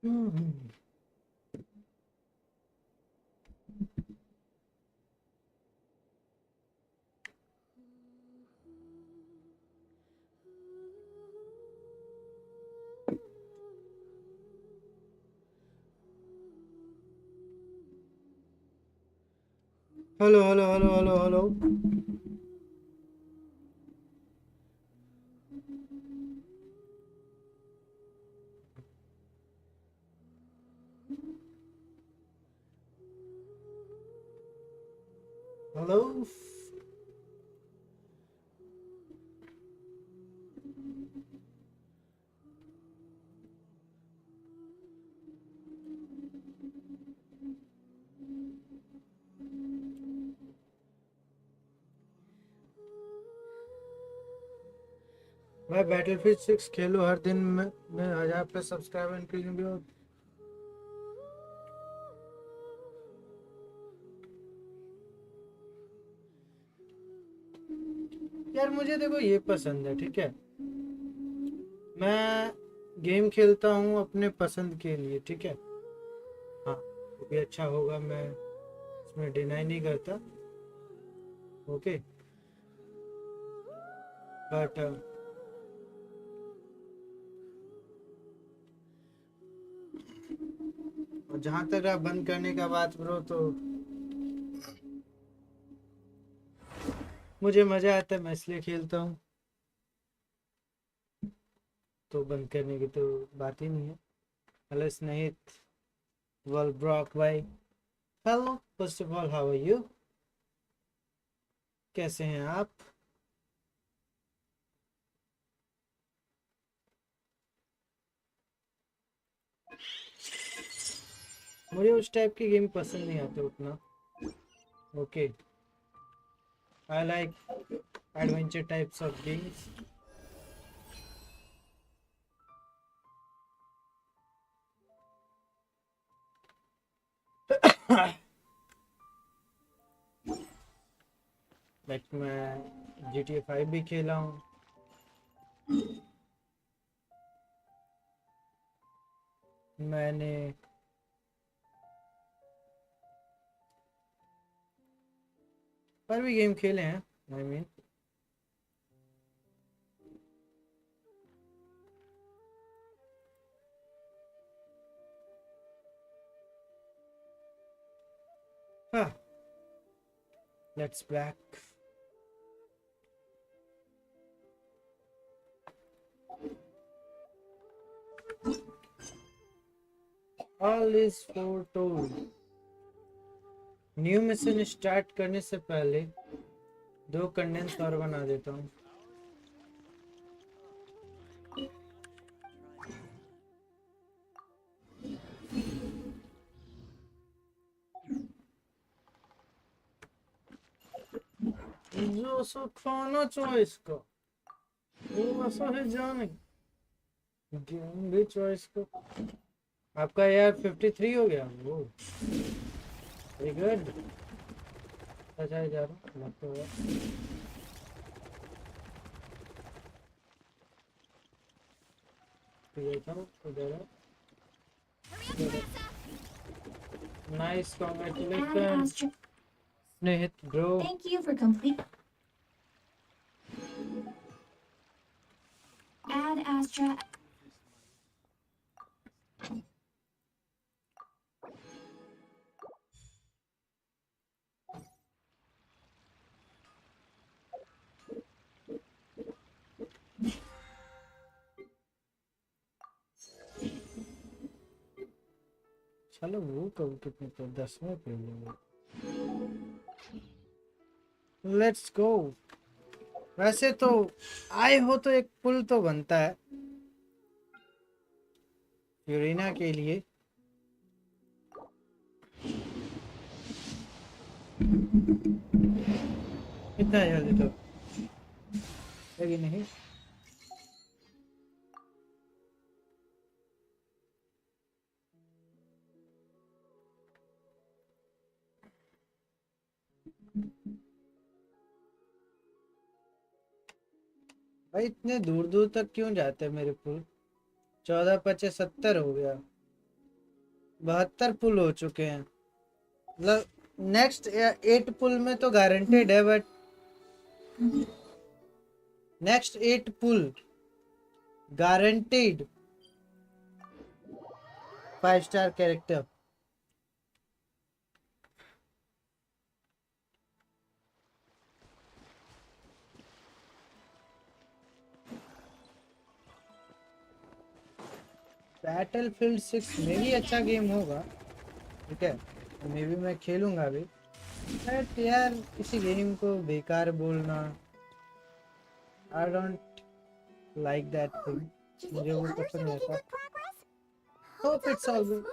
Hello hello hello hello hello. Hello. मैं battlefield 6 खेलूं हर दिन में 1000 प्लस सब्सक्राइबर इंक्रीजिंग भी हो। यार मुझे देखो ये पसंद है, ठीक है। मैं गेम खेलता हूँ अपने पसंद के लिए, ठीक है। हाँ, वो भी अच्छा होगा, मैं इसमें डिनाई नहीं करता। ओके, बट जहाँ तक आप बंद करने का बात करो तो मुझे मज़ा आता है, मैं इसलिए खेलता हूँ। तो बंद करने की तो बात ही नहीं है। हेलो स्नेहित, वेल ब्रॉक भाई। Hello, first of all how are you, कैसे हैं आप? मुझे उस टाइप की गेम पसंद नहीं आते उतना। Okay, I like adventure types of games. Like मैं GTA 5 भी खेला हूँ। मैंने पर भी गेम खेले हैं, आई मीन। हाँ, let's back. All is foretold. New mission start करने से पहले 2 कंडेंस और बना देता हूँ। जो सो खाना चॉइस का वो ऐसा है जाने गेम भी चॉइस का। आपका यार 53 हो गया वो, वेरी गुड। अच्छा जा रहा हूँ तो देखा उधर। Nice, congratulation Snehit bro. Thank you for complete. Add Astra. चलो वो कब कितने पे 10वें पे लेट्स गो। वैसे तो आए हो तो एक पुल तो बनता है यूरेना के लिए। कितना जल्दी तो लेकिन नहीं। भाई इतने दूर दूर तक क्यों जाते हैं मेरे पुल? 14 25 70 हो गया। 72 पुल हो चुके हैं मतलब नेक्स्ट 8 पुल में तो गारंटेड है but next 8 pull guaranteed 5-star character Battlefield 6 में भी अच्छा गेम होगा ठीक है मे भी मैं खेलूंगा अभी बट यार किसी गेम को बेकार बोलना I don't like that thing मुझे वो पसंद नहीं आता hope it's all good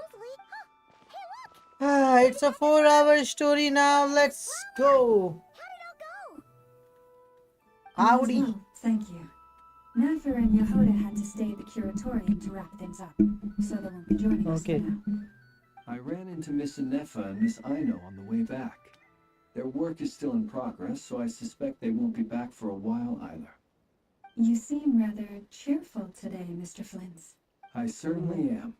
it's a 4-hour story now let's go All is howdy well, thank you. Nefer and Yehuda had to stay at the curatorium to wrap things up, so they won't be joining us Okay. now. I ran into Miss Nefer and Miss Aino on the way back. Their work is still in progress, so I suspect they won't be back for a while either. You seem rather cheerful today, Mr. Flint's. I certainly am.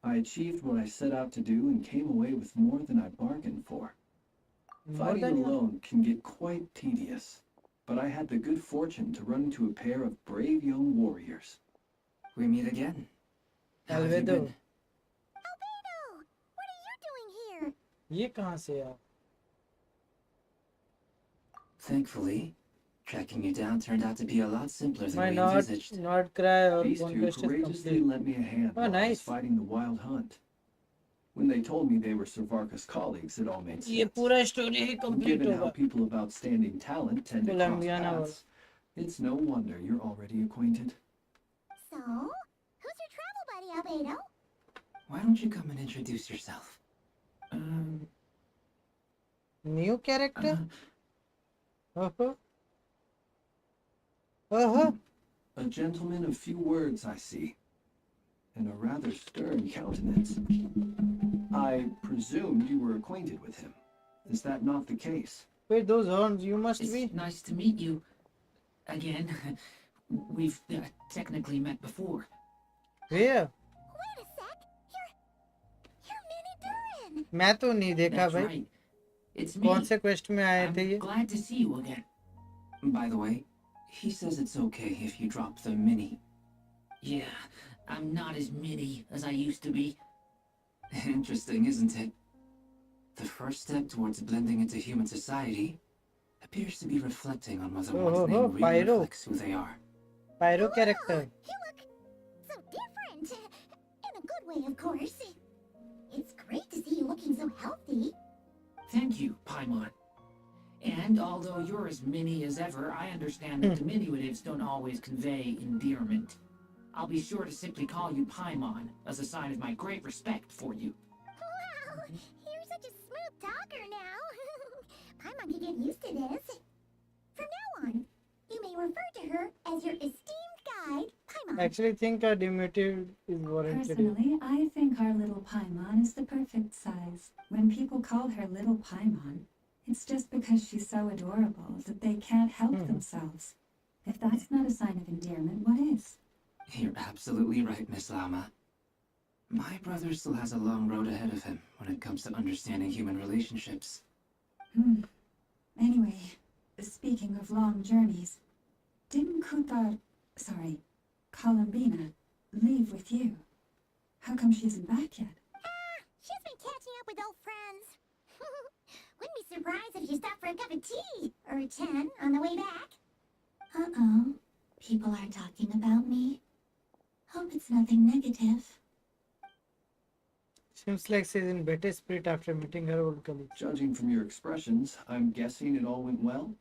I achieved what I set out to do and came away with more than I bargained for. more Fighting than alone can get quite tedious, but I had the good fortune to run into a pair of brave young warriors. We meet again. How have you albedo been? Albedo! What are you doing here? ये कहाँ से यार Thankfully, tracking you down turned out to be a lot simpler than my we not envisaged. cry or These two conquest is courageously complete lent me a hand Oh, while I was nice. fighting the wild hunt. When they told me they were Sarvarka's colleagues, it all made sense. ये पूरा story he complete Given how होगा people of outstanding talent tend to cross Colombiana paths, it's no wonder you're already acquainted. So, who's your travel buddy, Albedo? Why don't you come and introduce yourself? new character Uh, A gentleman of few words, I see, and a rather stern countenance. I presumed you were acquainted with him. Is that not the case? wait those horns you must It's be nice to meet you again. We've technically met before. where Wait a sec. You're Minnie Durin. मैं तो नहीं देखा That's भाई right. It's me. कौन से quest में आए थे I'm ये glad to see you again. By the way, he says it's okay if you drop the mini. Yeah, I'm not as mini as I used to be. Interesting, isn't it? The first step towards blending into human society appears to be reflecting on whether one's Oh, name really Pyro. reflects who they are. pyro character You look so different. In a good way, of course. It's great to see you looking so healthy. Thank you, Paimon. And although you're as mini as ever, I understand that diminutives don't always convey endearment. I'll be sure to simply call you Paimon as a sign of my great respect for you. Wow, you're such a smooth talker now. Paimon can get used to this. From now on, you may refer to her as your esteemed guide, Paimon. actually think a diminutive is warranted Personally, I think our little Paimon is the perfect size. When people call her little Paimon, it's just because she's so adorable that they can't help themselves. If that's not a sign of endearment, what is? You're absolutely right, Miss Lama. My brother still has a long road ahead of him when it comes to understanding human relationships. Anyway, speaking of long journeys, didn't Columbina, leave with you? How come she isn't back yet? She's been catching up with old friends. Wouldn't be surprised if you stopped for a cup of tea or 10 on the way back. Uh-oh. People are talking about me. Hope it's nothing negative. seems like she's in better spirit after meeting her old colleague Judging from your expressions, I'm guessing it all went well?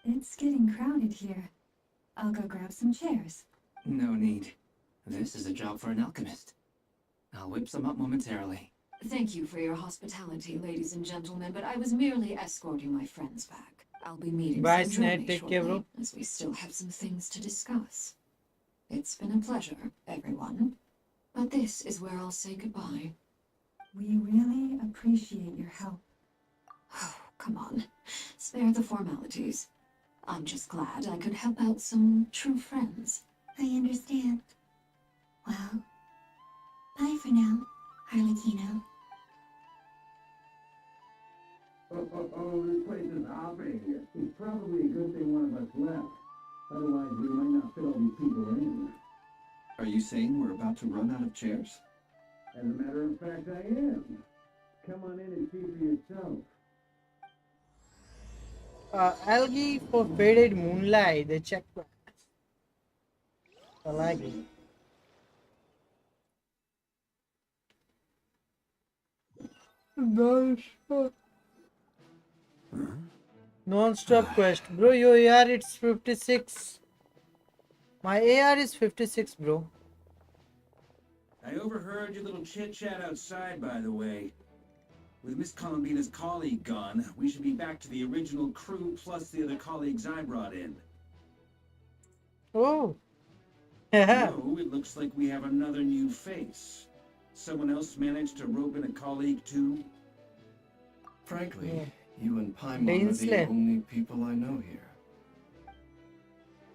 It's getting crowded here. I'll go grab some chairs. No need. This is a job for an alchemist. I'll whip some up momentarily. Thank you for your hospitality, ladies and gentlemen, but I was merely escorting my friends back. I'll be meeting Bye, Sanjoni Sned. Take care, shortly, bro. as we still have some things to discuss. It's been a pleasure, everyone. But this is where I'll say goodbye. We really appreciate your help. Oh, come on. Spare the formalities. I'm just glad I could help out some true friends. I understand. Well, bye for now, Harlequino. Oh, this place is hopping. It's probably a good thing one of us left. Otherwise, we might not fit all these people in. Are you saying we're about to run out of chairs? As a matter of fact, I am. Come on in and see for yourself. Algae for faded moonlight. The check. I like it. Non-stop quest, bro. Your AR it's 56. My AR is 56, bro. I overheard your little chit-chat outside, by the way. With Miss Columbina's colleague gone, we should be back to the original crew plus the other colleagues I brought in. Oh. No, it looks like we have another new face. Someone else managed to rope in a colleague too? Frankly, Yeah. you and Paimon are Dane's the Lane. only people I know here.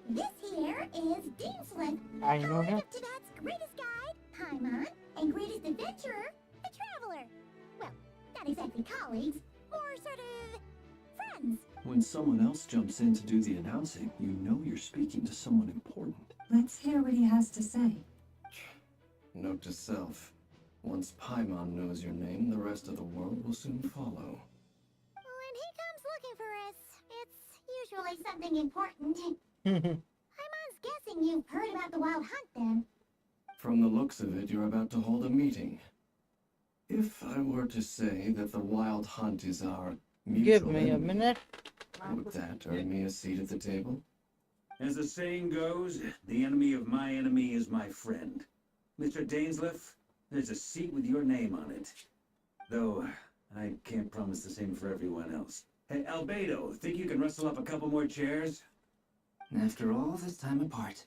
This here is Deansland, I know colleague him. of Tibet's greatest guide, Paimon, and greatest adventurer, the Traveler. Well, not exactly colleagues, more sort of friends. When someone else jumps in to do the announcing, you know you're speaking to someone important. Let's hear what he has to say. Note to self. Once Paimon knows your name, the rest of the world will soon follow. When he comes looking for us, it's usually something important. Paimon's guessing you've heard about the Wild Hunt then. From the looks of it, you're about to hold a meeting. If I were to say that the Wild Hunt is our mutual Give me a enemy, minute. would that earn me a seat at the table? As the saying goes, the enemy of my enemy is my friend. Mr. Dainsleif, there's a seat with your name on it. Though, I can't promise the same for everyone else. Hey, Albedo, think you can rustle up a couple more chairs? After all this time apart,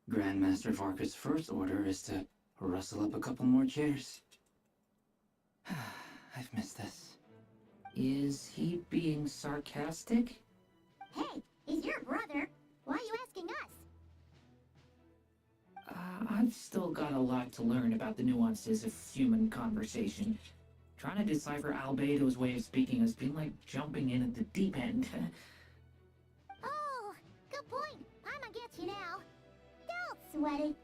Grandmaster Varka's first order is to rustle up a couple more chairs. I've missed this. Is he being sarcastic? Hey, he's your brother. Why are you asking us? I've still got a lot to learn about the nuances of human conversation. Trying to decipher Albedo's way of speaking has been like jumping in at the deep end. Oh, good point. Paimon gets you now. Don't sweat it.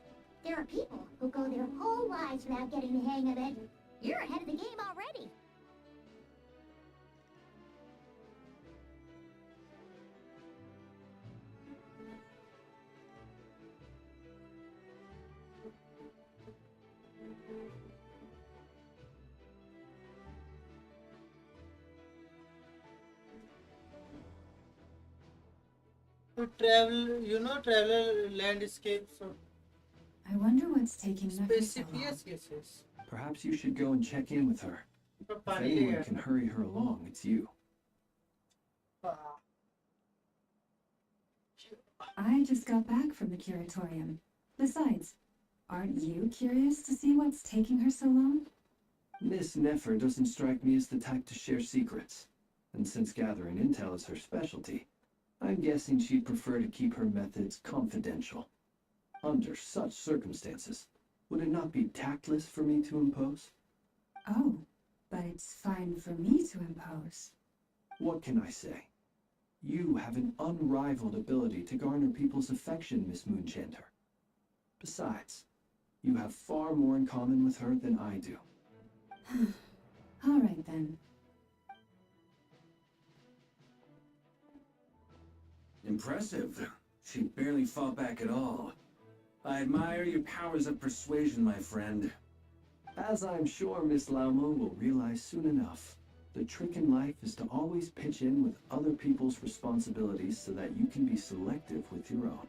There are people who go their whole lives without getting the hang of it. You're ahead of the game already. To travel, travel landscape. So I wonder what's taking Nefer so specific. long. Yes. Perhaps you should go and check in with her. But If anyone can hurry her along, it's you. I just got back from the curatorium. Besides, aren't you curious to see what's taking her so long? Miss Nefer doesn't strike me as the type to share secrets. And since gathering intel is her specialty, I'm guessing she'd prefer to keep her methods confidential. Under such circumstances, would it not be tactless for me to impose? Oh, but it's fine for me to impose. What can I say? You have an unrivaled ability to garner people's affection, Miss Moonchanter. Besides, you have far more in common with her than I do. All right then. Impressive. She barely fought back at all. I admire your powers of persuasion, my friend. As I'm sure Miss Laumo will realize soon enough, the trick in life is to always pitch in with other people's responsibilities so that you can be selective with your own.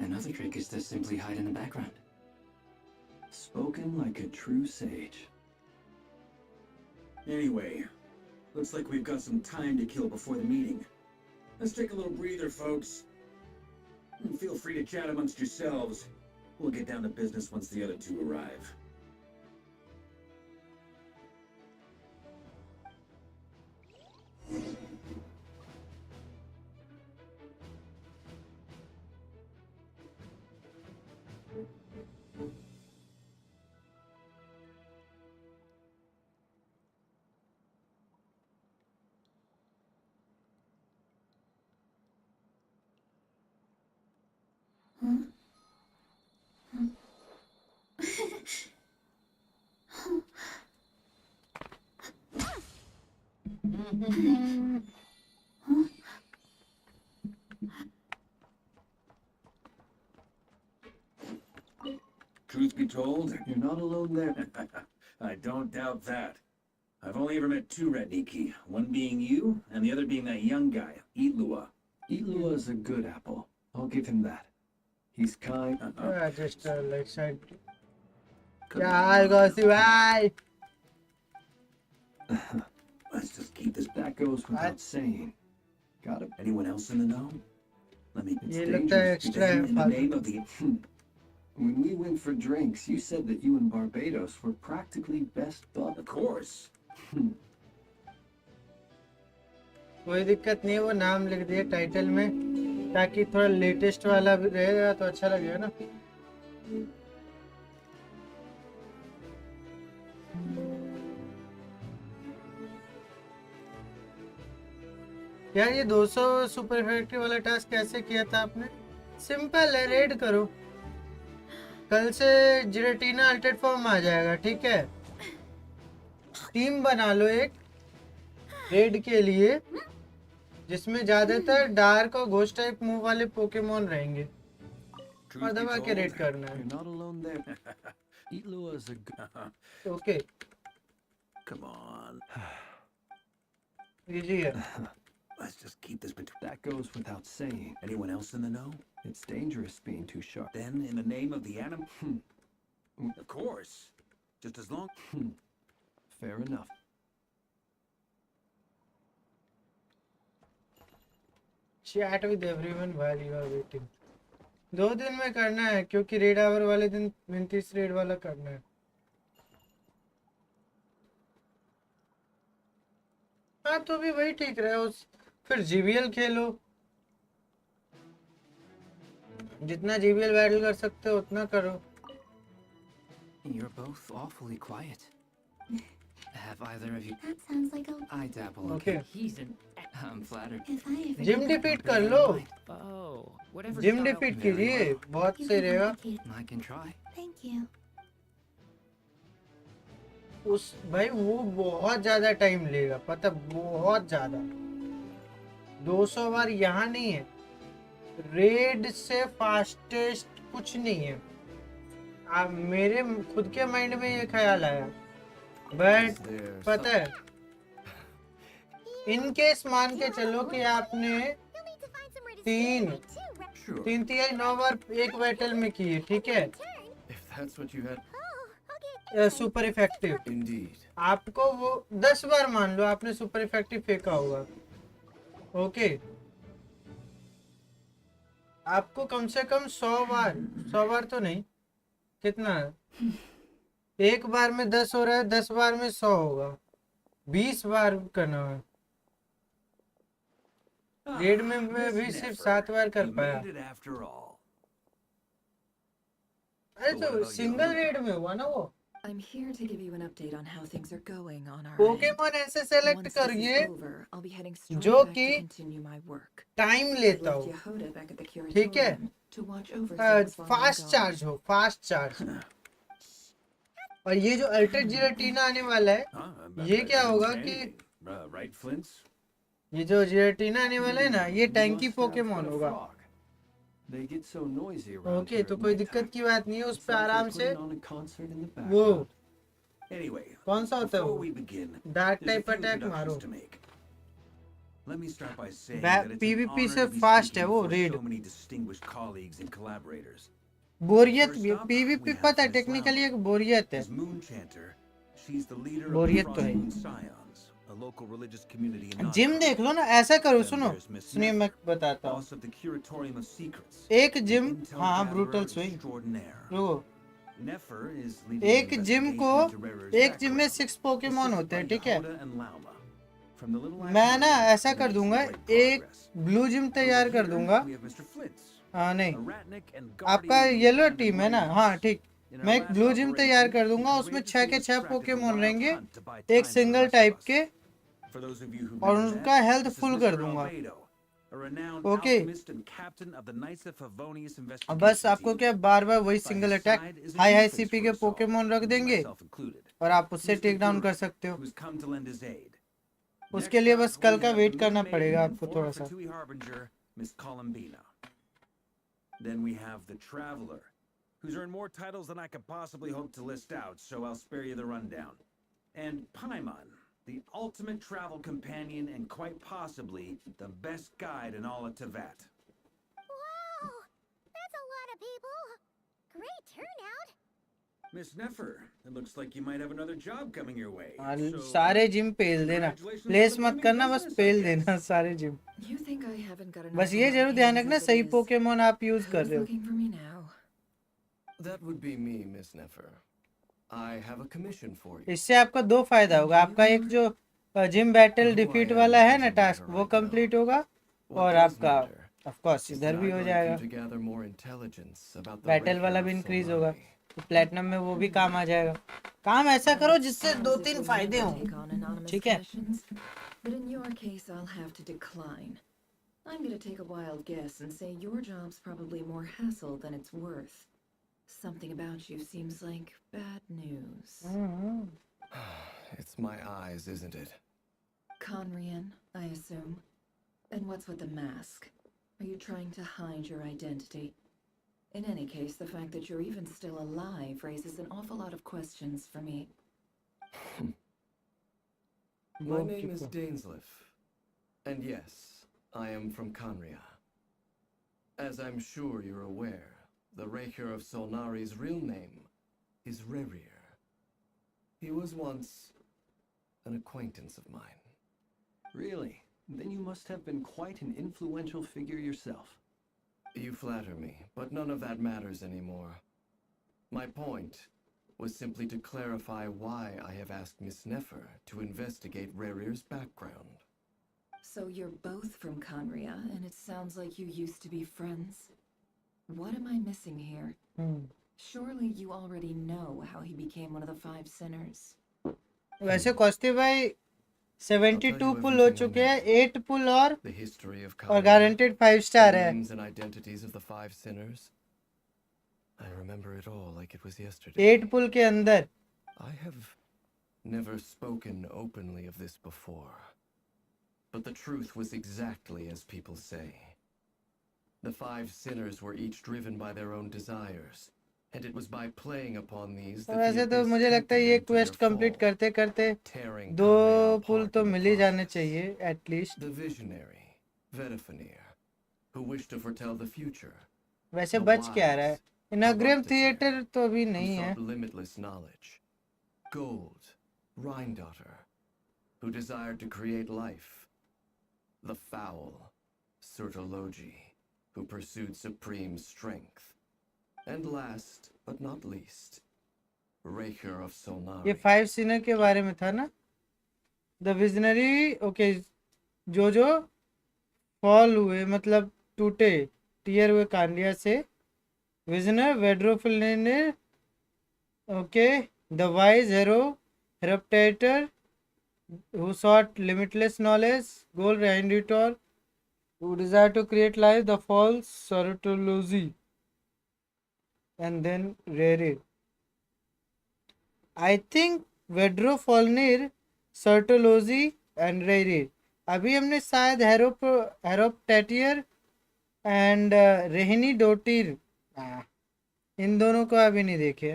Another trick is to simply hide in the background. Spoken like a true sage. Anyway, looks like we've got some time to kill before the meeting. Let's take a little breather, folks. And feel free to chat amongst yourselves. We'll get down to business once the other two arrive. Truth be told, You're not alone there. I don't doubt that. I've only ever met two Retniki, one being you, and the other being that young guy, Itlua. Itlua is a good apple. I'll give him that. He's kind. Yeah, just like side. Come Yeah, on, I'll go see why. Let's just keep this. That goes without What? saying. Got it. Anyone else in the know? Let me. It's ये लगता है dangerous. extra है Then, in the फालतू. name of the. When we went for drinks, you said that you and Barbados were practically best buds. Of course. कोई दिक्कत नहीं है, वो नाम लिख दिए टाइटल में ताकि थोड़ा लेटेस्ट वाला भी रहेगा तो अच्छा लगेगा ना। यार ये 200 सुपर इफेक्टिव वाला टास्क कैसे किया था आपने? सिंपल है, रेड करो। कल से जिरेटिना अल्टेड फॉर्म आ जाएगा, ठीक है? टीम बना लो एक रेड के लिए जिसमें ज्यादातर डार्क और घोस्ट टाइप मूव वाले पोकेमोन रहेंगे Truth और be दबा के told, रेड करना है। You're not alone there. Itlua is a good. Okay, Come on. Easy है। Let's just keep this between. That goes without saying. Anyone else in the know? It's dangerous being too sharp. Then, in the name of the anim. Of course. Just as long. Fair enough. Chat with everyone while you are waiting. 2 दिन में करना है क्योंकि red our वाले दिन 29 red वाला करना है। हाँ तो भी वही ठीक रहे। उस फिर जीबीएल खेलो, जितना जीबीएल बैटल कर सकते हो उतना करो। You're both awfully quiet. Have either of you? That sounds like a. I dabble. Okay. He's an. I'm flattered. If I ever. Gym get defeat that कर लो, Oh, whatever. Gym style- defeat कीजिए, बहुत you सही can रहेगा। complicate I can try. it. Thank you. उस भाई वो बहुत ज्यादा टाइम लेगा, पता, बहुत ज्यादा। 200 बार यहाँ नहीं है, रेड से फास्टेस्ट कुछ नहीं है। मेरे खुद के माइंड में ये ख्याल आया, बट पता है इन केस मान के चलो कि आपने You'll need to find somewhere to तीन stay too, right? Sure. 3 तिहाई 9 बार एक बैटल में किए, ठीक है? Turn. If that's what you had. Oh, okay. Super effective Indeed. आपको वो 10 बार मान लो आपने सुपर इफेक्टिव फेंका होगा, ओके? आपको कम से कम 100 बार तो नहीं, कितना है? एक बार में 10 हो रहा है, 10 बार में 100 होगा, 20 बार करना है। रेड में मैं भी सिर्फ 7 बार कर You पाया। made it after all. अरे तो सिंगल रेड में हुआ ना वो। I'm here to give you an update on how things are going on our end. Pokemon ऐसे सेलेक्ट Once this करिए is over, I'll be heading straight जो back कि to continue my work. Time I've लेता left हो, Yehuda back at the ठीक है? curatorium to watch over things while I'm fast gone. Charge हो, fast charge. और ये जो अल्ट्रा जिराटीना आने वाला है, ये I क्या didn't होगा say कि anything. Right, Flints? ये जो जिराटीना आने वाला है ना, ये You टैंकी must have पोकेमोन a होगा। frog. They get so noisy around okay, here तो at कोई night दिक्कत time. की बात नहीं है, उस It's पे like they're आराम से। putting on a concert in the वो background. Anyway, कौन सा होता है before वो? we begin, dark there's a type few attack मारो। introductions to make. Let me start by saying Ba- that it's an PvP honor से to be fast है speaking वो, before raid। so many distinguished colleagues and collaborators. बोरियत First भी, up, PVP we have पता है Flints technically Lama. एक बोरियत है। As Moon Chanter, she's the leader of the बोरियत तो Frost है। Moon Scions, a local religious community in gym Nottingham. देख लो ना, ऐसा करो, Then सुनो there's Miss सुनिए, मैं Nefer, बताता हूँ। boss of the Curatorium of Secrets. एक an जिम, intel हाँ, gatherer ब्रूटल स्विंग, extraordinaire. रुको। Nefer is leading एक the जिम को, investigation into Rarer's एक जिम में background, 6 पोकेमोन assisted होते हैं, by ठीक है? Yehuda and Lauma. From the little मैं ना Island, ऐसा we're कर making some दूंगा, great एक progress. ब्लू जिम तैयार Over कर here, दूंगा। we have Mr. Flints, हाँ a नहीं, Ratnik and आपका guardian of the yellow land of team है ना? Moyans. हाँ ठीक। In our मैं एक last ब्लू जिम तैयार operation, कर he दूंगा, उसमें 6 के 6 courageously पोकेमोन extracted the रहेंगे, wild hunt to buy एक time for the single rest of type us. के, For those of you who और remember उनका that, health this is full Mr. कर दूंगा। Albedo, a renowned Okay. alchemist and captain of the Knights of Favonius अब investigation बस आपको team. क्या बार बार वही By single his attack side is a high defense CP for के us all, Pokemon रख देंगे myself included. और आप उससे He's the टेक डाउन कर Druid, सकते हो। who's come to lend his aid. उसके लिए बस कल का वेट करना पड़ेगा आपको थोड़ा सा। Harbinger, Miss Columbina. Then we have the Traveler, who's earned more titles than I could possibly hope to list out, so I'll spare you the rundown. And Paimon, the ultimate travel companion and quite possibly the best guide in all of Tevat. Wow! That's a lot of people! Great turnout! Miss Nefer, it looks like you might have another job coming your way. सारे gym पेल देना, place मत करना, बस पेल देना सारे gym. You think I haven't got enough बस on ये my जरूर ध्यान hands रखना as it सही is. पोकेमोन आप यूज कर Who's रहे हो। looking for me now? That would be me, Miss Nefer. I have a commission for you. इससे आपका दो फायदा होगा, आपका एक जो जिम बैटल डिफीट वाला है ना टास्क, वो कंप्लीट होगा, और आपका ऑफ कोर्स इधर भी हो जाएगा, बैटल वाला भी इंक्रीज होगा, तो प्लेटिनम में वो भी काम आ जाएगा। काम ऐसा करो जिससे दो तीन फायदे हों, ठीक है? But in your case, I'll have to decline. I'm gonna take a wild guess and say your job's probably more hassle than it's worth. Something about you seems like bad news. It's my eyes, isn't it? Conrian, I assume. And what's with the mask? Are you trying to hide your identity? In any case, the fact that you're even still alive raises an awful lot of questions for me. My name is Dainslife. And yes, I am from Conria. As I'm sure you're aware, the Raker of Solnari's real name is Rerir. He was once an acquaintance of mine. Really? Then you must have been quite an influential figure yourself. You flatter me, but none of that matters anymore. My point was simply to clarify why I have asked Miss Nefer to investigate Rerir's background. So you're both from Conria, and it sounds like you used to be friends. What am I missing here? Surely you already know how he became one of the five sinners. वैसे कौस्ती भाई 72 पुल हो चुके हैं, 8 पुल और guaranteed 5 star है। Names and identities of the five sinners. I remember it all like it was yesterday. 8 पुल के अंदर। I have never spoken openly of this before, but the truth was exactly as people say. The five sinners were each driven by their own desires, and it was by playing upon these that वैसे the तो abyss मुझे लगता है tempted ये them to quest their complete fall, करते करते tearing दो Conria पुल apart तो in the मिल ही जाने process. चाहिए at least. The visionary, Vedafanir, who wished to foretell the future. वैसे The बच क्या रहा है? wise, इनाग्रेम Voluptative, थिएटर तो अभी who नहीं है। sought limitless knowledge. Gold, Rhine-daughter, who desired to create life. The foul, Sertologi, who pursued supreme strength. And last but not least, Raker of Solnari. ये 5 सिनर के बारे में था ना? द विजनरी, ओके, जो फॉल हुए मतलब टूटे, टीयर हुए कांडिया से, विजनर वेड्रोफिलिनर, ओके, द वाइज हेरो हेरोप्टेटर who sought limitless knowledge, goal Reinditor, who desired to create life, the false Sorotology, and then Rere. I think Vedro Folnir, Sortology and Rere. अभी हमने शायद हेरोप्टेटियर एंड रेहनी डोटिर, इन दोनों को अभी नहीं देखे।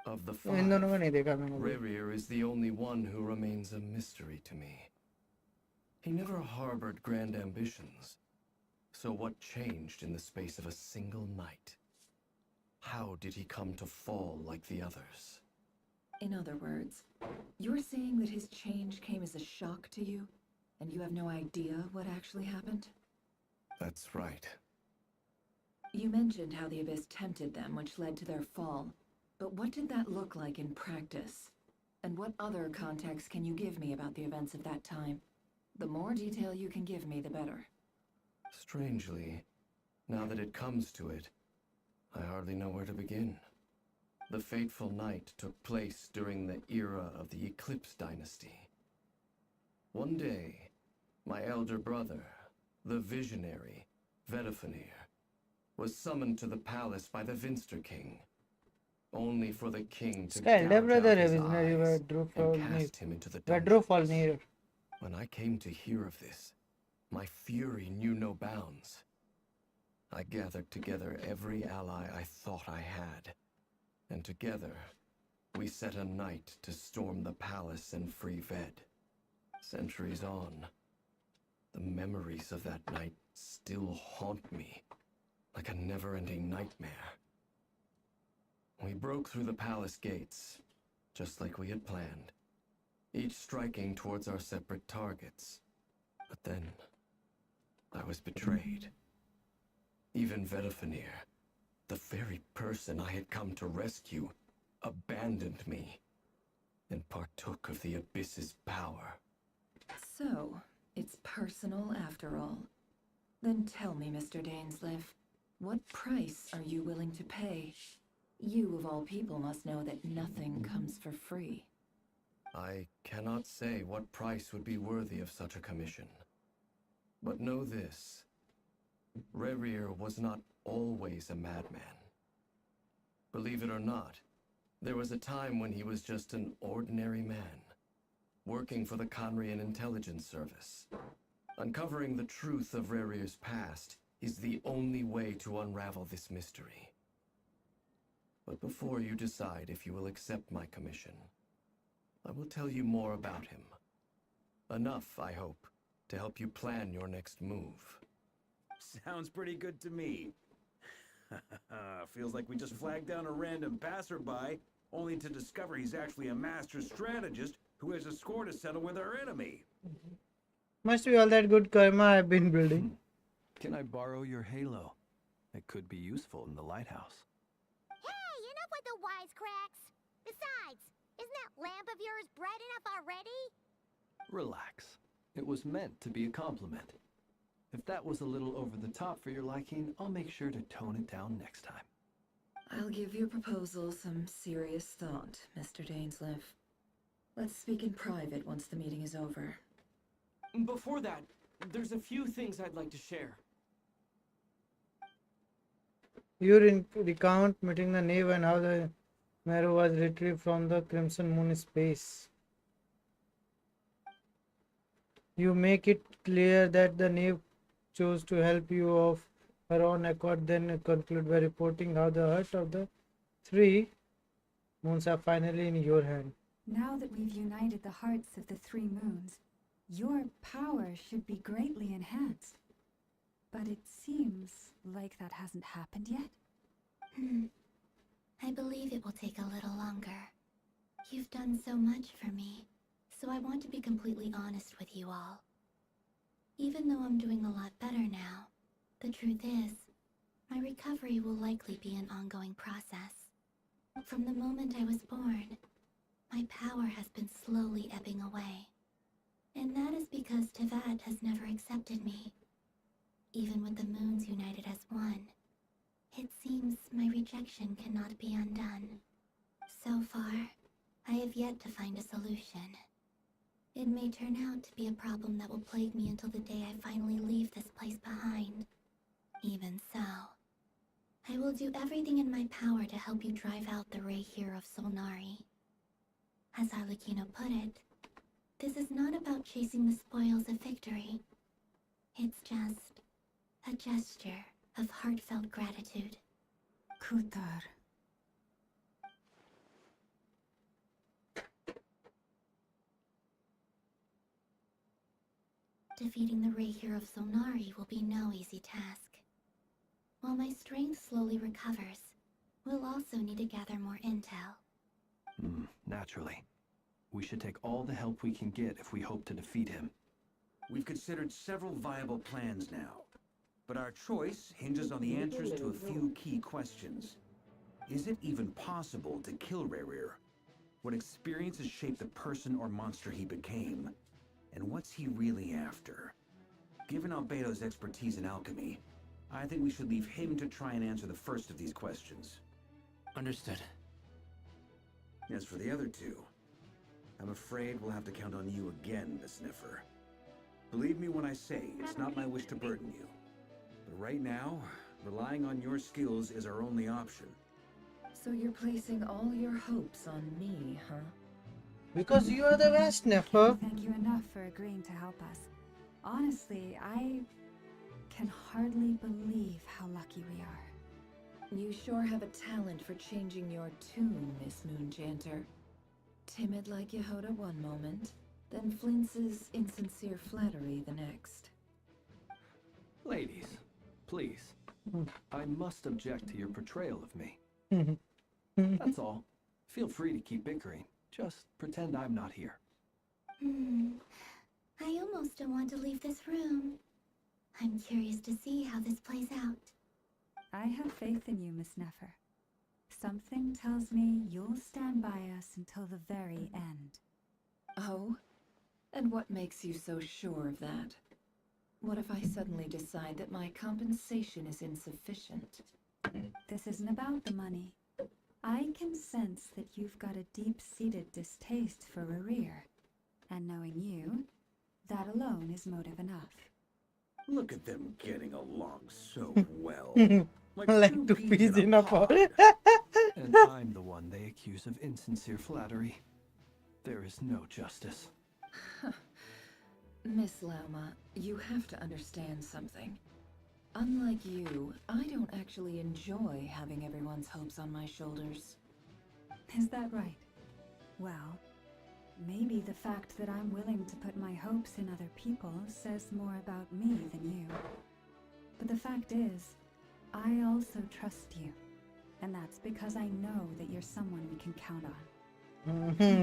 Of the इन दोनों को five, नहीं देखा मैंने। Rerir is the only one who remains a mystery to me. He never harbored grand ambitions. So what changed in the space of a single night? How did he come to fall like the others? In other words, you're saying that his change came as a shock to you, and you have no idea what actually happened? That's right. You mentioned how the Abyss tempted them, which led to their fall. But what did that look like in practice? And what other context can you give me about the events of that time? The more detail you can give me, the better. Strangely, now that it comes to it, I hardly know where to begin. The fateful night took place during the era of the Eclipse Dynasty. One day, my elder brother, the visionary, Vedafanir, was summoned to the palace by the Vinster King, only for the king to इसका Elder gouge brother out है his visionary eyes वेड्रो and फॉलनीर, cast him into the वेड्रो dungeons. फॉलनीर। When I came to hear of this, my fury knew no bounds. I gathered together every ally I thought I had, and together we set a night to storm the palace and free Ved. Centuries on, the memories of that night still haunt me like a never-ending nightmare. We broke through the palace gates, just like we had planned, each striking towards our separate targets. But then, I was betrayed. Even Vedafenir, the very person I had come to rescue, abandoned me and partook of the Abyss's power. So, it's personal after all. Then tell me, Mr. Dainsleif, what price are you willing to pay? You, of all people, must know that nothing comes for free. I cannot say what price would be worthy of such a commission. But know this. Rerir was not always a madman. Believe it or not, there was a time when he was just an ordinary man, working for the Conrian Intelligence Service. Uncovering the truth of Rerir's past is the only way to unravel this mystery. But before you decide if you will accept my commission, I will tell you more about him. Enough, I hope, to help you plan your next move. Sounds pretty good to me. Feels like we just flagged down a random passerby, only to discover he's actually a master strategist who has a score to settle with our enemy. Must be all that good karma I've been building. Can I borrow your halo? It could be useful in the lighthouse. Hey, enough with the wisecracks! Besides, isn't that lamp of yours bright enough already? Relax. It was meant to be a compliment. If that was a little over the top for your liking, I'll make sure to tone it down next time. I'll give your proposal some serious thought, Mr. Dainsleif. Let's speak in private once the meeting is over. Before that, there's a few things I'd like to share. You recount meeting the Knave and how the Marrow was retrieved from the Crimson Moon space. You make it clear that the Knave chose to help you of her own accord, then conclude by reporting how the heart of the three moons are finally in your hand. Now that we've united the hearts of the three moons, your power should be greatly enhanced. But it seems like that hasn't happened yet. I believe it will take a little longer. You've done so much for me, so I want to be completely honest with you all. Even though I'm doing a lot better now, the truth is, my recovery will likely be an ongoing process. From the moment I was born, my power has been slowly ebbing away. And that is because Tevat has never accepted me. Even with the moons united as one, it seems my rejection cannot be undone. So far, I have yet to find a solution. It may turn out to be a problem that will plague me until the day I finally leave this place behind. Even so, I will do everything in my power to help you drive out the Ray here of Solnari. As Arlecchino put it, this is not about chasing the spoils of victory. It's just a gesture of heartfelt gratitude. Kutar. Defeating the Ray here of Solnari will be no easy task. While my strength slowly recovers, we'll also need to gather more intel. Naturally. We should take all the help we can get if we hope to defeat him. We've considered several viable plans now, but our choice hinges on the answers to a few key questions. Is it even possible to kill Rerir? What experiences shaped the person or monster he became? And what's he really after? Given Albedo's expertise in alchemy, I think we should leave him to try and answer the first of these questions. Understood. As for the other two, I'm afraid we'll have to count on you again, Miss Nefer. Believe me when I say it's not my wish to burden you. But right now, relying on your skills is our only option. So you're placing all your hopes on me, huh? Because you are the best, Nefer. Thank you enough for agreeing to help us. Honestly, I can hardly believe how lucky we are. You sure have a talent for changing your tune, Miss Moonjanter. Timid like Yehoda one moment, then flinches insincere flattery the next. Ladies, please. I must object to your portrayal of me. That's all. Feel free to keep bickering. Just pretend I'm not here. I almost don't want to leave this room. I'm curious to see how this plays out. I have faith in you, Miss Nefer. Something tells me you'll stand by us until the very end. Oh? And what makes you so sure of that? What if I suddenly decide that my compensation is insufficient? This isn't about the money. I can sense that you've got a deep-seated distaste for Rerir. And knowing you, that alone is motive enough. Look at them getting along so well. Like two peas in a pod. And I'm the one they accuse of insincere flattery. There is no justice. Miss Lauma, you have to understand something. Unlike you, I don't actually enjoy having everyone's hopes on my shoulders. Is that right? Well, maybe the fact that I'm willing to put my hopes in other people says more about me than you. But the fact is, I also trust you. And that's because I know that you're someone we can count on.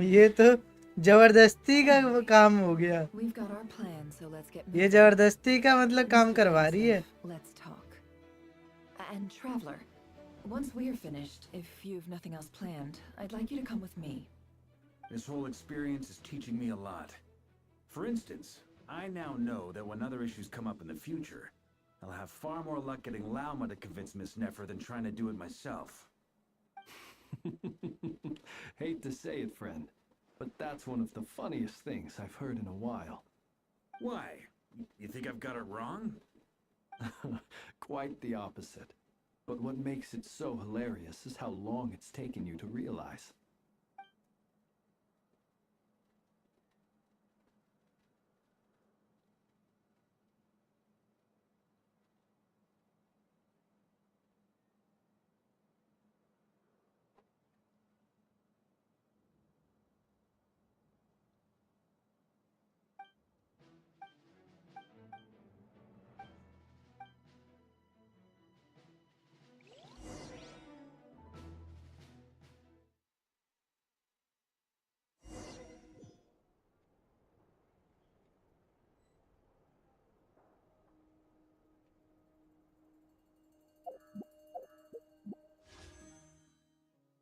ये तो जबरदस्ती का काम हो गया. We've got our plan, so let's get ये moving. जबरदस्ती का मतलब काम करवा रही है. Let's talk. And Traveler, once we're finished, if you've nothing else planned, I'd like you to come with me. This whole experience is teaching me a lot. For instance, I now know that when other issues come up in the future, I'll have far more luck getting Lauma to convince Miss Nefer than trying to do it myself. Hate to say it, friend, but that's one of the funniest things I've heard in a while. Why? You think I've got it wrong? Quite the opposite. But what makes it so hilarious is how long it's taken you to realize.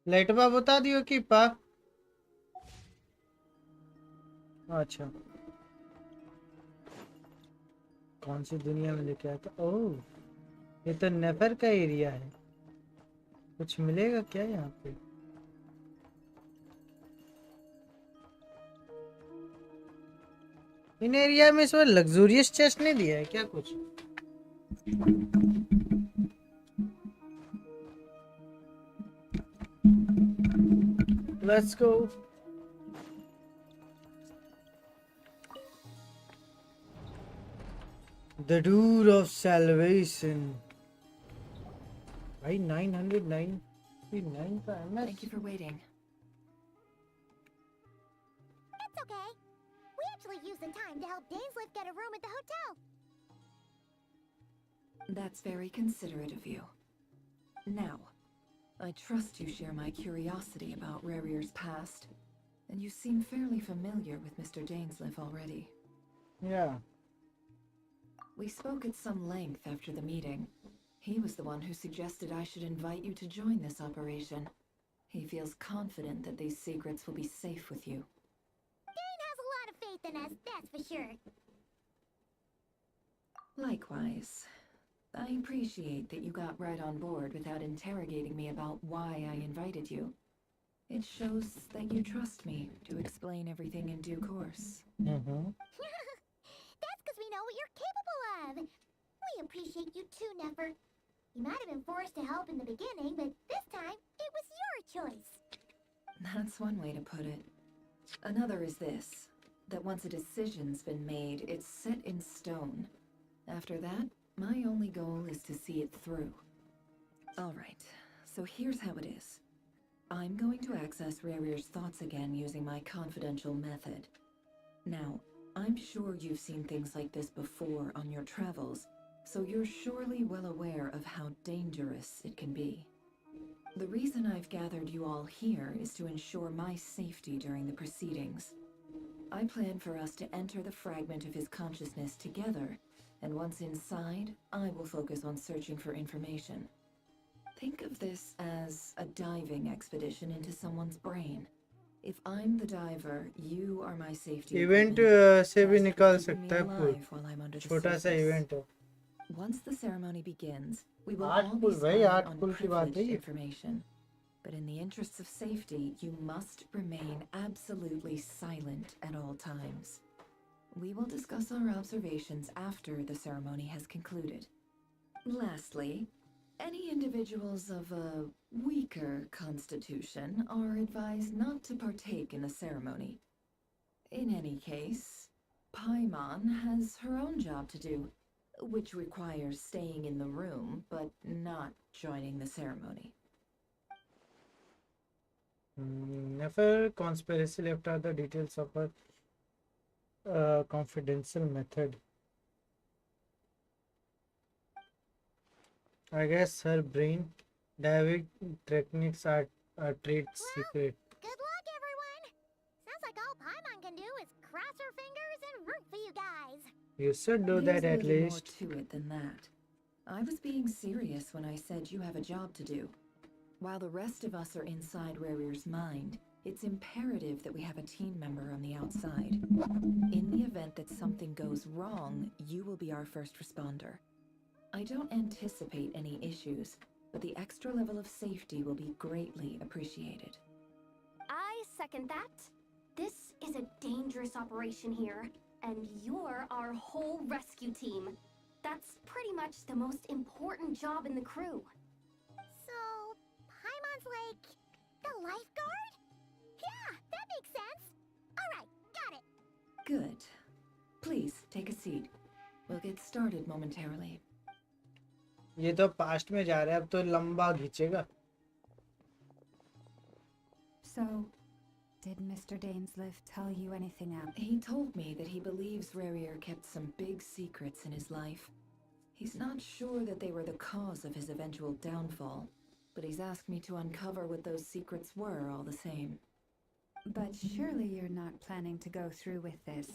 लाइटबा बता दियो कि पा. अच्छा. कौन सी दुनिया में लेके आया था? ओह, ये तो नेफर का एरिया है. कुछ मिलेगा क्या यहाँ पे? इन एरिया में इसमें लग्जूरियस चेस्ट नहीं दिया है क्या कुछ? Let's go. The Door of Salvation. Why 909? 9 का MS. Thank you for waiting. It's okay. We actually used the time to help Dainsliff get a room at the hotel. That's very considerate of you. Now, I trust you share my curiosity about Rerir's past, and you seem fairly familiar with Mr. Dainsliff already. Yeah. We spoke at some length after the meeting. He was the one who suggested I should invite you to join this operation. He feels confident that these secrets will be safe with you. Dane has a lot of faith in us, that's for sure. Likewise. I appreciate that you got right on board without interrogating me about why I invited you. It shows that you trust me to explain everything in due course. Mm-hmm. That's because we know what you're capable of. We appreciate you too, Nefer. You might have been forced to help in the beginning, but this time, it was your choice. That's one way to put it. Another is this, that once a decision's been made, it's set in stone. After that, my only goal is to see it through. Alright, so here's how it is. I'm going to access Rarir's thoughts again using my confidential method. Now, I'm sure you've seen things like this before on your travels, so you're surely well aware of how dangerous it can be. The reason I've gathered you all here is to ensure my safety during the proceedings. I plan for us to enter the fragment of his consciousness together, and once inside, I will focus on searching for information. Think of this as a diving expedition into someone's brain. If I'm the diver, you are my safety event equipment, से भी tasked with निकाल keeping me सकता है pool alive while I'm under the छोटा सा surface. Event है Once the ceremony begins, we will 8 all be पुल भाई spying 8 on पुल की बात है privileged ये information. But in the interests of safety, you must remain absolutely silent at all times. We will discuss our observations after the ceremony has concluded. Lastly, any individuals of a weaker constitution are advised not to partake in the ceremony. In any case, Paimon has her own job to do, which requires staying in the room but not joining the ceremony. Nefer conspiracy left out the details of her confidential method. I guess her brain diving techniques are trade secret. Good luck, everyone! Sounds like all Paimon can do is cross her fingers and root for you guys. You should do There's that a at little least. more to it than that. I was being serious when I said you have a job to do. While the rest of us are inside Rarir's mind, it's imperative that we have a team member on the outside. In the event that something goes wrong, you will be our first responder. I don't anticipate any issues, but the extra level of safety will be greatly appreciated. I second that. This is a dangerous operation here, and you're our whole rescue team. That's pretty much the most important job in the crew. So, Paimon's like the lifeguard? Yeah, that makes sense. Alright, got it. Good. Please, take a seat. We'll get started momentarily. ये तो past में जा रहा है अब तो लंबा खींचेगा So, did Mr. Dainsliff tell you anything else? He told me that he believes Rarir kept some big secrets in his life. He's not sure that they were the cause of his eventual downfall, but he's asked me to uncover what those secrets were all the same. But surely you're not planning to go through with this,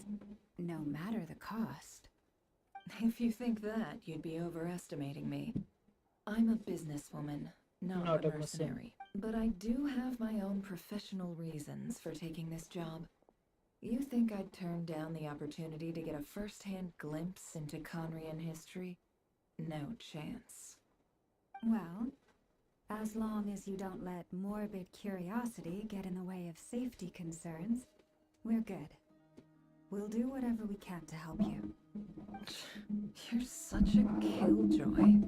no matter the cost. If you think that, you'd be overestimating me. I'm a businesswoman, not Not a a mercenary. mercenary. But I do have my own professional reasons for taking this job. You think I'd turn down the opportunity to get a first-hand glimpse into Conrian history? No chance. Well, as long as you don't let morbid curiosity get in the way of safety concerns, we're good. We'll do whatever we can to help you. You're such a killjoy.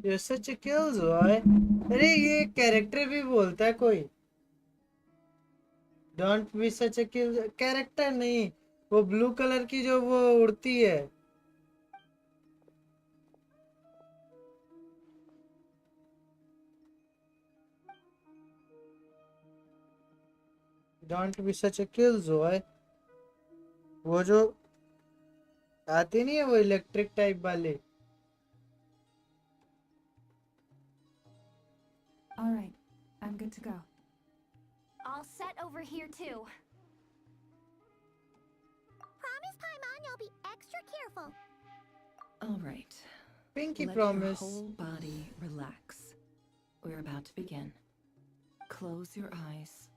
You're such a killjoy. अरे ये character भी बोलता है कोई Don't be such a kill character नहीं वो blue colour की जो वो उड़ती है Don't be such a killjoy वो जो आती नहीं है वो इलेक्ट्रिक टाइप वाले All right, I'm good to go. All set over here too. Promise, Paimon, you'll be extra careful. All right. Pinky Let promise your whole body relax. We're about to begin. Close your eyes.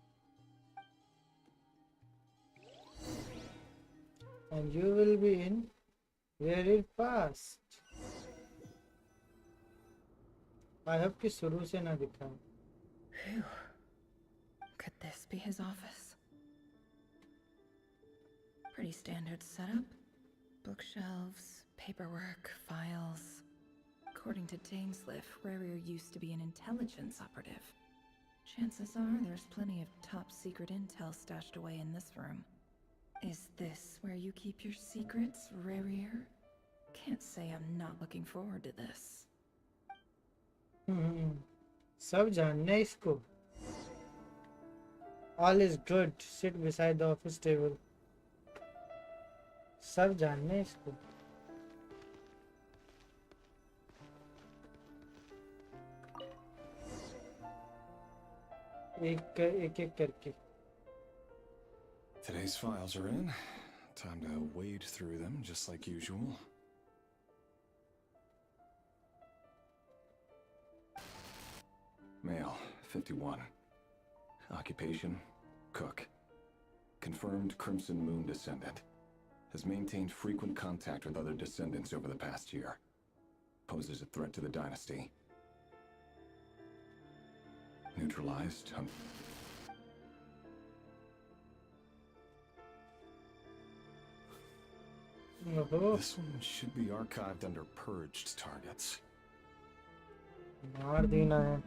and you will be in very fast I hope कि शुरू से ना दिखाएं Phew. Could this be his office? Pretty standard setup. Bookshelves, paperwork, files. According to Dainsliff, Rarir used to be an intelligence operative. Chances are there's plenty of top secret intel stashed away in this room. Is this where you keep your secrets, Rarier? Can't say I'm not looking forward to this. सब जानना है इसको. All is good. Sit beside the office table. सब जानना है इसको. एक करके. Today's files are in. Time to wade through them, just like usual. Male, 51. Occupation, cook. Confirmed Crimson Moon descendant. Has maintained frequent contact with other descendants over the past year. Poses a threat to the dynasty. Neutralized. This one should be archived under purged targets. मार देना है.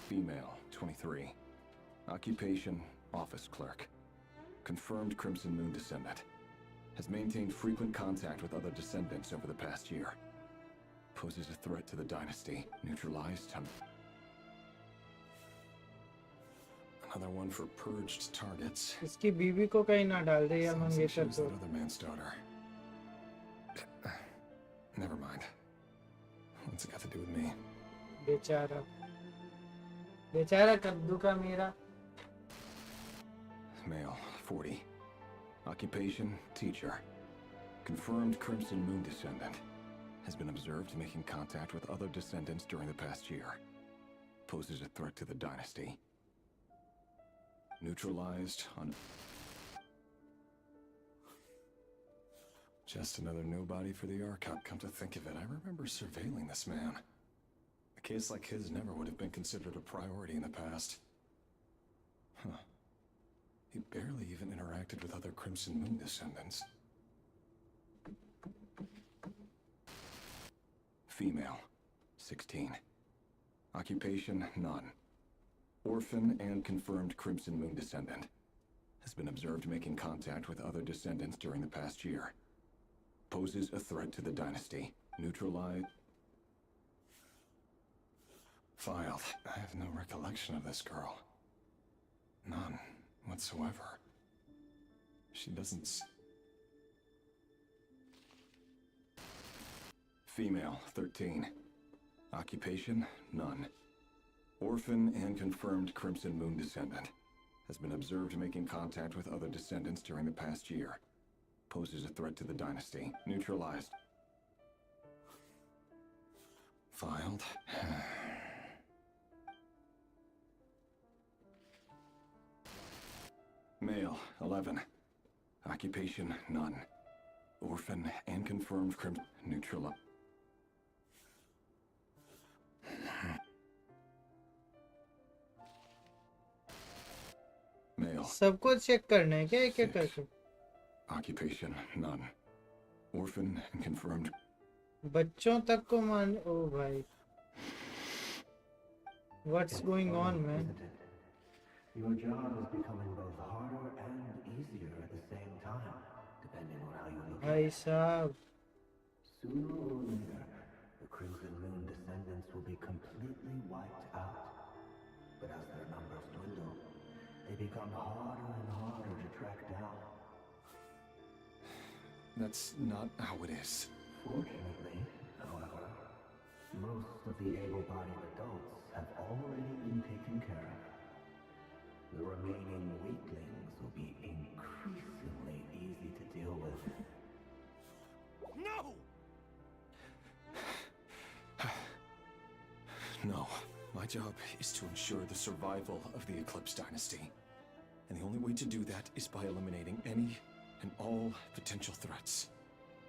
Female, 23. Occupation, office clerk. Confirmed Crimson Moon descendant. Has maintained frequent contact with other descendants over the past year. Poses a threat to the dynasty. Neutralized. Another one for purged targets. इसकी बीवी को कहीं ना डाल दे या Sounds like she मंगेतर was को. that other man's daughter. Never mind. What's it got to do with me? बेचारा. बेचारा कद्दू का मेरा. Male, 40. Occupation, teacher. Confirmed Crimson Moon descendant. Has been observed making contact with other descendants during the past year. Poses a threat to the dynasty. Neutralized on... Just another nobody for the archive. Come to think of it, I remember surveilling this man. A case like his never would have been considered a priority in the past. Huh. He barely even interacted with other Crimson Moon descendants. Female, 16. Occupation, none. Orphan and confirmed Crimson Moon descendant. Has been observed making contact with other descendants during the past year. Poses a threat to the dynasty. Neutralized. Filed. I have no recollection of this girl. None whatsoever. She doesn't... Female, 13. Occupation, none. Orphan and confirmed Crimson Moon descendant. Has been observed making contact with other descendants during the past year. Poses a threat to the dynasty. Neutralized. Filed. Male, 11. Occupation, none. Orphan and confirmed Crimson... Neutral... Male. सबको check करना है क्या एक एक करके. Occupation, none. Orphan and confirmed... बच्चों तक को मान. ओ भाई. What's going on, man? Your job is becoming both harder and easier at the same time, depending on how you look at भाई it. साहब. Sooner or later, the Crimson Moon descendants will be completely wiped out. But as their numbers dwindle, they become harder and harder to track down. That's not how it is. Fortunately, however, most of the able-bodied adults have already been taken care of. The remaining weaklings will be increasingly easy to deal with. No! No. My job is to ensure the survival of the Eclipse Dynasty. And the only way to do that is by eliminating any and all potential threats.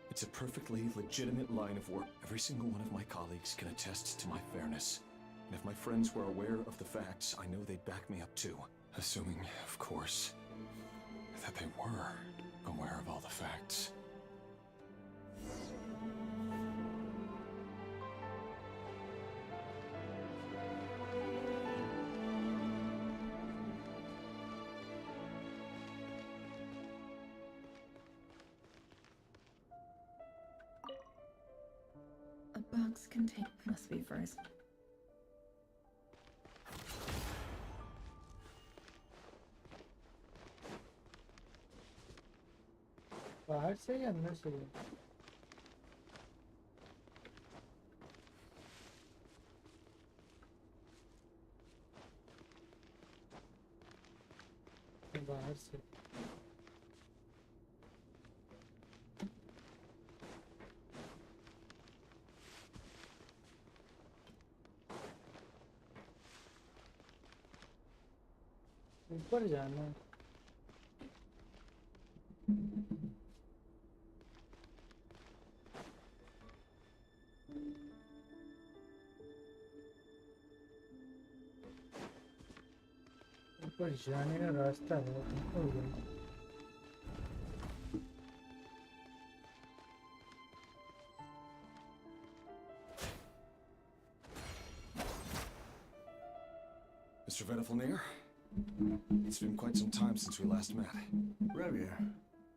It's a perfectly legitimate line of work. Every single one of my colleagues can attest to my fairness. And if my friends were aware of the facts, I know they'd back me up too. Assuming, of course, that they were aware of all the facts. box contain? Must be first. बाहर से या अंदर से? बाहर से। ऊपर जाना है। ऊपर जाने का रास्ता है। हो गया। Mr. Venefalnir? It's been quite some time since we last met. Revir,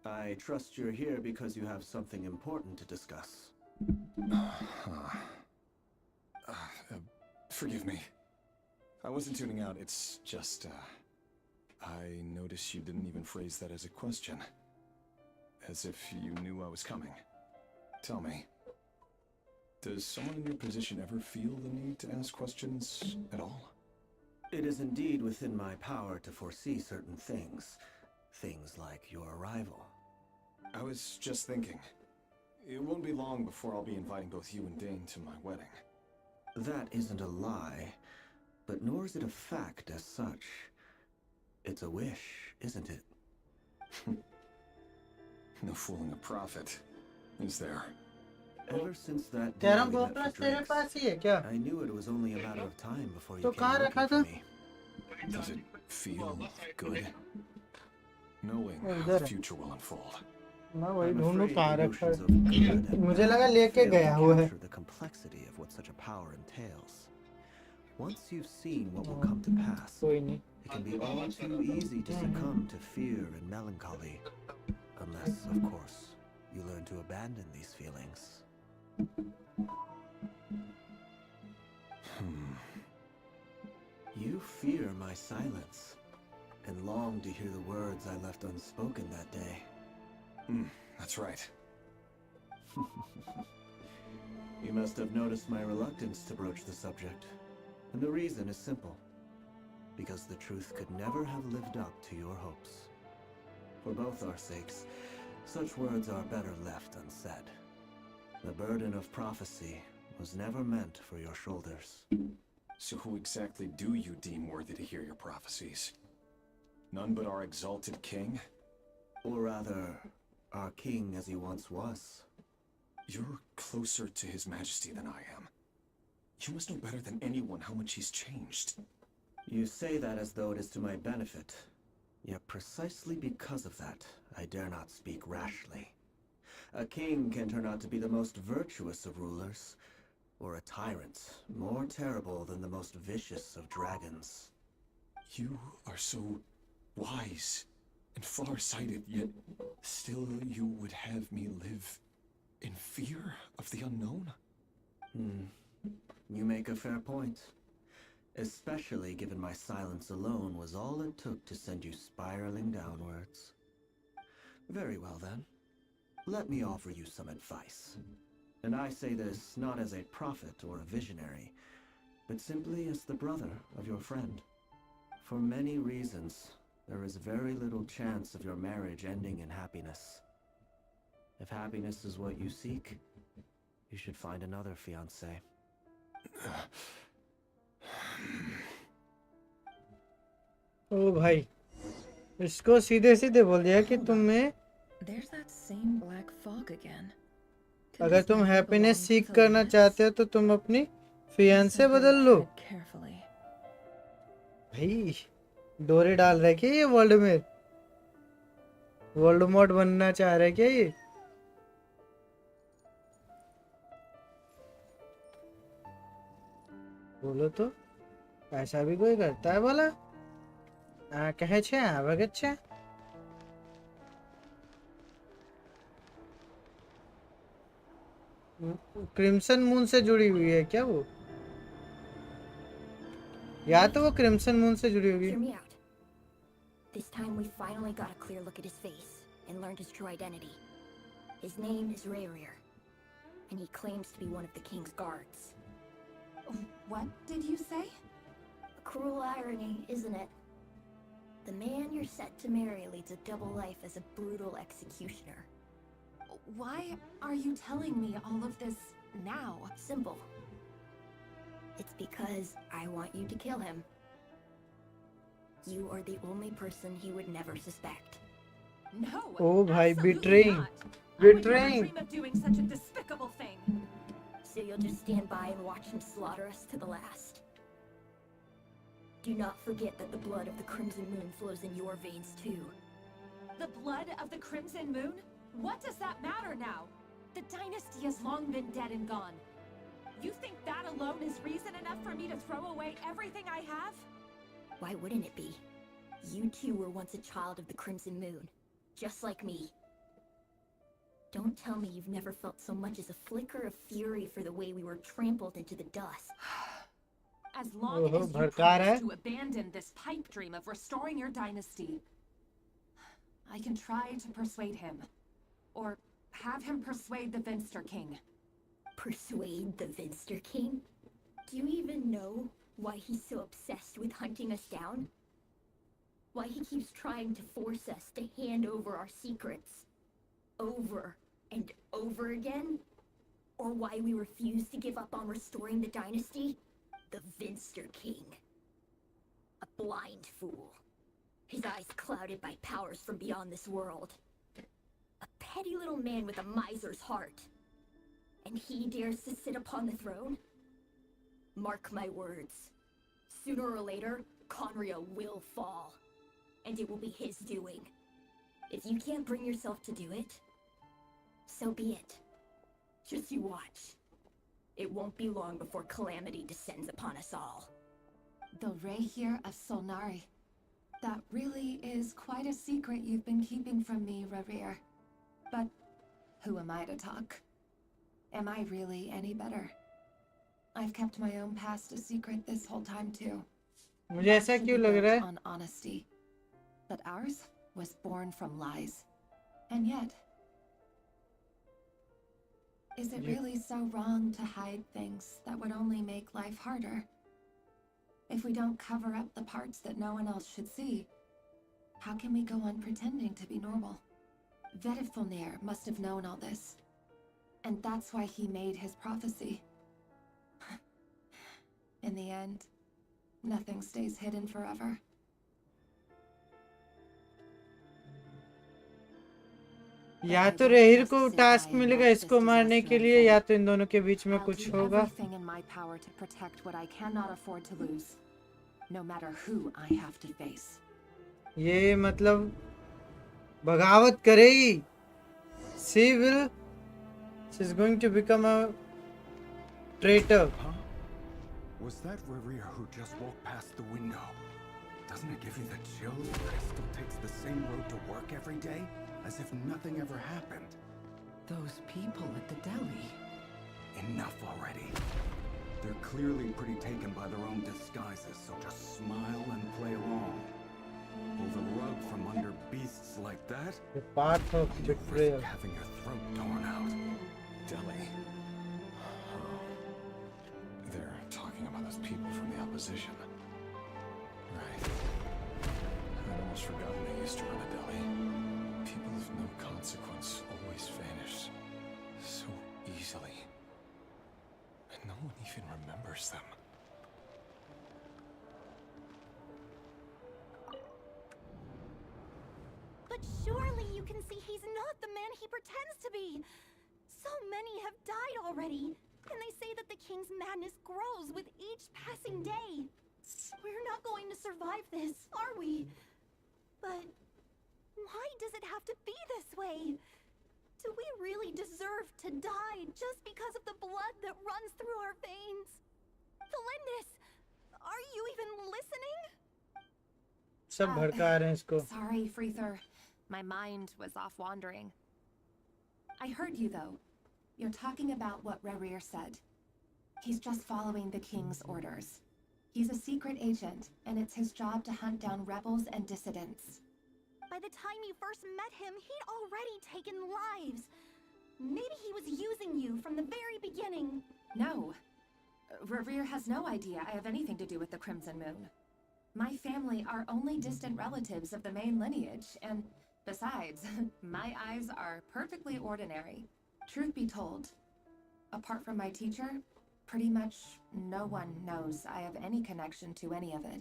I trust you're here because you have something important to discuss. Forgive me. I wasn't tuning out, it's just, I noticed you didn't even phrase that as a question. As if you knew I was coming. Tell me, does someone in your position ever feel the need to ask questions at all? It is indeed within my power to foresee certain things. Things like your arrival. I was just thinking. It won't be long before I'll be inviting both you and Dane to my wedding. That isn't a lie, but nor is it a fact as such. It's a wish, isn't it? No fooling a prophet, is there? Ever since that day carrom we met बोतल for तेरे drinks, पास ही है क्या? I knew it was only a matter of time before you तो came कहाँ looking रखा for था? me. Does it feel good? Knowing Oh, how there. the future will unfold. मैं वही I'm ढूंढूं afraid कहाँ the रखा notions है। of good and मुझे bad लगा लेके fail गया to हुआ है। capture the complexity of what such a power entails. Once you've seen what will come to pass, कोई नहीं। it can be all too easy to succumb to fear and melancholy. Unless, of course, you learn to abandon these feelings. You fear my silence, and long to hear the words I left unspoken that day. That's right. You must have noticed my reluctance to broach the subject. And the reason is simple. Because the truth could never have lived up to your hopes. For both our sakes, such words are better left unsaid. The burden of prophecy was never meant for your shoulders. So who exactly do you deem worthy to hear your prophecies? None but our exalted king? Or rather, our king as he once was. You're closer to his majesty than I am. You must know better than anyone how much he's changed. You say that as though it is to my benefit. Yet precisely because of that, I dare not speak rashly. A king can turn out to be the most virtuous of rulers, or a tyrant more terrible than the most vicious of dragons. You are so wise and far-sighted, yet still you would have me live in fear of the unknown? You make a fair point. Especially given my silence alone was all it took to send you spiraling downwards. Very well then. Let me offer you some advice. And I say this not as a prophet or a visionary, but simply as the brother of your friend. For many reasons, there is very little chance of your marriage ending in happiness. If happiness is what you seek, you should find another fiancé. ओ भाई, इसको सीधे सीधे बोल दिया कि तुम्हें There's that same black fog again. Could अगर this तुम man हैप्पीनेस belong सीख to करना Linus? चाहते हो तो तुम अपनी फियांसे Listen to बदल his लो। head carefully. भाई डोरे डाल रहा है क्या ये वर्ल्ड में? वर्ल्ड बनना चाह रहा है क्या ये? बोलो तो, ऐसा भी कोई करता है बोला? कहे छे भगत छे? क्रिम्सन मून से जुड़ी हुई है क्या वो? या तो वो क्रिम्सन मून से जुड़ी होगी। Hear me out. This time we finally got a clear look at his face and learned his true identity. His name is Rayrir, and he claims to be one of the king's guards. What did you say? A cruel irony, isn't it? The man you're set to marry leads a double life as a brutal executioner. Why are you telling me all of this now? Simple. It's because I want you to kill him. You are the only person he would never suspect. No. Oh, bhai, betraying. I would Betraying. never dream of doing such a despicable thing. So you'll just stand by and watch him slaughter us to the last. Do not forget that the blood of the Crimson Moon flows in your veins too. The blood of the Crimson Moon? What does that matter now? The dynasty has long been dead and gone. You think that alone is reason enough for me to throw away everything I have? Why wouldn't it be? You too were once a child of the Crimson Moon, just like me. Don't tell me you've never felt so much as a flicker of fury for the way we were trampled into the dust. As long as you भड़का promise रहा है। to abandon this pipe dream of restoring your dynasty, I can try to persuade him. Or have him persuade the Vinster King. Persuade the Vinster King? Do you even know why he's so obsessed with hunting us down? Why he keeps trying to force us to hand over our secrets? Over and over again? Or why we refuse to give up on restoring the dynasty? The Vinster King. A blind fool. His eyes clouded by powers from beyond this world. A petty little man with a miser's heart. And he dares to sit upon the throne? Mark my words. Sooner or later, Conria will fall. And it will be his doing. If you can't bring yourself to do it, so be it. Just you watch. It won't be long before calamity descends upon us all. The Rayrir of Solnari. That really is quite a secret you've been keeping from me, Rayrir. But who am I to talk? Am I really any better? I've kept my own past a secret this whole time too. मुझे ऐसा क्यों लग रहा है? On honesty. But ours was born from lies. And yet, is it really so wrong to hide things that would only make life harder? If we don't cover up the parts that no one else should see, how can we go on pretending to be normal? Vedifulnir must have known all this. And that's why he made his prophecy. In the end, nothing stays hidden forever. या तो रेहिर को task मिलेगा इसको मारने के लिए या तो इन दोनों के बीच में कुछ होगा। Everything in my power to protect what I cannot afford to lose, no matter who I have to face. ये मतलब बगावत करेगी। She's going to become a traitor. Huh? Was that Rayrir who just walked past the window? Doesn't it give you the chills that he still takes the same road to work every day? As if nothing ever happened. Those people at the deli. Enough already. They're clearly pretty taken by their own disguises, so just smile and play along. Pull the rug from under beasts like that? The path of betrayal. Risk having your throat torn out. Deli. Oh. They're talking about those people from the opposition. Right. I'd almost forgotten they used to run a deli. People of no consequence always vanish so easily. And no one even remembers them. But surely you can see he's not the man he pretends to be. So many have died already, and they say that the king's madness grows with each passing day. We're not going to survive this, are we? But why does it have to be this way? Do we really deserve to die just because of the blood that runs through our veins? Felindis, are you even listening? सब भड़का रहे हैं इसको। Sorry, Freether. My mind was off wandering. I heard you though. You're talking about what Rerir said. He's just following the king's orders. He's a secret agent, and it's his job to hunt down rebels and dissidents. By the time you first met him, he'd already taken lives. Maybe he was using you from the very beginning. No. Rerir has no idea I have anything to do with the Crimson Moon. My family are only distant relatives of the main lineage, and besides, my eyes are perfectly ordinary. Truth be told, apart from my teacher, pretty much no one knows I have any connection to any of it.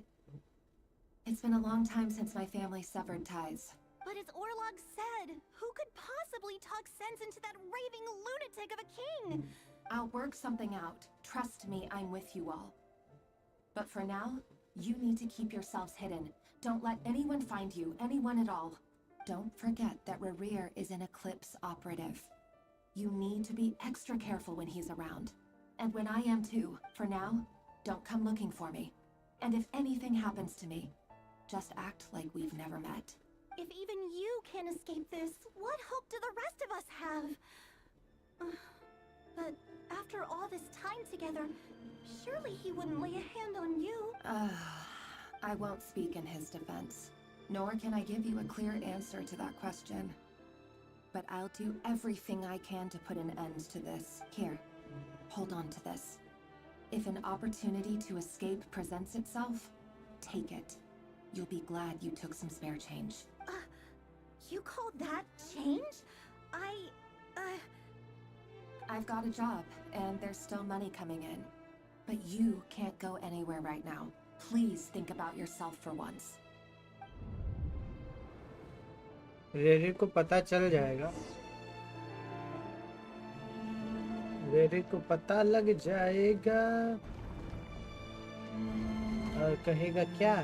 It's been a long time since my family severed ties. But as Orlog said, who could possibly talk sense into that raving lunatic of a king? I'll work something out. Trust me, I'm with you all. But for now, you need to keep yourselves hidden. Don't let anyone find you, anyone at all. Don't forget that Rerir is an Eclipse operative. You need to be extra careful when he's around. And when I am too. For now, don't come looking for me. And if anything happens to me, just act like we've never met. If even you can't escape this, what hope do the rest of us have? But after all this time together, surely he wouldn't lay a hand on you. I won't speak in his defense, nor can I give you a clear answer to that question. But I'll do everything I can to put an end to this. Here, hold on to this. If an opportunity to escape presents itself, take it. You'll be glad you took some spare change. You call that change? I've got a job, and there's still money coming in. But you can't go anywhere right now. Please think about yourself for once. रेरी को पता चल जाएगा। रेरी को पता लग जाएगा और कहेगा क्या?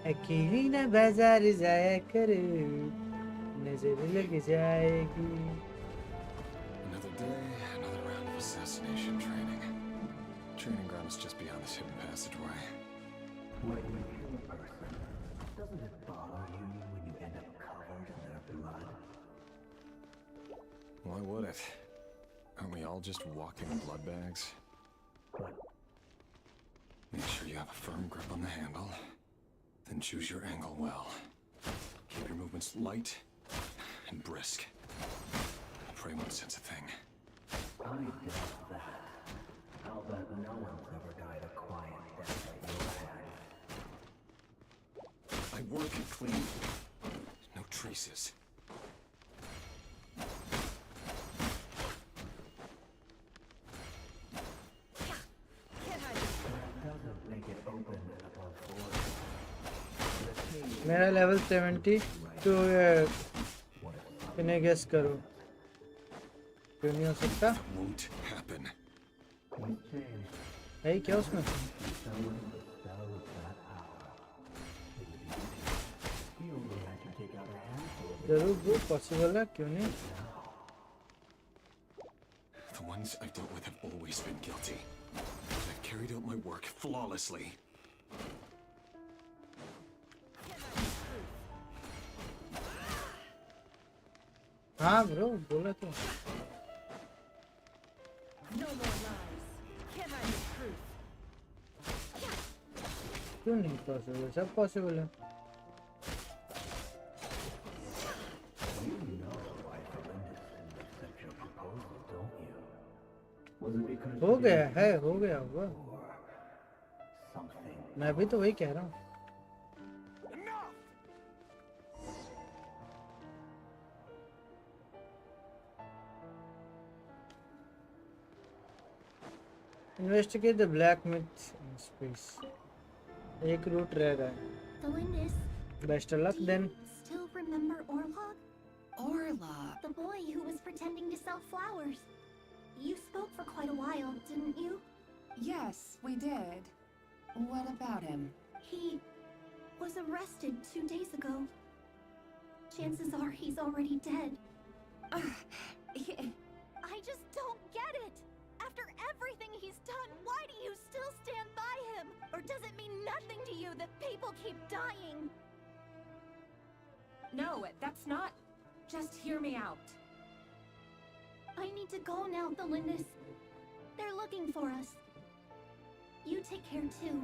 अकेली ना बाजार जाया कर, नजर लग जाएगी। Another day, another round of assassination training. Training ground is just beyond this hidden passageway. When you kill a person, doesn't it bother you when you end up covered in their blood? Why would it? Aren't we all just walking blood bags? But make sure you have a firm grip on the handle. Then choose your angle well. Keep your movements light and brisk. Pray won't sense a thing. I doubt that. I'll bet no one's ever died a quiet death like you had. I work it clean. No traces. Doesn't make it open above board. मेरा level 72 है। इन्हें guess करो। क्यों नहीं हो सकता? है क्या उसमें? जरूर वो पॉसिबल है, क्यों नहीं? The ones I've dealt with have always been guilty. I've carried out my work flawlessly. हाँ ब्रो, बोला तो। क्यों नहीं पॉसिबल? सब पॉसिबल है। हो गया है, हो गया होगा। मैं भी तो वही कह रहा हूँ। Investigate the black myth in space. एक रूट रह रहा है। Delindis, Best of luck then. still remember Orlog? Orlog? The boy who was pretending to sell flowers. You spoke for quite a while, didn't you? Yes, we did. What about him? He was arrested 2 days ago. Chances are he's already dead. I just don't get it! After everything he's done, why do you still stand by him? Or does it mean nothing to you that people keep dying? No, that's not... Just hear me out. I need to go now, Thelindis. They're looking for us. You take care too.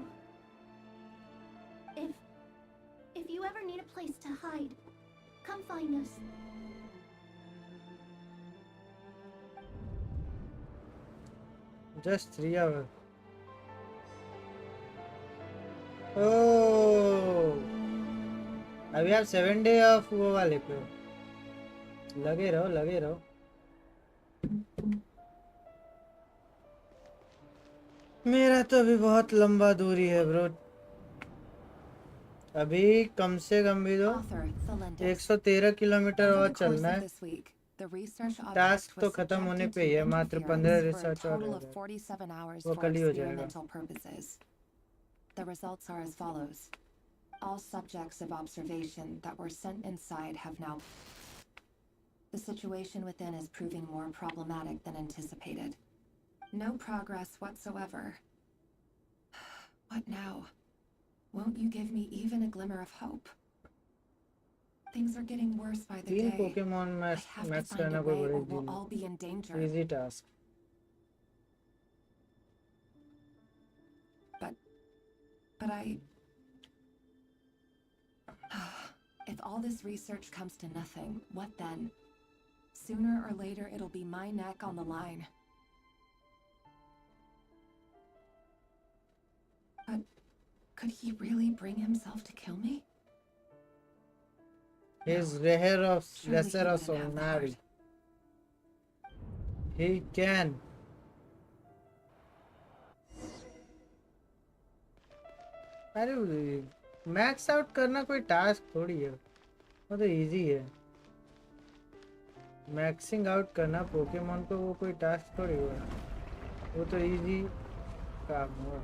If you ever need a place to hide, come find us. Just 3 hours. Oh, अभी आप 7 day of वो वाले पे हो. लगे रहो, लगे रहो. मेरा तो अभी बहुत लंबा दूरी है ब्रो. अभी कम से कम भी तो 113 किलोमीटर और चलना है. टास्क तो खत्म होने पे ही है, मात्र 15 रिसर्च और रह गए. वो कल ही हो जाएगा. The results are as follows. All subjects of observation that were sent inside have now... The situation within is proving more problematic than anticipated. No progress whatsoever. What now? Won't you give me even a glimmer of hope? Things are getting worse by the day. 3 Pokemon match करना कोई बड़ी or we'll all be in danger. easy task. But if all this research comes to nothing, what then? Sooner or later, it'll be my neck on the line. But could he really bring himself to kill me? He's lesser of Solnari. He can. अरे max out करना कोई task थोड़ी है, वो तो easy है. Maxing out करना Pokemon को वो कोई टास्क थोड़ी हुआ, वो तो इजी काम हुआ.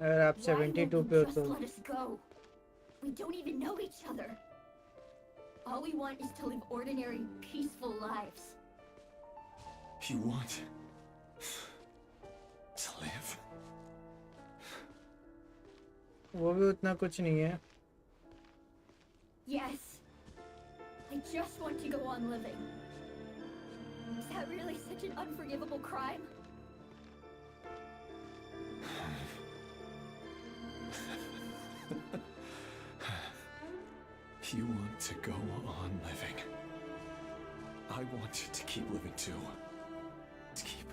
अगर आप 72 पे हो तो. Let us go. We don't even know each other. All we want is to live ordinary, peaceful lives. You want to live? वो भी उतना कुछ नहीं है. Yes. I just want to go on living. Is that really such an unforgivable crime? You want to go on living. I want to keep living too. To keep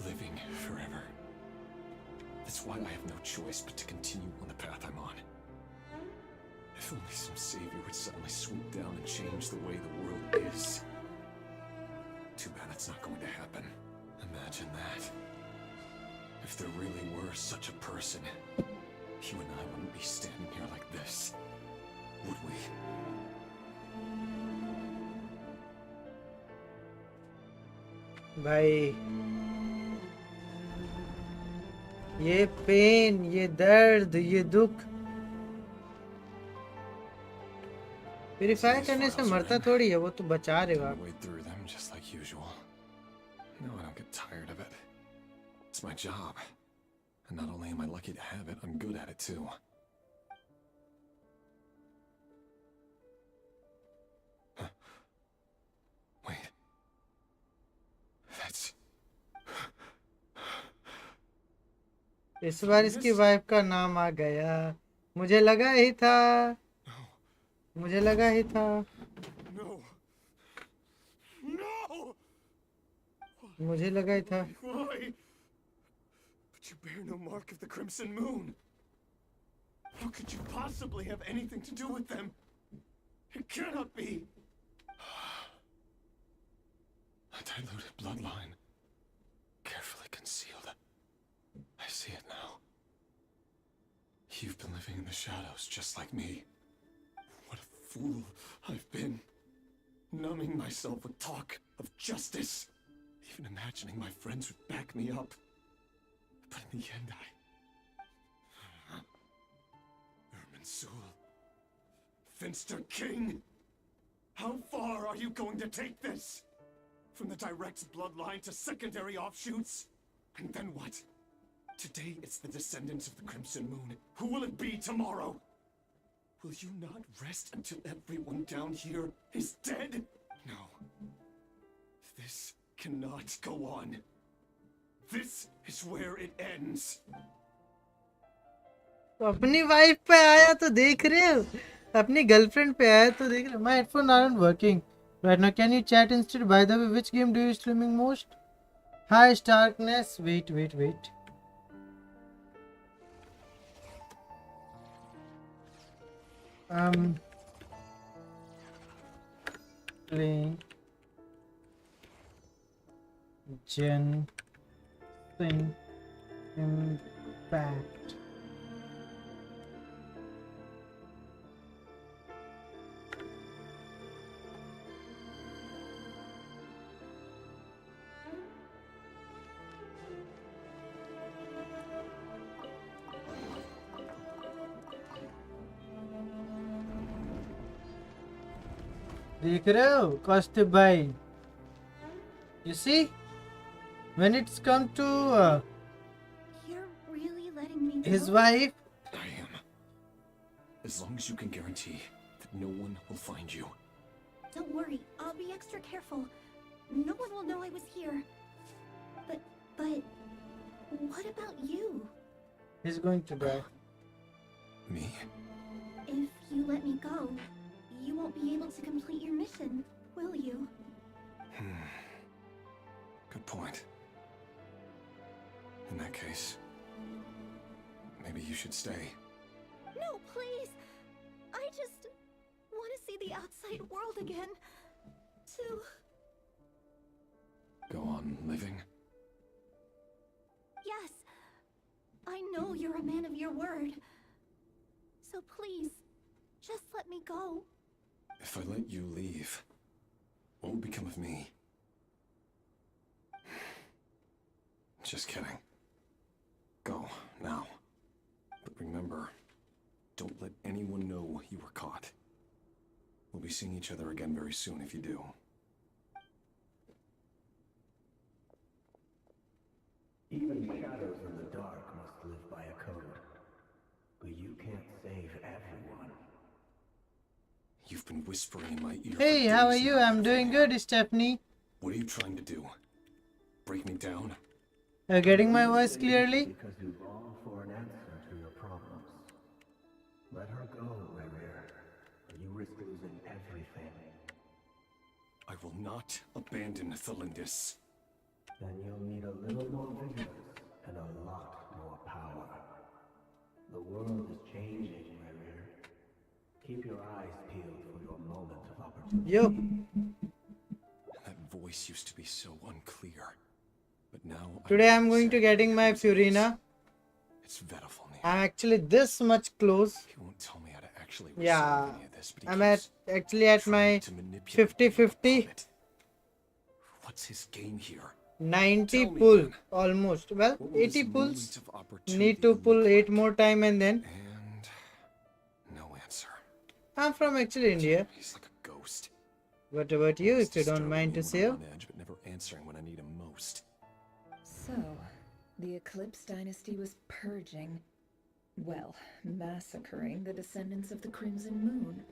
living forever. That's why I have no choice but to continue on the path I'm on. If only some savior would suddenly swoop down and change the way the world is. Too bad that's not going to happen. Imagine that. If there really were such a person, you and I wouldn't be standing here like this, would we? भाई ये pen, ये दर्द, ये दुख purify करने से मरता थोड़ी है, वो तो बचा रहेगा. Wade through them just like usual. No, I don't get tired of it. It's my job. And not only am I lucky to have it, I'm good at it too. Huh. Wait. That's... इस बार इसकी wife का नाम आ गया. मुझे लगा ही था. मुझे लगा ही था. No. No. मुझे लगा ही था. Why? But you bear no mark of the Crimson Moon. How could you possibly have anything to do with them? It cannot be. A diluted bloodline. Carefully concealed. I see it now. You've been living in the shadows just like me. What a fool I've been. Numbing myself with talk of justice. Even imagining my friends would back me up. But in the end, Erminsul. Finster King! How far are you going to take this? From the direct bloodline to secondary offshoots? And then what? Today it's the descendants of the Crimson Moon. Who will it be tomorrow? Will you not rest until everyone down here is dead? No. This cannot go on. This is where it ends. तो अपनी wife पे आया तो देख रहे हो, अपनी girlfriend पे आया तो देख रहे हो. My headphones aren't working right now. Can you chat instead? By the way, which game do you streaming most? Hi Starkness. Wait. Playing Genshin Impact. देख रहे हो कौस्तुभ भाई? You see, when it's come to You're really letting me go? his wife. I am. As long as you can guarantee that no one will find you. Don't worry, I'll be extra careful. No one will know I was here. But what about you? He's going to die. Me? If you let me go, you won't be able to complete your mission, will you? Good point. In that case, maybe you should stay. No, please! I just want to see the outside world again. To... Go on living. Yes. I know you're a man of your word. So please, just let me go. If I let you leave, what will become of me? Just kidding. Go, now. But remember, don't let anyone know you were caught. We'll be seeing each other again very soon if you do. Even shadows in the dark must live by a code. But you can't save everyone. You've been whispering in my ear. Hey, how are you? I'm doing good, Stephanie. What are you trying to do? Break me down? You're getting my voice clearly? Because you long for an answer to your problems. Let her go, Rerir, or you risk losing everything. I will not abandon Thelindis. Then you'll need a little more vigilance and a lot more power. The world is changing, Rerir. Keep your eyes peeled for your moment of opportunity. Yo. That voice used to be so unclear. But now Today I'm going to getting my Furina. It's Vedafalni. I'm actually this much close. He won't tell me how to actually Yeah. any of this, but he I'm keeps actually at my trying to manipulate 50-50. What's his game here? 90 Tell me pull then. almost. Well, What will 80 this pulls. moment of opportunity Need to look pull 8 like? more time and then. And no answer. I'm from actually India. He's like a ghost. What about you, Always if you don't disturbing mind me to when say? I'm on edge, but never answering when I need him most. So, the Eclipse Dynasty was purging, well, massacring the descendants of the Crimson Moon.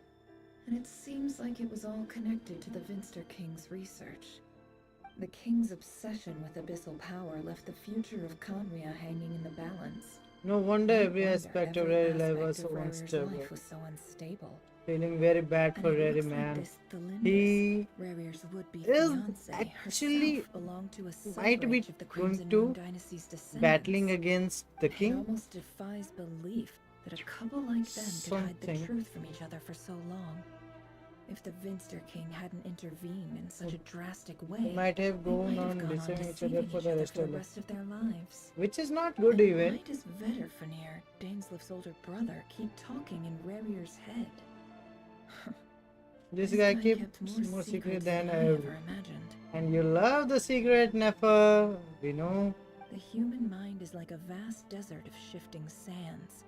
And it seems like it was all connected to the Vinster King's research. The King's obsession with abyssal power left the future of Conria hanging in the balance. No wonder No every wonder aspect of every Rary life aspect was so of Rare's unstable. life was so unstable. Feeling very bad And for it Rary, looks like man. this Thelindis, He Rare's would-be is fiancée, actually herself belonged to a might be suffrage of the going Crimson to Moon Dynasty's descendants. battling against the It king. almost defies belief that a couple like them could hide the Something. truth from each other for so long. If the Vinster King hadn't intervened in such a drastic way, They might have they gone might have on gone dissing each deceiving other for the rest of rest of their lives. Which is not good And even. why does Vedderfenir, Daneslif's older brother, keep talking in Rerir's head? This guy keeps kept more secret secrets than I ever. ever imagined. And you love the secret, Nefer. We know. The human mind is like a vast desert of shifting sands.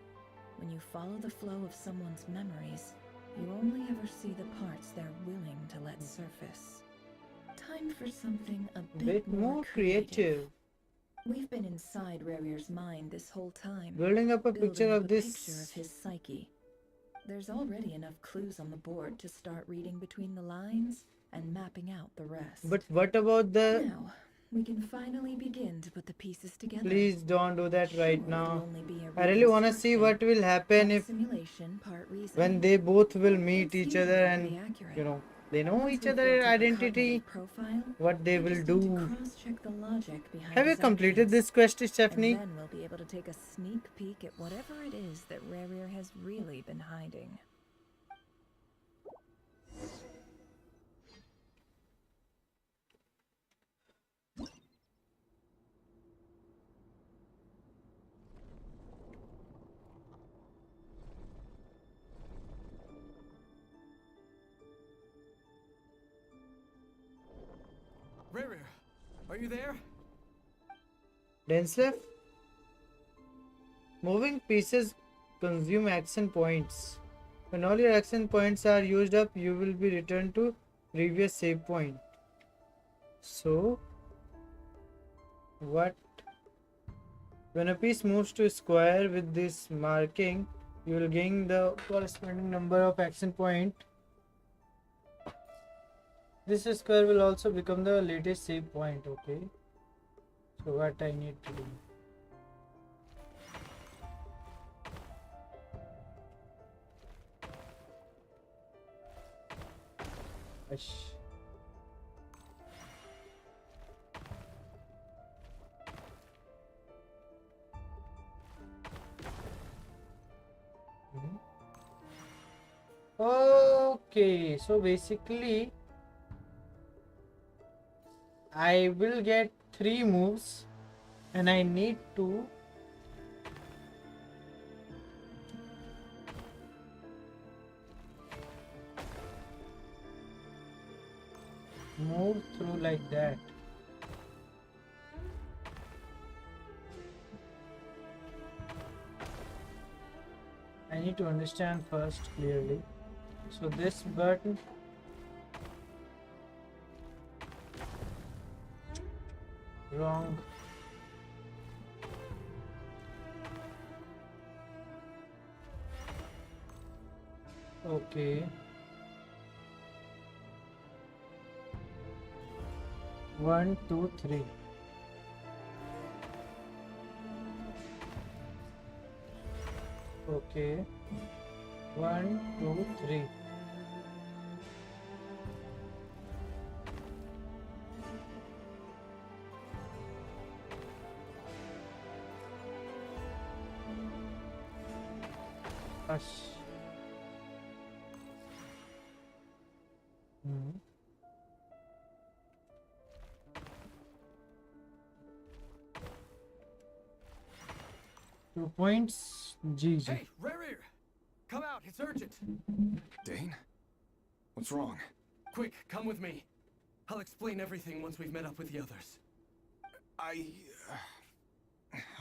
When you follow the flow of someone's memories, you only ever see the parts they're willing to let surface. Time for something a bit more creative. We've been inside Rerir's mind this whole time, Building up a building picture up of a this. picture of his psyche. There's already enough clues on the board to start reading between the lines and mapping out the rest. But what about the... Now, we can finally begin to put the pieces together. Please don't do that right Sure, now. it'll only be a I really want to see what reconstruction, will happen part if simulation, part reason. when they both will meet It's each usually other and pretty accurate. you know they know Once each we other built up a identity, cognitive profile, what they we will just need to do. cross-check the logic behind Have you his completed actions. this quest, And Stephanie? then we'll be able to take a sneak peek at whatever it is that Rare has really been hiding. Rare, are you there? Denslev? Moving pieces consume action points. When all your action points are used up, you will be returned to previous save point. So, what? When a piece moves to square with this marking, you will gain the corresponding number of action point. This square will also become the latest save point, okay? So what I need to do? Ash. Okay, so basically I will get 3 moves and I need to move through like that. I need to understand first clearly. So this button, wrong. Okay. 1, 2, 3. Okay. 1, 2, 3. Hush. Hmm. Two points. GG. Hey, Rare! Come out, it's urgent. Dane? What's wrong? Quick, come with me. I'll explain everything once we've met up with the others.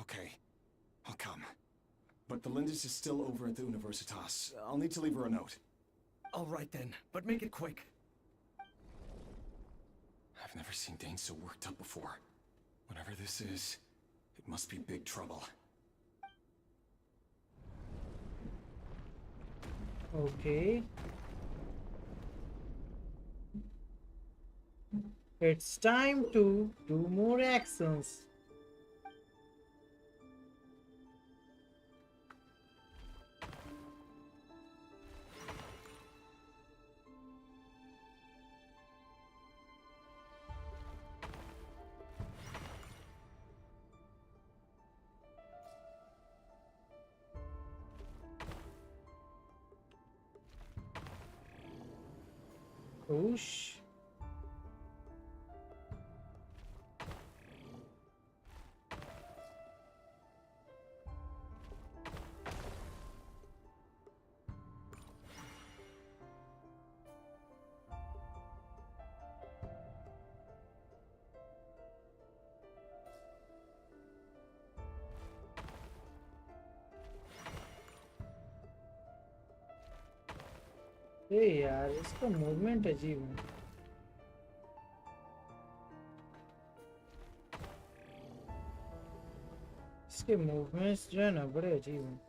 Okay. I'll come. But Belindis is still over at the Universitas. I'll need to leave her a note. All right then, but make it quick. I've never seen Dane so worked up before. Whatever this is, it must be big trouble. Okay. It's time to do more actions. Whoosh. हे यार इसका movement अजीब है इसके movements जो है ना बड़े अजीब हैं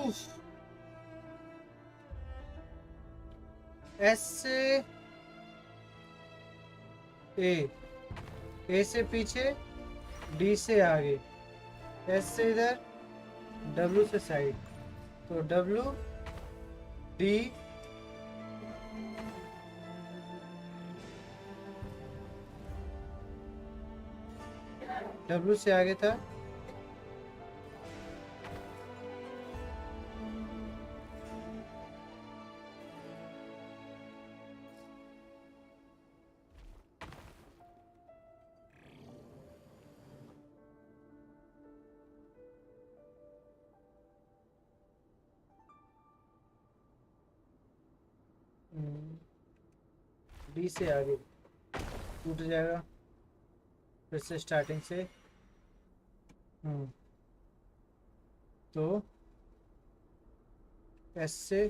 उफ। एस से ए से पीछे, डी से आगे, एस से इधर, डब्ल्यू से साइड। तो डब्ल्यू डी डब्ल्यू से आगे था, डी से आगे टूट जाएगा, फिर से स्टार्टिंग से। तो एस से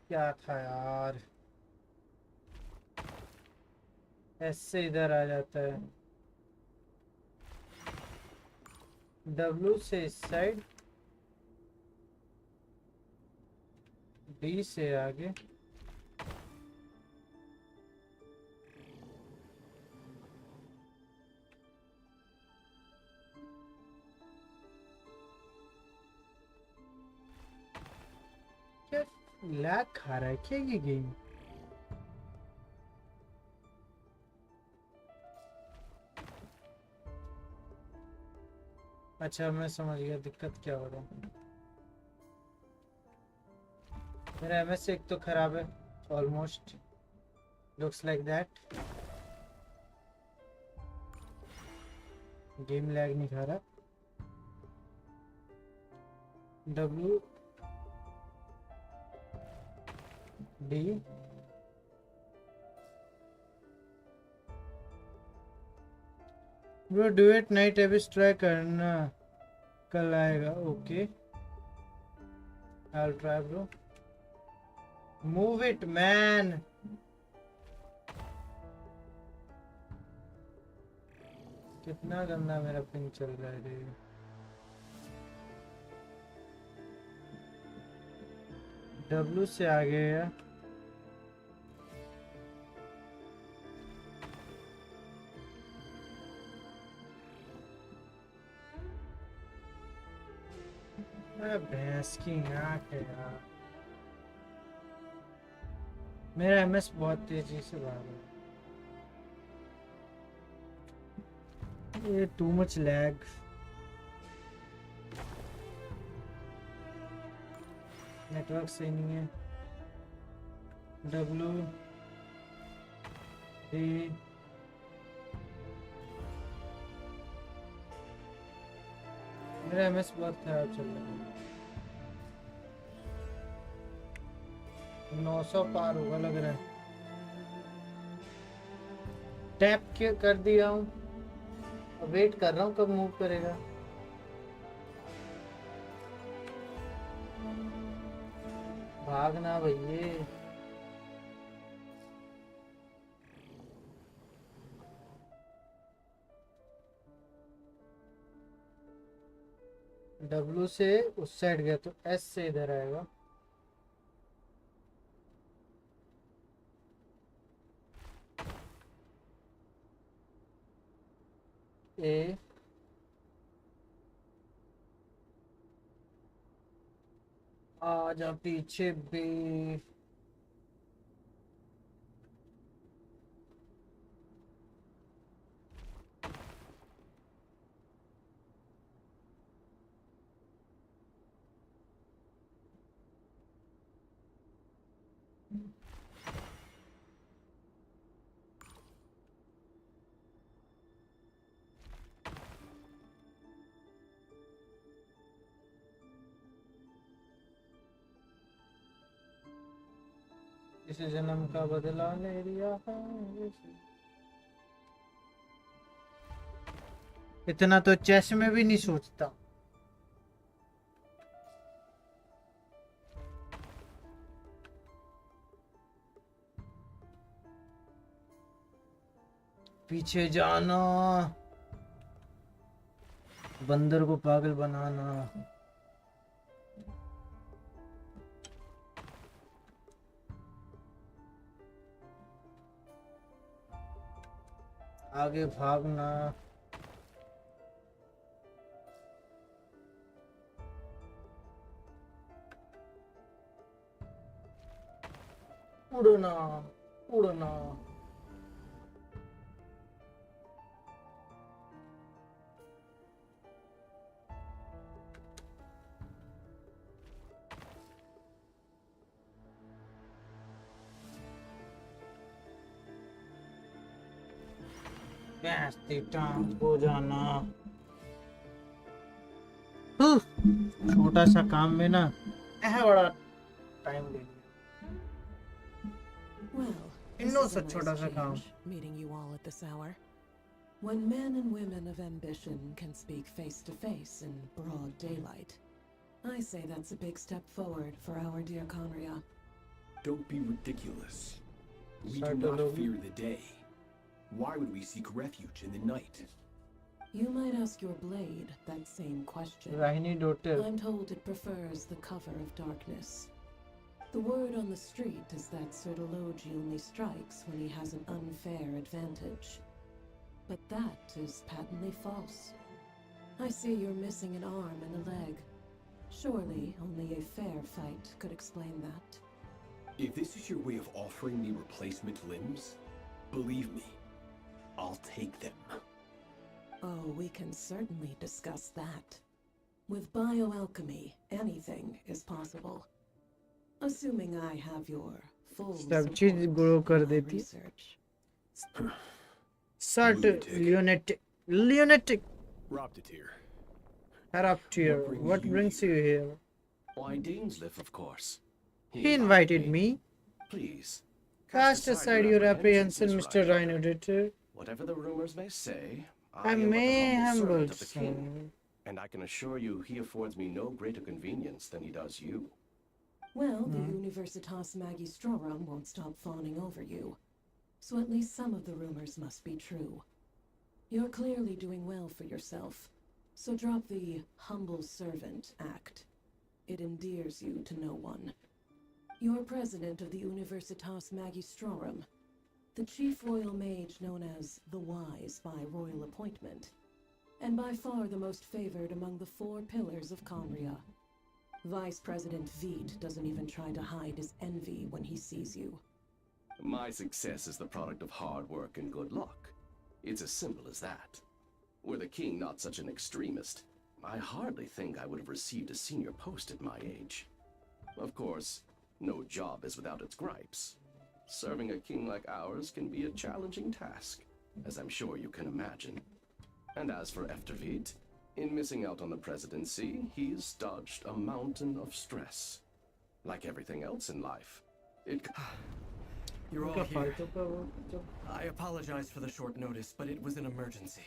क्या था यार, एस से इधर आ जाता है, डब्ल्यू से इस साइड, डी से आगे, क्या लैग खा रहा है क्या ये गेम? अच्छा मैं समझ गया दिक्कत क्या हो रहा है। मेरा एमएस एक तो खराब है almost, looks like that. Game lag नहीं खा रहा। W D bro duet night एबिस try करना, कल आएगा। Okay I will try bro, move it man. कितना गंदा मेरा पिंग चल रहा है रे। डब्ल्यू से आगे है, भैंस की आँख है यार। मेरा एमएस बहुत तेजी से भाग रहा है, ये टू मच लैग। नेटवर्क सही नहीं है। डब्ल्यू डी मेरा एमएस बहुत खराब चल रहा है। 900 पार होगा लग रहा है। टैप क्यों कर दिया हूँ, वेट कर रहा हूँ कब मूव करेगा। भागना भैया। डब्ल्यू से उस साइड गया तो एस से इधर आएगा, ए आजा पीछे बी। इस जन्म का बदला ले लिया है। इतना तो चेस में भी नहीं सोचता। पीछे जाना, बंदर को पागल बनाना। आगे भागना। उड़ना उड़ना। कैसे टांग को जाना। छोटा सा काम में ना बड़ा टाइम ले लिया। Well, this इन्नो is सा a छोटा nice सा काम। change, meeting you all at this hour. When men and women of ambition can speak face to face in broad daylight, I say that's a big step forward for our dear Conria. Don't be ridiculous. We do Start not over. fear the day. Why would we seek refuge in the night? You might ask your blade that same question. Rahini daughter. I'm told it prefers the cover of darkness. The word on the street is that Sir Delogi only strikes when he has an unfair advantage. But that is patently false. I see you're missing an arm and a leg. Surely only a fair fight could explain that. If this is your way of offering me replacement limbs, believe me, I'll take them. Oh, we can certainly discuss that. With bioalchemy, anything is possible. Assuming I have your full सब चीज support grow in कर my देती। research. Sort lunatic. Raptor. Raptor. What brings you here? Why, Dainsliff, of course. He invited me. Please. Cast aside your apprehension, Miss Mr. Rhino Editor. Whatever the rumors may say, I am but may the humble humble servant of the king, son. and I can assure you he affords me no greater convenience than he does you. Well, the Universitas Magistrorum won't stop fawning over you. So at least some of the rumors must be true. You're clearly doing well for yourself. So drop the humble servant act. It endears you to no one. You're president of the Universitas Magistrorum, the chief royal mage known as the Wise by royal appointment, and by far the most favored among the 4 pillars of Conria. Vice President Veet doesn't even try to hide his envy when he sees you. My success is the product of hard work and good luck. It's as simple as that. Were the king not such an extremist, I hardly think I would have received a senior post at my age. Of course, no job is without its gripes. Serving a king like ours can be a challenging task, as I'm sure you can imagine. And as for Eftervit, in missing out on the presidency, he's dodged a mountain of stress. Like everything else in life, it... You're all here. I apologize for the short notice, but it was an emergency.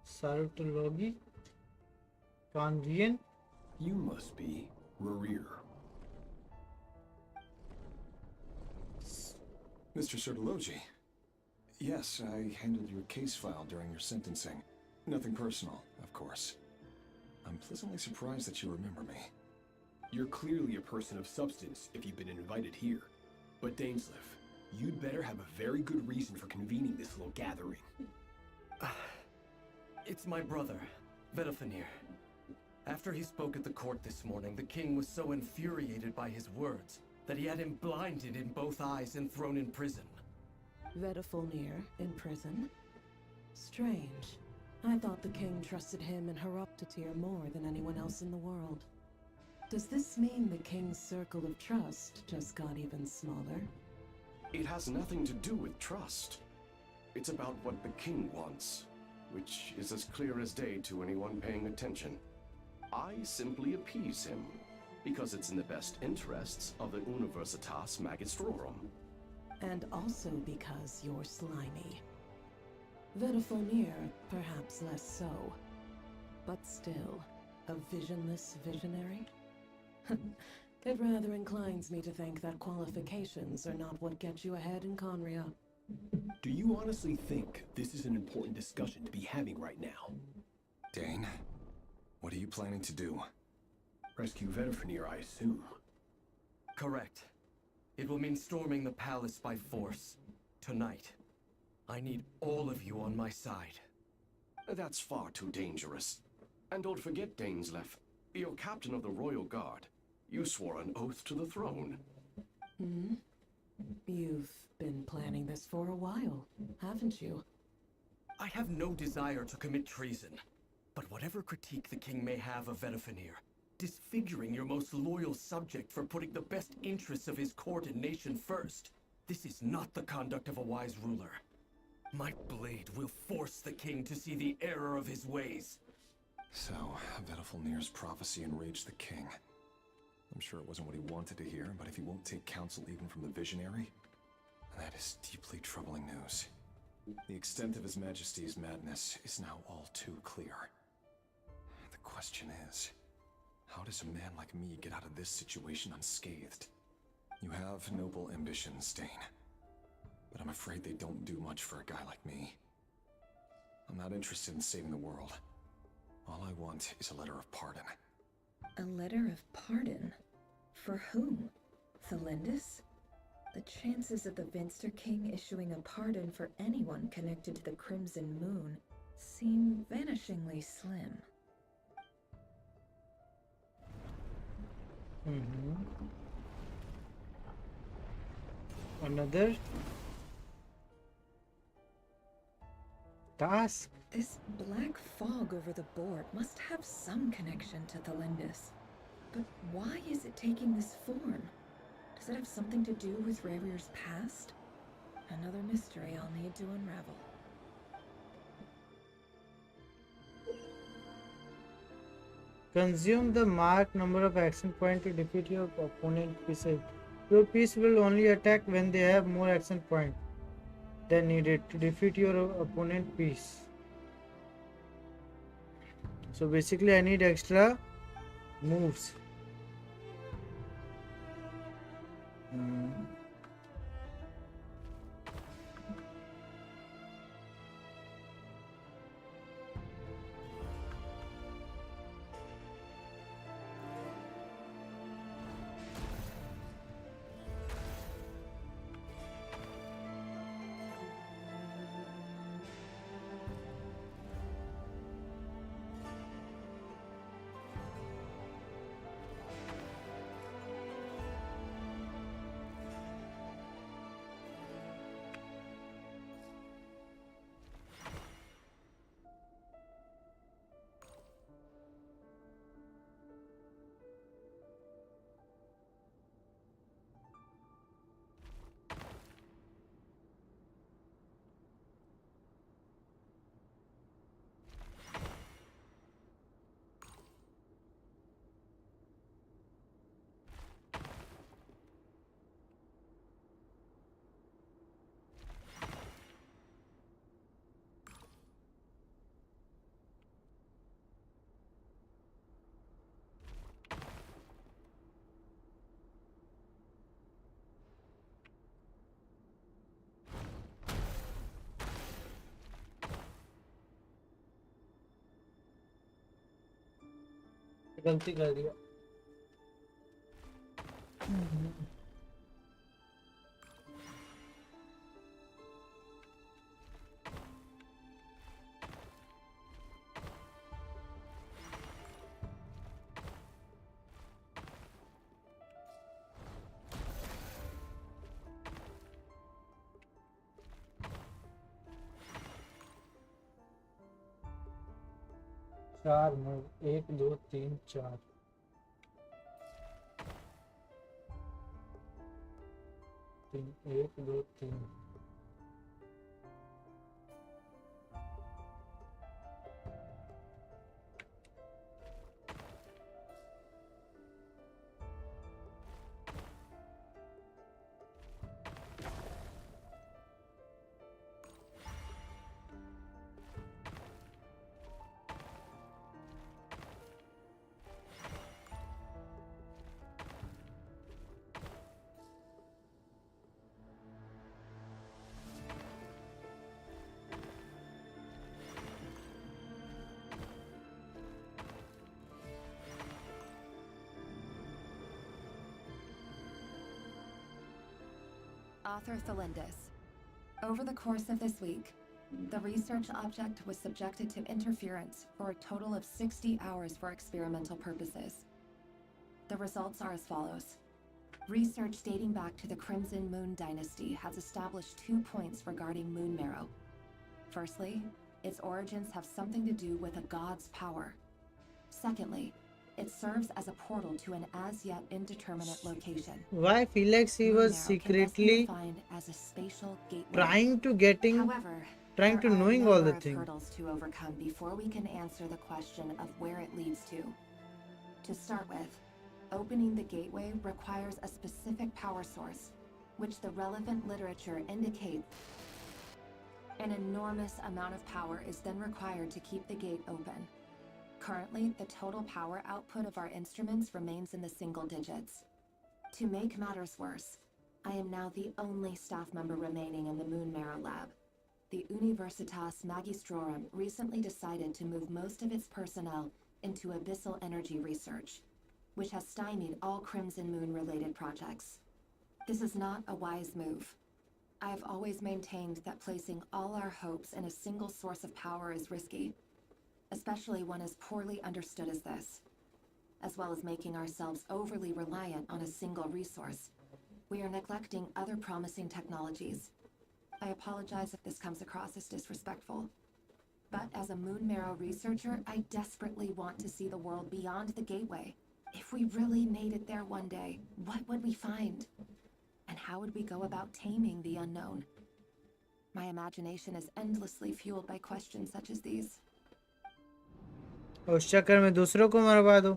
Sartology? Convian? You must be Rerir. Mr. Sertologi. Yes, I handled your case file during your sentencing. Nothing personal, of course. I'm pleasantly surprised that you remember me. You're clearly a person of substance if you've been invited here. But Dainsliff, you'd better have a very good reason for convening this little gathering. It's my brother, Vedafanir. After he spoke at the court this morning, the king was so infuriated by his words that he had him blinded in both eyes and thrown in prison. Vedafanir in prison? Strange. I thought the king trusted him and Heroptatir more than anyone else in the world. Does this mean the king's circle of trust just got even smaller? It has nothing to do with trust. It's about what the king wants, which is as clear as day to anyone paying attention. I simply appease him, because it's in the best interests of the Universitas Magistrorum. And also because you're slimy. Vedafanir, perhaps less so. But still, a visionless visionary? It rather inclines me to think that qualifications are not what get you ahead in Conria. Do you honestly think this is an important discussion to be having right now? Dane, what are you planning to do? Rescue Vedifenir, I assume. Correct. It will mean storming the palace by force. Tonight. I need all of you on my side. That's far too dangerous. And don't forget, Dainsleif, you're captain of the Royal Guard. You swore an oath to the throne. Hmm? You've been planning this for a while, haven't you? I have no desire to commit treason. But whatever critique the king may have of Vedifenir, disfiguring your most loyal subject for putting the best interests of his court and nation first, this is not the conduct of a wise ruler. My blade will force the king to see the error of his ways. So, Vedifenir's prophecy enraged the king. I'm sure it wasn't what he wanted to hear, but if he won't take counsel even from the visionary, that is deeply troubling news. The extent of His Majesty's madness is now all too clear. The question is, how does a man like me get out of this situation unscathed? You have noble ambitions, Dane, but I'm afraid they don't do much for a guy like me. I'm not interested in saving the world. All I want is a letter of pardon. A letter of pardon? For whom? Thelindis? The chances of the Vinster King issuing a pardon for anyone connected to the Crimson Moon seem vanishingly slim. Another task. This black fog over the board must have some connection to Thelindis. But why is it taking this form? Does it have something to do with Revir's past? Another mystery I'll need to unravel. Consume the marked number of action points to defeat your opponent pieces. Your piece will only attack when they have more action points than needed to defeat your opponent piece. So basically I need extra moves. गलती कर दिया। चार move 1 2 3 4 1 2 3 Author Thelindis. Over the course of this week, the research object was subjected to interference for a total of 60 hours for experimental purposes. The results are as follows. Research dating back to the Crimson Moon Dynasty has established 2 points regarding moon marrow. Firstly, its origins have something to do with a god's power. Secondly, it serves as a portal to an as yet indeterminate location. Why I feel like he Moon was marrow can thus be secretly defined as a spatial gateway. trying to knowing all the There are a number of things. hurdles to overcome before we can answer the question of where it leads to. To start with, opening the gateway requires a specific power source, which the relevant literature indicates. An enormous amount of power is then required to keep the gate open. Currently, the total power output of our instruments remains in the single digits. To make matters worse, I am now the only staff member remaining in the Moon Marrow lab. The Universitas Magistrorum recently decided to move most of its personnel into abyssal energy research, which has stymied all Crimson Moon-related projects. This is not a wise move. I have always maintained that placing all our hopes in a single source of power is risky, especially one as poorly understood as this, as well as making ourselves overly reliant on a single resource. We are neglecting other promising technologies. I apologize if this comes across as disrespectful, but as a Moon Marrow researcher, I desperately want to see the world beyond the gateway. If we really made it there one day, what would we find? And how would we go about taming the unknown? My imagination is endlessly fueled by questions such as these. उस चक्कर में दूसरों को मरवा दो।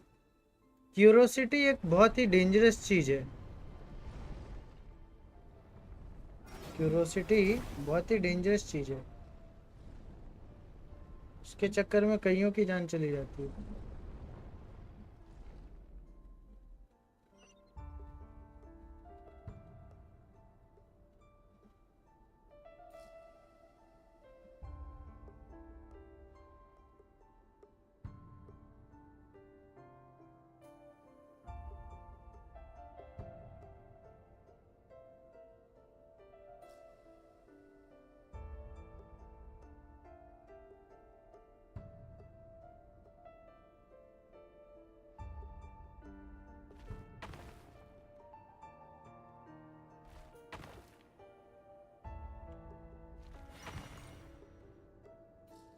Curiosity एक बहुत ही dangerous चीज है। क्यूरोसिटी बहुत ही डेंजरस चीज है। उसके चक्कर में कईयों की जान चली जाती है।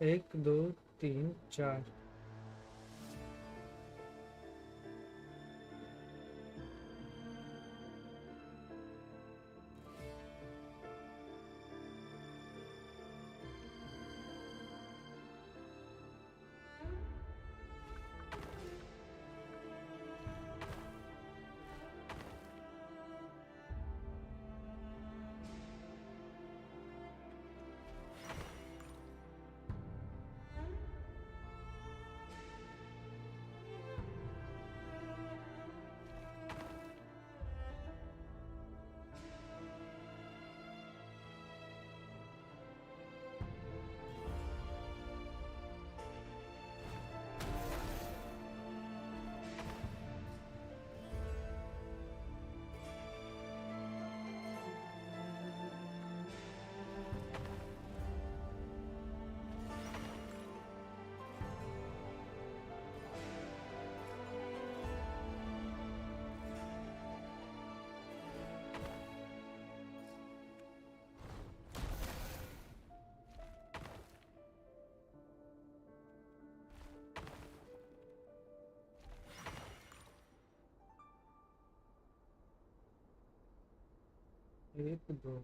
एक दो तीन चार एक दो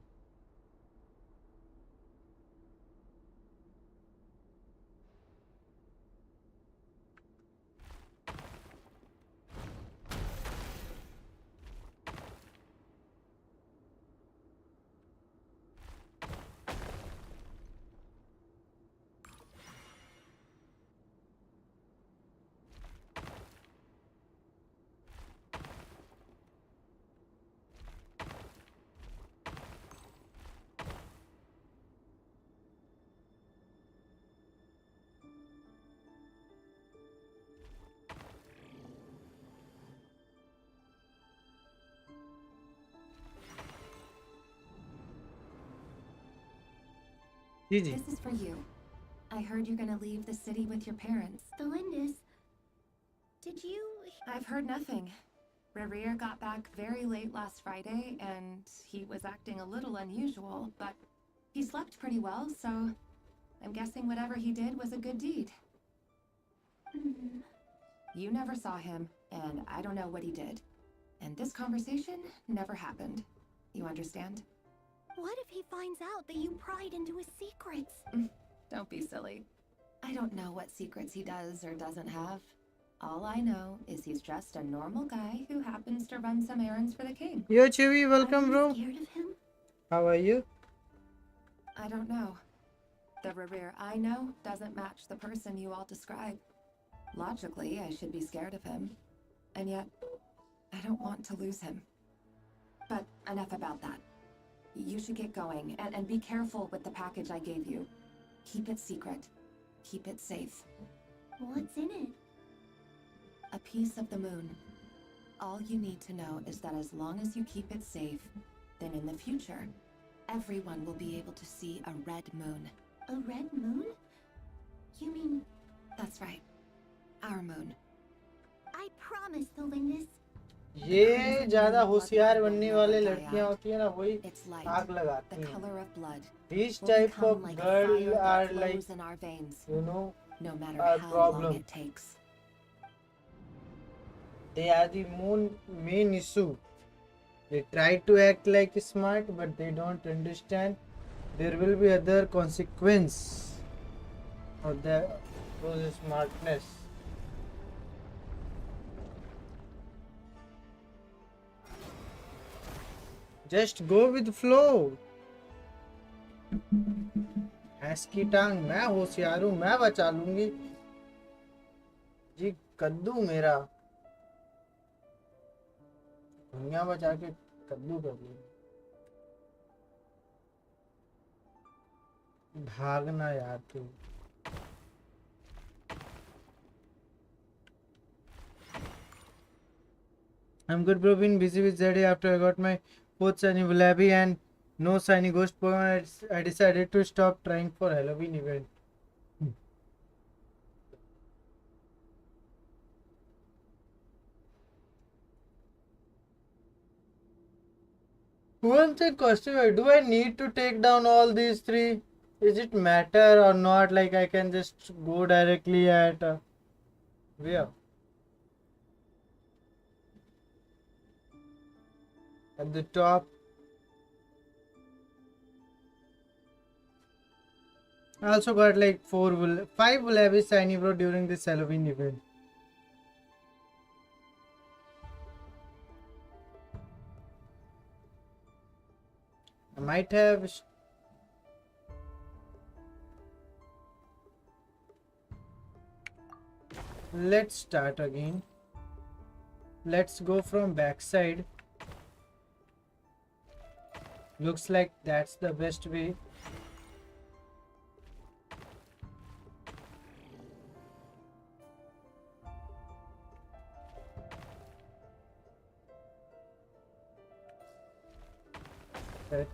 जी जी. This is for you. I heard you're gonna leave the city with your parents. Felindis, did you... I've heard nothing. Revere got back very late last Friday, and he was acting a little unusual, but he slept pretty well, so I'm guessing whatever he did was a good deed. You never saw him, and I don't know what he did. And this conversation never happened. You understand? What if he finds out that you pried into his secrets? Don't be silly. I don't know what secrets he does or doesn't have. All I know is he's just a normal guy who happens to run some errands for the king. Yo Chewy, welcome bro. Scared of him? How are you? I don't know. The Revere I know doesn't match the person you all describe. Logically, I should be scared of him. And yet, I don't want to lose him. But enough about that. You should get going, and be careful with the package I gave you. Keep it secret. Keep it safe. What's in it? A piece of the moon. All you need to know is that as long as you keep it safe, then in the future, everyone will be able to see a red moon. A red moon? You mean... That's right. Our moon. I promise, Felindis. ये ज्यादा होशियार बनने वाले लड़कियां होती है ना वही आग लगाती हैं. These type of girls are like, you know, our problem. They are the main issue. They try to act like smart, but they don't understand there will be other consequence of those smartness. Just go with flow. भैंस की टांग, मैं होशियार हूँ, मैं बचा लूंगी जी. कद्दू मेरा दुनिया बचा के कद्दू कर लूंगी. भागना यार तू. I'm good bro, been busy with ZA after I got my 4th shiny Vlabby and no shiny ghost Pokemon. I decided to stop trying for Halloween event. One thing costume, do I need to take down all these three? Is it matter or not? Like I can just go directly at where? At the top. I also got like 5 Vlabby shiny bro during this Halloween event. I might have let's start again. Let's go from backside. Looks like that's the best way. Okay.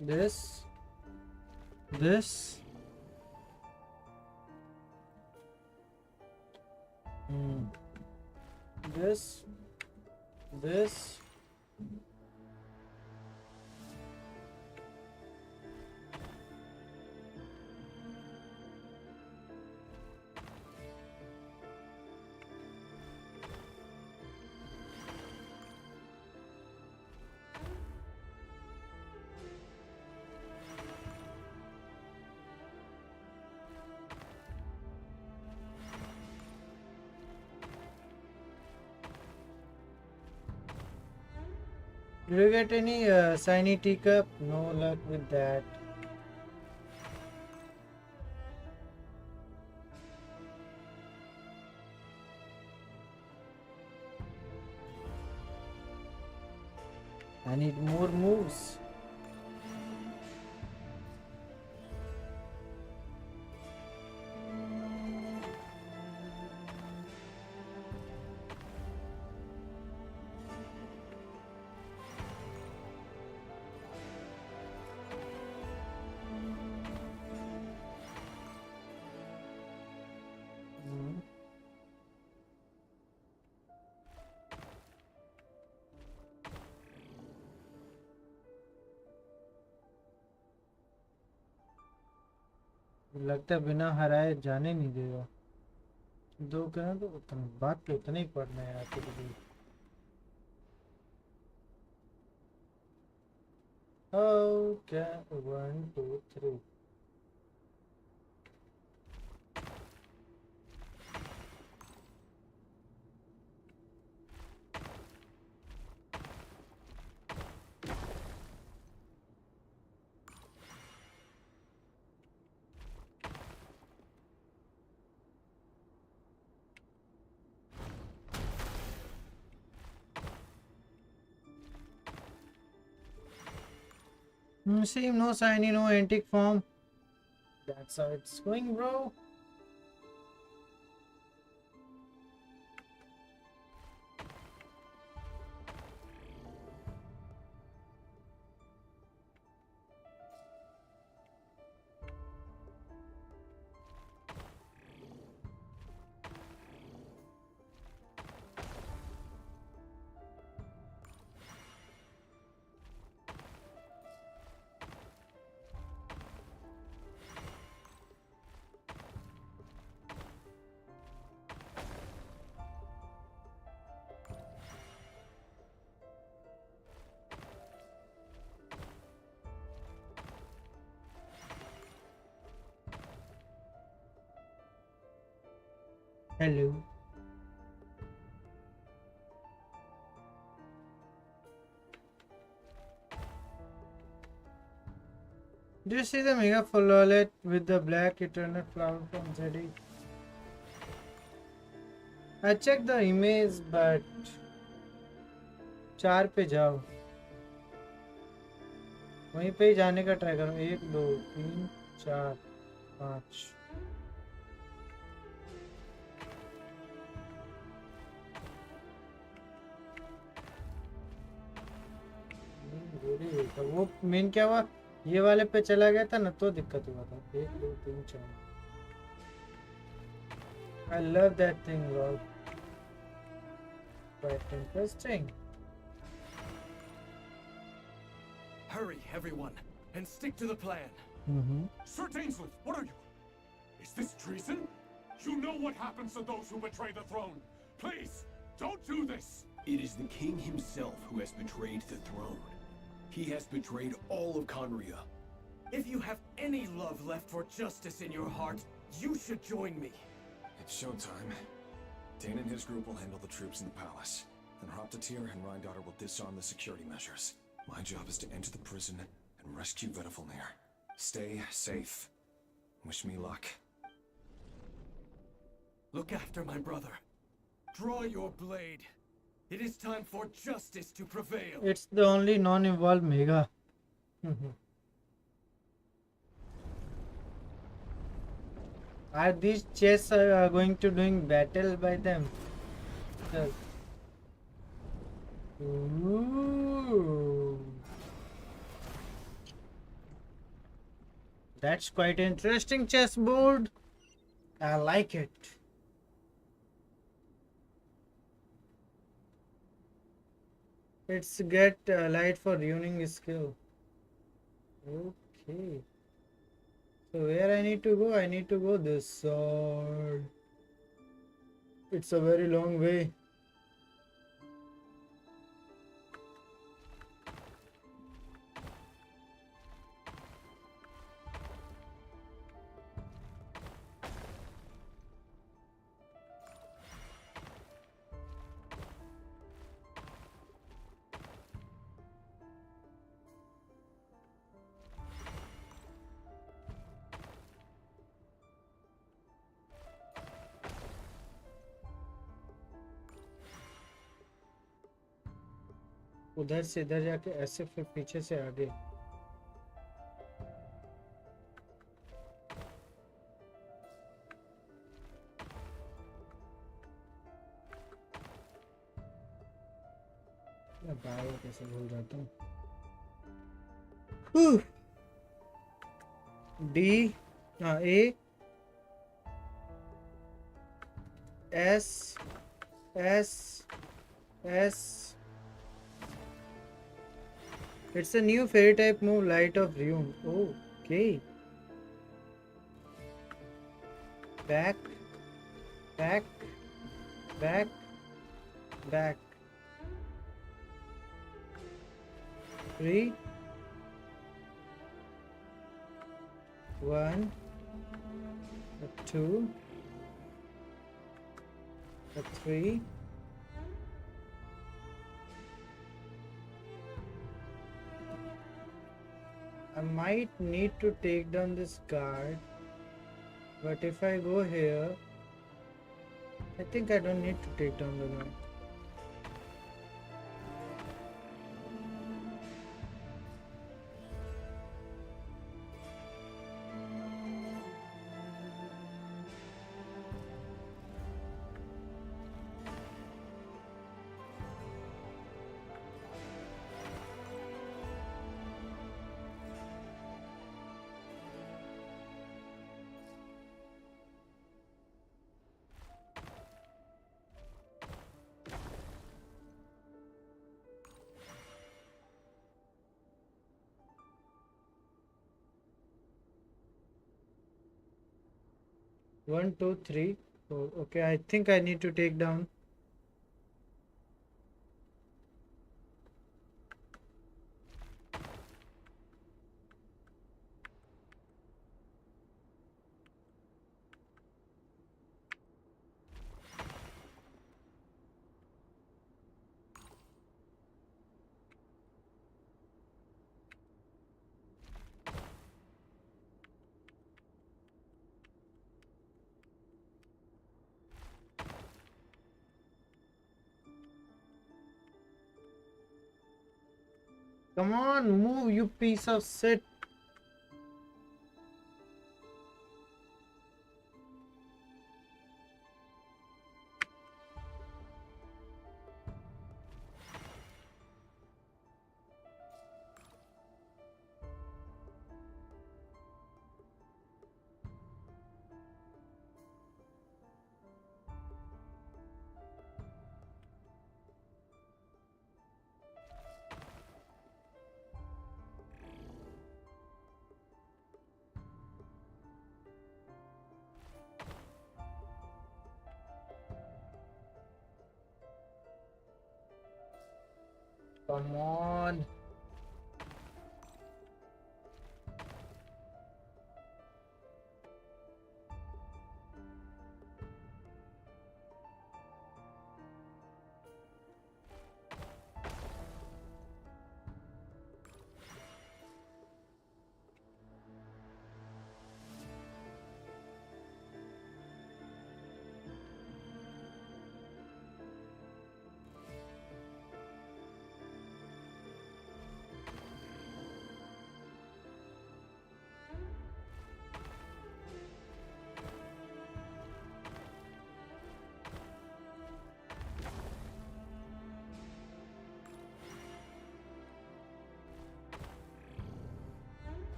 This. This. Did you get any shiny teacup? No luck with that. I need more moves. लगता है बिना हराए जाने नहीं देगा। दो कहना तो बात तो उतना ही पढ़ना है यार तुझे। Okay 1 2 3 See, no shiny, no antique form. That's how it's going, bro. Hello. Do you see the mega follolet with the black eternal flower from ZD? I checked the image, but 4 पे जाओ, वहीं पे ही जाने का try करो। 1 2 3 4 5 वो main क्या हुआ, ये वाले पे चला गया था ना तो दिक्कत हुआ था। 1 2 3 4 I love that thing, lol. Quite interesting. Hurry, everyone, and stick to the plan. Sir Dainsleif, what are you? Is this treason? You know what happens to those who betray the throne. Please, don't do this. It is the king himself who has betrayed the throne. He has betrayed all of Conria. If you have any love left for justice in your heart, you should join me. It's showtime. Dane and his group will handle the troops in the palace. Then Hoptatir and Rhindaughter will disarm the security measures. My job is to enter the prison and rescue Vedafilnir. Stay safe. Wish me luck. Look after my brother. Draw your blade. It is time for justice to prevail. It's the only non-evolved mega. Are these chests going to doing battle by them? Ooh. That's quite interesting chessboard. I like it. It's get light for ruining skill. Okay. So where I need to go? I need to go this side. It's a very long way. उधर से इधर जाके ऐसे फिर पीछे से आगे। Bye कैसे भूल जाता हूँ। D A S S S It's a new fairy type move, Light of Ruin. Okay. Back. Back. Back. Back. 3, 1, 2, 3. I might need to take down this guard, but if I go here, I think I don't need to take down the guard. One, two, three. Oh, okay, I think I need to take down. Come on, move, you piece of shit. Come on.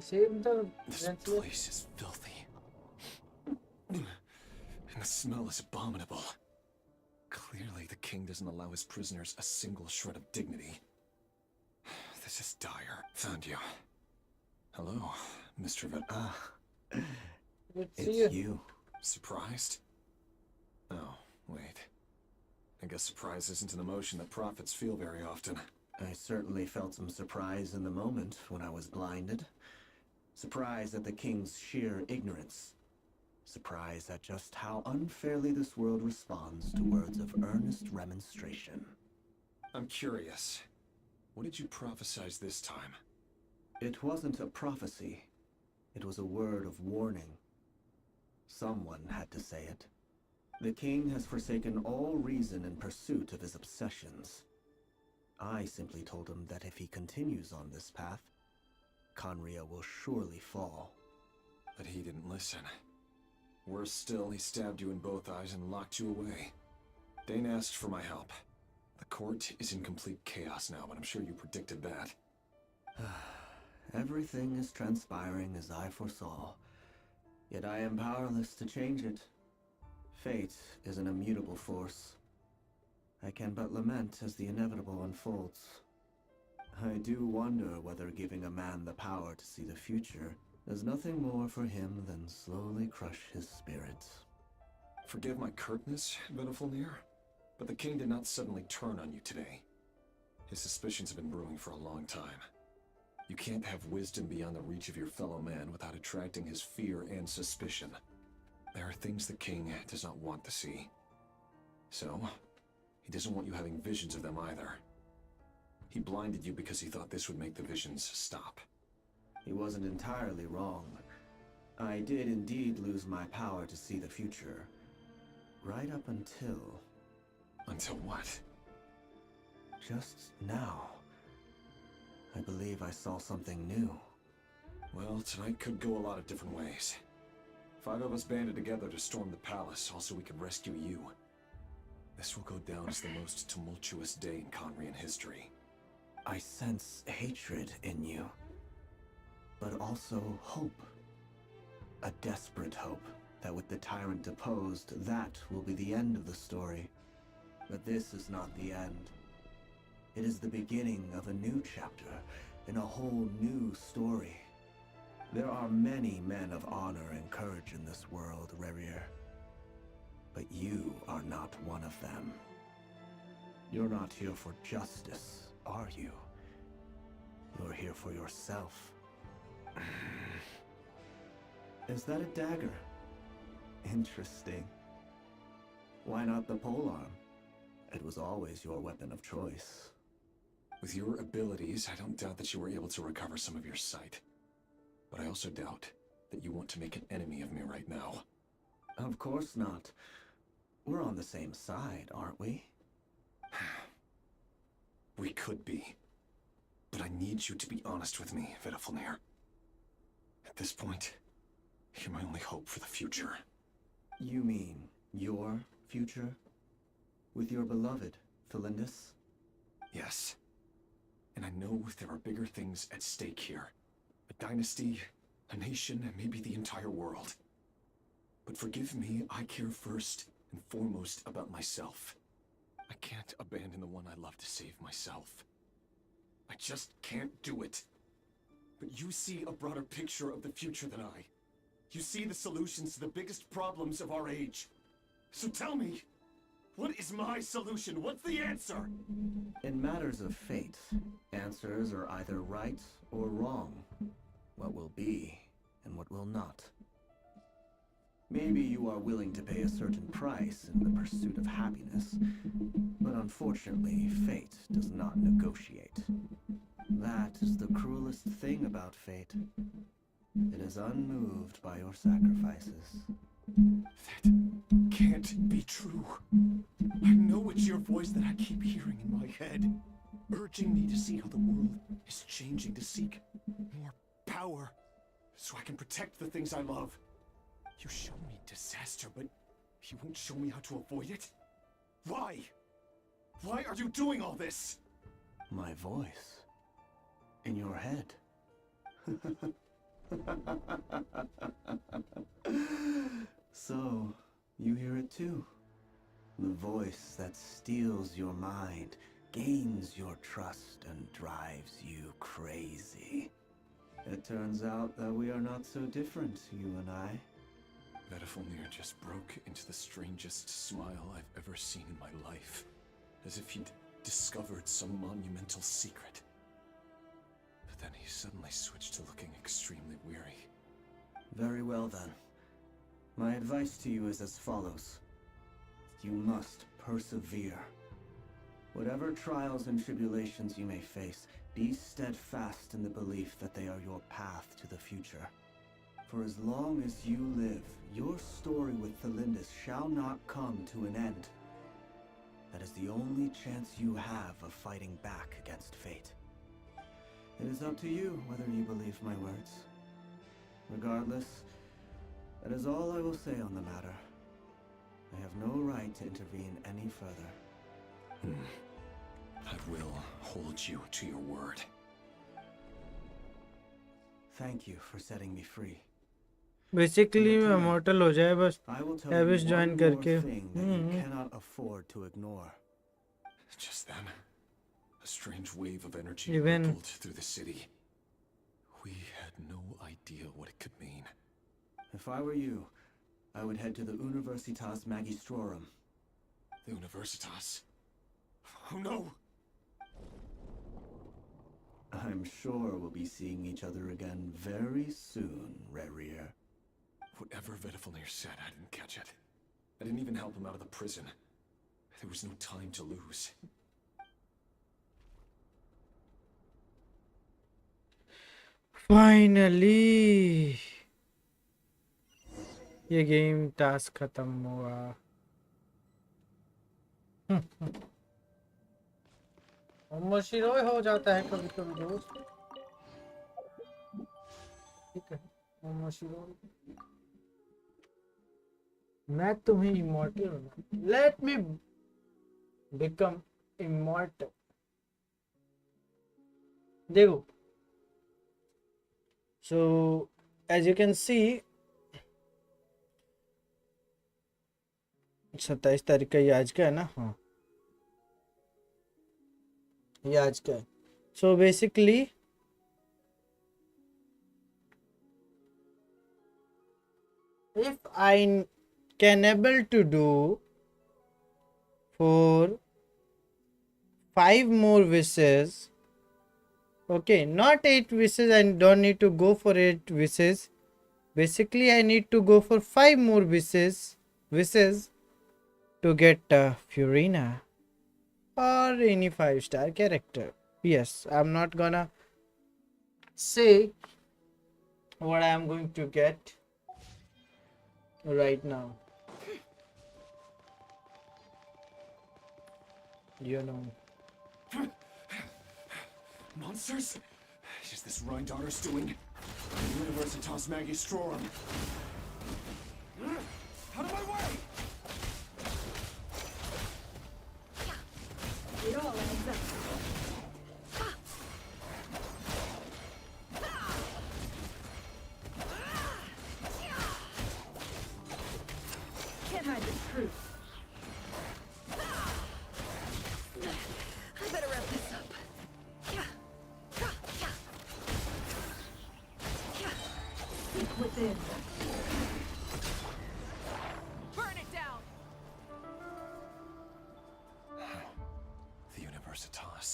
Save the This place is filthy. And the smell is abominable. Clearly, the king doesn't allow his prisoners a single shred of dignity. This is dire. Found you. Hello, Mr. It's you. Surprised? Oh, wait. I guess surprise isn't an emotion that prophets feel very often. I certainly felt some surprise in the moment when I was blinded. Surprise at the king's sheer ignorance. Surprise at just how unfairly this world responds to words of earnest remonstration. I'm curious. What did you prophesize this time? It wasn't a prophecy. It was a word of warning. Someone had to say it. The king has forsaken all reason in pursuit of his obsessions. I simply told him that if he continues on this path, Conria will surely fall. But he didn't listen. Worse still, he stabbed you in both eyes and locked you away. Dane asked for my help. The court is in complete chaos now, but I'm sure you predicted that. Everything is transpiring as I foresaw, yet I am powerless to change it. Fate is an immutable force. I can but lament as the inevitable unfolds. I do wonder whether giving a man the power to see the future does nothing more for him than slowly crush his spirits. Forgive my curtness, Venifulnir, but the king did not suddenly turn on you today. His suspicions have been brewing for a long time. You can't have wisdom beyond the reach of your fellow man without attracting his fear and suspicion. There are things the king does not want to see. So, he doesn't want you having visions of them either. He blinded you because he thought this would make the visions stop. He wasn't entirely wrong. I did indeed lose my power to see the future. Right up until... Until what? Just now. I believe I saw something new. Well, tonight could go a lot of different ways. 5 of us banded together to storm the palace, also we could rescue you. This will go down as the most tumultuous day in Conrian history. I sense hatred in you, but also hope. A desperate hope that with the tyrant deposed, that will be the end of the story. But this is not the end. It is the beginning of a new chapter in a whole new story. There are many men of honor and courage in this world, Rerir. But you are not one of them. You're not here for justice, are you? You're here for yourself. Is that a dagger? Interesting. Why not the polearm? It was always your weapon of choice. With your abilities, I don't doubt that you were able to recover some of your sight. But I also doubt that you want to make an enemy of me right now. Of course not. We're on the same side, aren't we? We could be. But I need you to be honest with me, Venifulnir. At this point, you're my only hope for the future. You mean your future? With your beloved, Felindis? Yes. And I know there are bigger things at stake here. A dynasty, a nation, and maybe the entire world. But forgive me, I care first and foremost about myself. I can't abandon the one I love to save myself. I just can't do it. But you see a broader picture of the future than I. You see the solutions to the biggest problems of our age. So tell me, what is my solution? What's the answer? In matters of fate, answers are either right or wrong. What will be and what will not. Maybe you are willing to pay a certain price in the pursuit of happiness, but unfortunately, fate does not negotiate. That is the cruelest thing about fate. It is unmoved by your sacrifices. That can't be true. I know it's your voice that I keep hearing in my head, urging me to see how the world is changing, to seek more power, so I can protect the things I love. You show me disaster, but you won't show me how to avoid it? Why? Why are you doing all this? My voice. In your head. So, you hear it too. The voice that steals your mind, gains your trust, and drives you crazy. It turns out that we are not so different, you and I. Venifulnir just broke into the strangest smile I've ever seen in my life, as if he'd discovered some monumental secret. But then he suddenly switched to looking extremely weary. Very well then. My advice to you is as follows. You must persevere. Whatever trials and tribulations you may face, be steadfast in the belief that they are your path to the future. For as long as you live, your story with Felindis shall not come to an end. That is the only chance you have of fighting back against fate. It is up to you whether you believe my words. Regardless, that is all I will say on the matter. I have no right to intervene any further. I will hold you to your word. Thank you for setting me free. Basically immortal हो जाए बस I will tell you Aves one join more करके thing that you cannot afford to ignore. Just then, a strange wave of energy Even- rippled through the city. We had no idea what it could mean. If I were you, I would head to the Universitas Magistrorum. The Universitas? Oh no! I'm sure we'll be seeing each other again very soon, Rarier. Whatever Vedifalnir said, I didn't catch it. I didn't even help him out of the prison. There was no time to lose. Finally ये game task खत्म हुआ। मशीरोय हो जाता है कभी कभी दोस्त। ठीक है मशीरोय। मैं तुम्हें इमॉर्टल बना। Let me become immortal. देखो so as you can see 27 तारीख का ये आज का है ना। हाँ ये आज का है। so basically if I can able to do for 5 more wishes, okay, not 8 wishes, I don't need to go for 8 wishes. Basically I need to go for 5 more wishes to get Furina or any 5-star character. Yes, I'm not gonna say what I am going to get right now. You know. Monsters? Is this Rhindaughter's doing? The Universitas Magistrorum. Out of my way! It all adds up. Can't hide the truth. I better wrap this up. Seek within. Burn it down! The Universitas.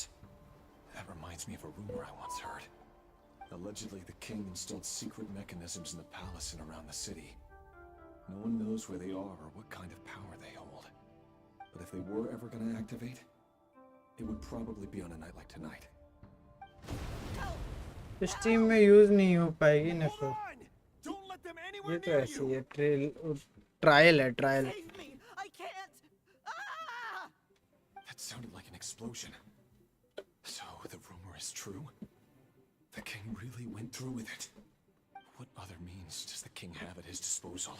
That reminds me of a rumor I once heard. Allegedly, the king installed secret mechanisms in the palace and around the city. No one knows where they are or what kind of power they hold. But if they were ever going to activate, it would probably be on a night like tonight. इस team में use नहीं हो पाएगी नेफर। ये तो ऐसे ही है trial है trial. That sounded like an explosion. So the rumor is true? The king really went through with it. What other means does the king have at his disposal?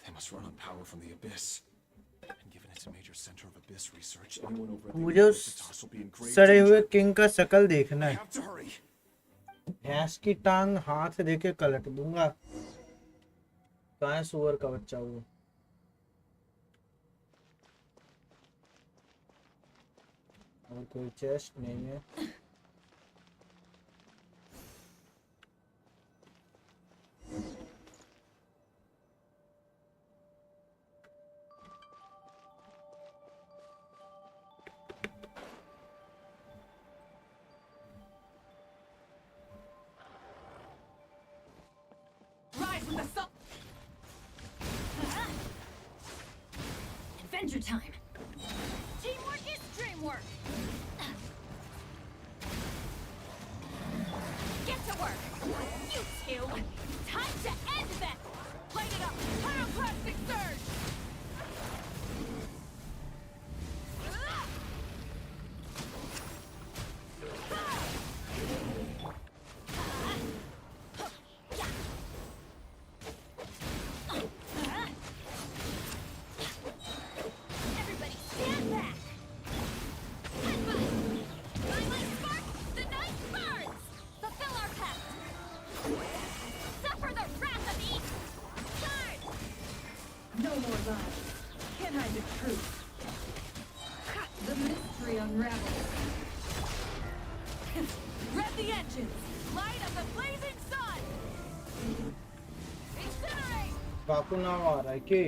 They must run on power from the abyss. And given it's a major center of abyss research, anyone over at the मुझे उस Universitas will be in great सड़े हुए danger. King का शकल देखना है। Have to hurry. भैंस की टांग हाथ देके कलट दूंगा। कहाँ है सुअर का बच्चा वो? और कोई चेस्ट नहीं है। Rise with the sun! Adventure time. Teamwork is dreamwork! Get to work! You two! Time to end this! Light it up! Pyroclastic surge! Start the engines! Light of the blazing sun! Incinerate! काकू नाम आ रहा है कि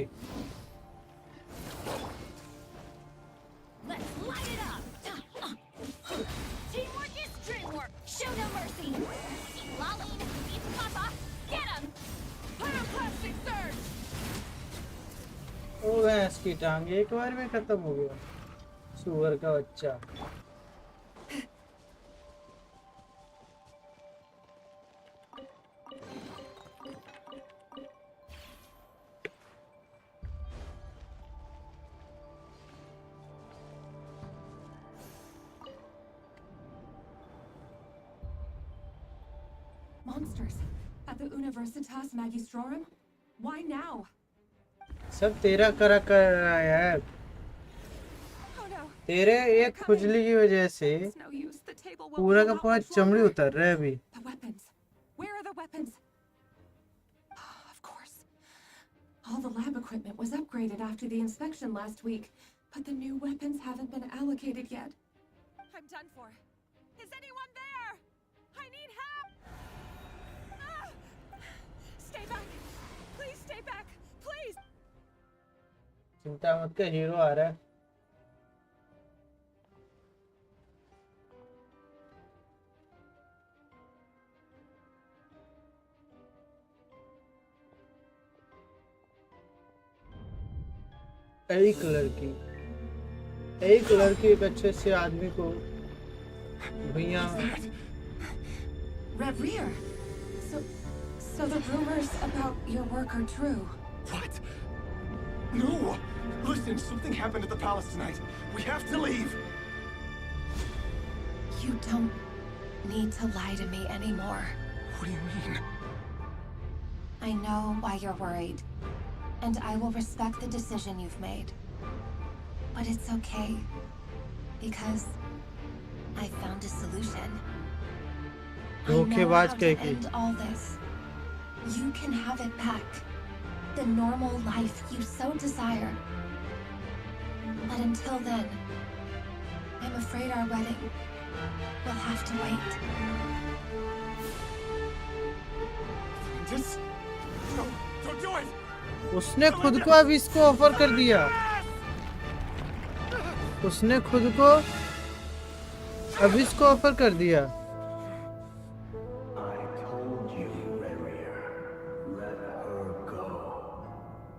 Let's light it up! Teamwork is dreamwork! Show no mercy! Keep lolling! Keep papa! Get him! Pyroclastic surge! ओ भैंस की टांग एक बार में खत्म हो गया सुअर का बच्चा Monsters! At the Universitas Magistrorum? Why now? सब तेरा करा कर रहा है यार तेरे एक खुजली की वजह से पूरा का पूरा चमड़ी उतर रहा है अभी The weapons. Where are the weapons? Of course. All the lab equipment was upgraded after the inspection last week, but the new weapons haven't been allocated yet. I'm done for. Is anyone there? I need help! Ah! Stay back! Please stay back! Please! चिंता मत कर hero आ रहा है एक लड़की एक अच्छे से आदमी को भैया Reverie! So the rumors about your work are true. What? No! Listen, something happened at the palace tonight. We have to leave. You don't need to lie to me anymore. What do you mean? I know why you're worried, and I will respect the decision you've made. But it's okay, because I found a solution. I know how to end all this. You can have it back. The normal life you so desire. But until then, I'm afraid our wedding will have to wait. Just... No, don't do it! उसने खुद को अब इसको offer कर दिया उसने खुद को अब इसको ऑफर कर दिया I told you, Reverie. Let her go.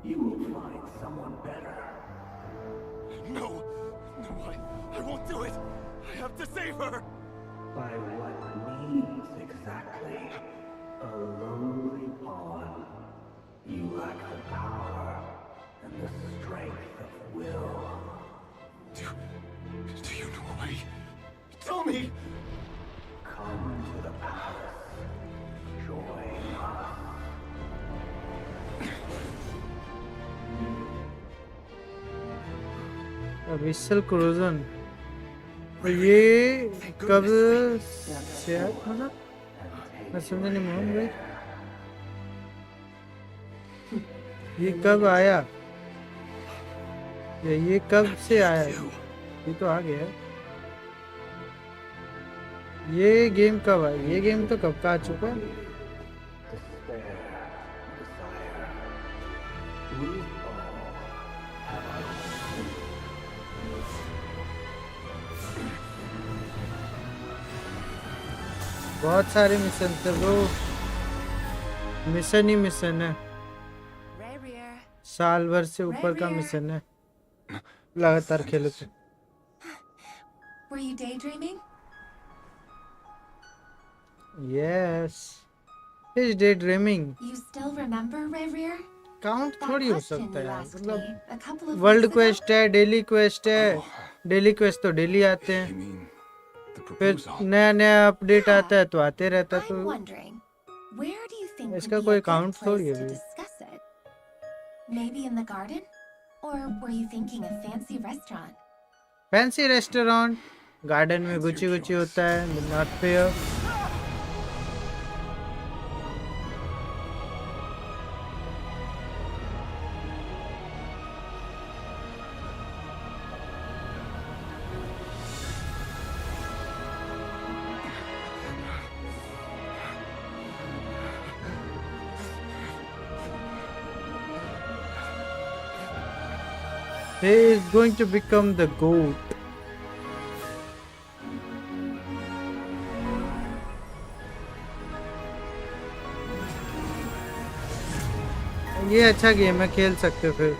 You will find someone better. No, I won't do it. I have to save her. By what means exactly? A lowly pawn. You lack the power and the strength of will. Do you know a way? Tell me! Come to the palace. Join us. विसल क्रूजन ये कब से आया मतलब मैं समझ नहीं मोहन भाई ये कब आया ये कब से आया ये तो आ गया ये गेम कब आया ये गेम तो कब का आ चुका है बहुत सारे मिशन थे वो मिशन ही मिशन है साल भर से ऊपर का मिशन है लगातार खेलो तो Were you daydreaming? Yes. Is daydreaming. You still remember, Reverie? Count थोड़ी हो सकता है यार A मतलब couple of world weeks ago? Quest है डेली क्वेस्ट है डेली क्वेस्ट तो डेली आते हैं फिर नया नया अपडेट आता है तो आते रहता है I'm तो wondering, where do you think इसका would be कोई a good काउंट थोड़ी place है to अभी discuss it? Maybe in the garden? Or were you thinking a fancy restaurant? Fancy restaurant garden में गुची गुची होता है not fair He is going to become the GOAT. ये अच्छा game है, खेल सकते हो फिर।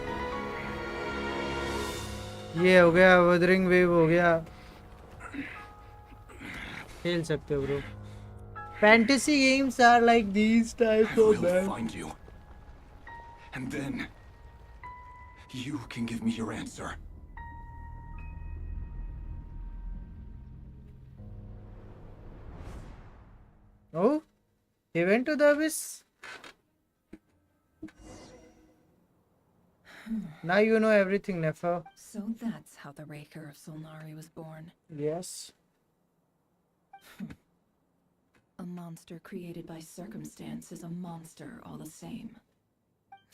ये हो गया, वदरिंग वेव हो गया, खेल सकते हो bro. Fantasy games are like these types of will find you. And then you can give me your answer. Oh, he went to the abyss. Now you know everything, Nefer. So that's how the Raker of Solnari was born. Yes. A monster created by circumstance is a monster all the same.